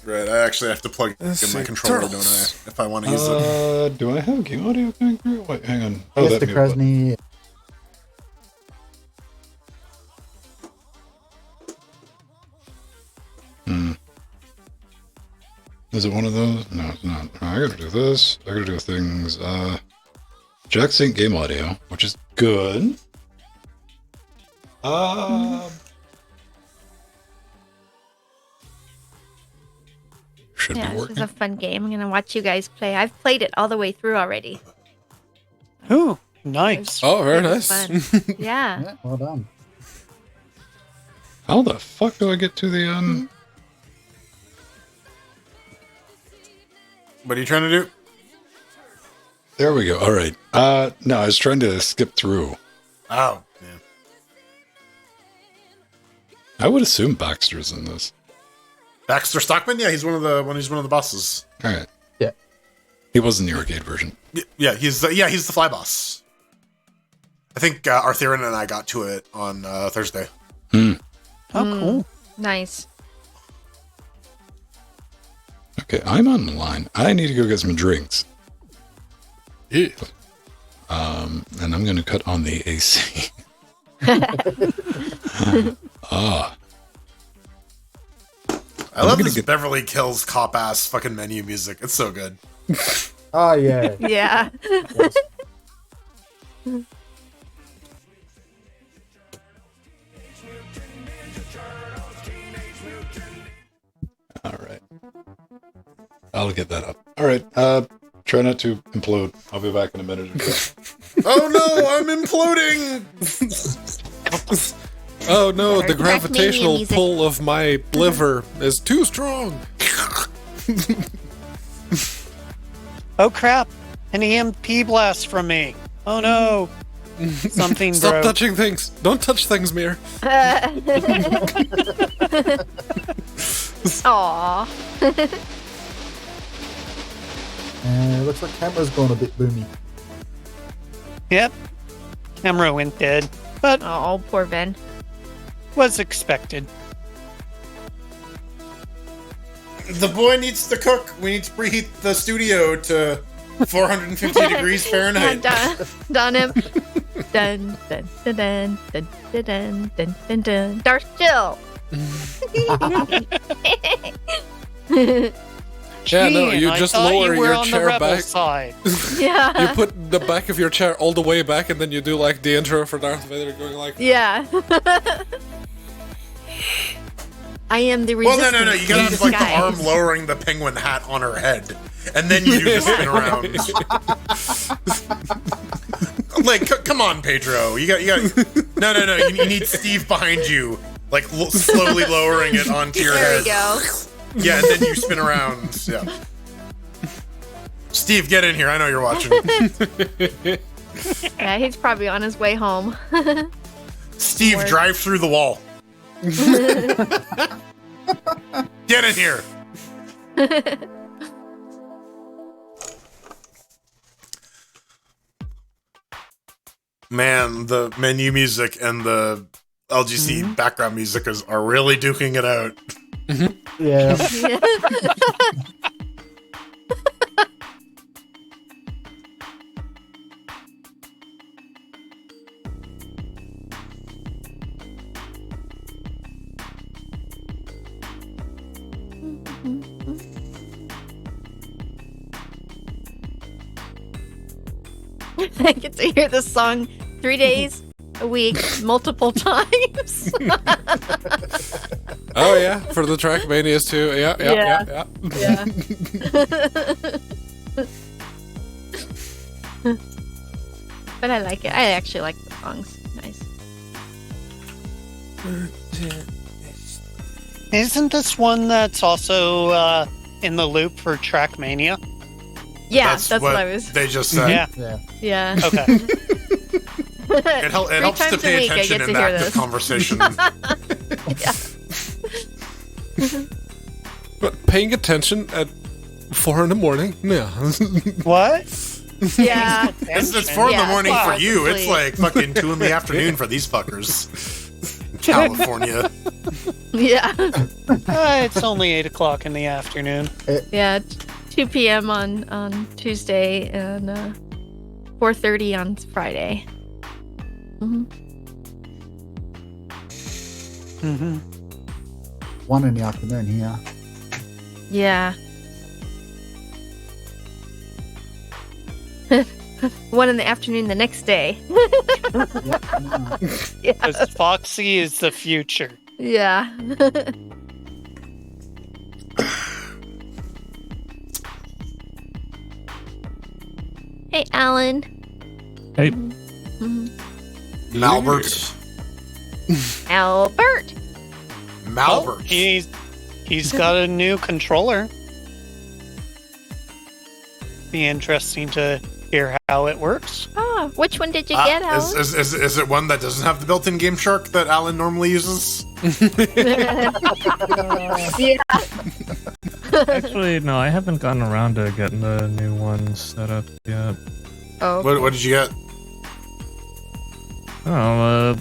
Right, I actually have to plug in my controller, don't I? If I want to use it. Do I have game audio? Wait, hang on. Yes, that the mute button. Krasny. Is it one of those? No, it's not. I gotta do this. I gotta do things. Jack Sync game audio, which is good. Should Yeah, be this is working. a fun game. I'm gonna watch you guys play. I've played it all the way through already. Ooh, nice. Oh, very It was nice. fun. Yeah. Yeah, well done. How the fuck do I get to the What are you trying to do? There we go. All right. No, I was trying to skip through. Oh, yeah. I would assume Baxter's in this. Baxter Stockman? Yeah, he's one of the bosses. All right. Yeah. He was in the arcade version. Yeah, he's the fly boss. I think Arthurian and I got to it on Thursday. Oh, cool. Nice. Okay, I'm on the line. I need to go get some drinks. Yeah. And I'm going to cut on the AC. I love this Beverly Hills cop ass fucking menu music. It's so good. Oh, yeah. Yeah. All right. I'll get that up. All right. Try not to implode. I'll be back in a minute or two. Oh no, I'm imploding! Oh no, the Sorry. gravitational Music. pull of my liver is too strong. Oh, crap. An EMP blast from me. Oh, no. Something Stop broke. touching things. Don't touch things, Mir. Aww. Looks like camera's gone a bit boomy. Yep. Camera went dead, but Oh, poor Ben. was expected. The boy needs to cook. We need to preheat the studio to 450 degrees Fahrenheit. Done him. Dun dun dun dun dun dun dun dun dun. Darth Jill. Yeah, no, Gee, you I just thought lower you were your on chair the rebel back. side. Yeah. You put the back of your chair all the way back, and then you do like the intro for Darth Vader, going like, Yeah. I am the Well, resistance. no. You gotta in have like the disguise. arm lowering the penguin hat on her head, and then you do the spin around. Like, come on, Pedro. You got. No. You need Steve behind you, like slowly lowering it onto your There head. we go. Yeah, and then you spin around. Yeah. Steve, get in here. I know you're watching. Yeah, he's probably on his way home. Steve, Work. drive through the wall. Get in here. Man, the menu music and the LGC background music are really duking it out. Yeah. I get to hear this song 3 days a week, multiple times. Oh yeah, for the Trackmanias too. Yeah. Yeah. But I like it. I actually like the songs. Nice. Isn't this one that's also in the loop for Trackmania? Yeah, that's what I was. They just said. Yeah. Yeah. Yeah. Okay. It helps to pay attention in active conversation. But paying attention at 4 in the morning? Yeah. What? Yeah. It's 4 in the morning Yeah, for you. It's absolutely. like fucking 2 in the afternoon for these fuckers. California. Yeah. It's only 8 o'clock in the afternoon. Yeah. 2 p.m. on Tuesday and 4:30 on Friday. Mm-hmm. Mm-hmm. 1 in the afternoon here. Yeah. 1 in the afternoon the next day. Yeah. Because Foxy is the future. Yeah. Hey, Alan. Hey. Mhm. Malbert. Albert. Malbert. He's got a new controller. Be interesting to hear how it works. Oh, which one did you get, Alan? Is it one that doesn't have the built-in Game Shark that Alan normally uses? Yeah. Actually, no, I haven't gotten around to getting the new one set up yet. Oh. What did you get? I don't know,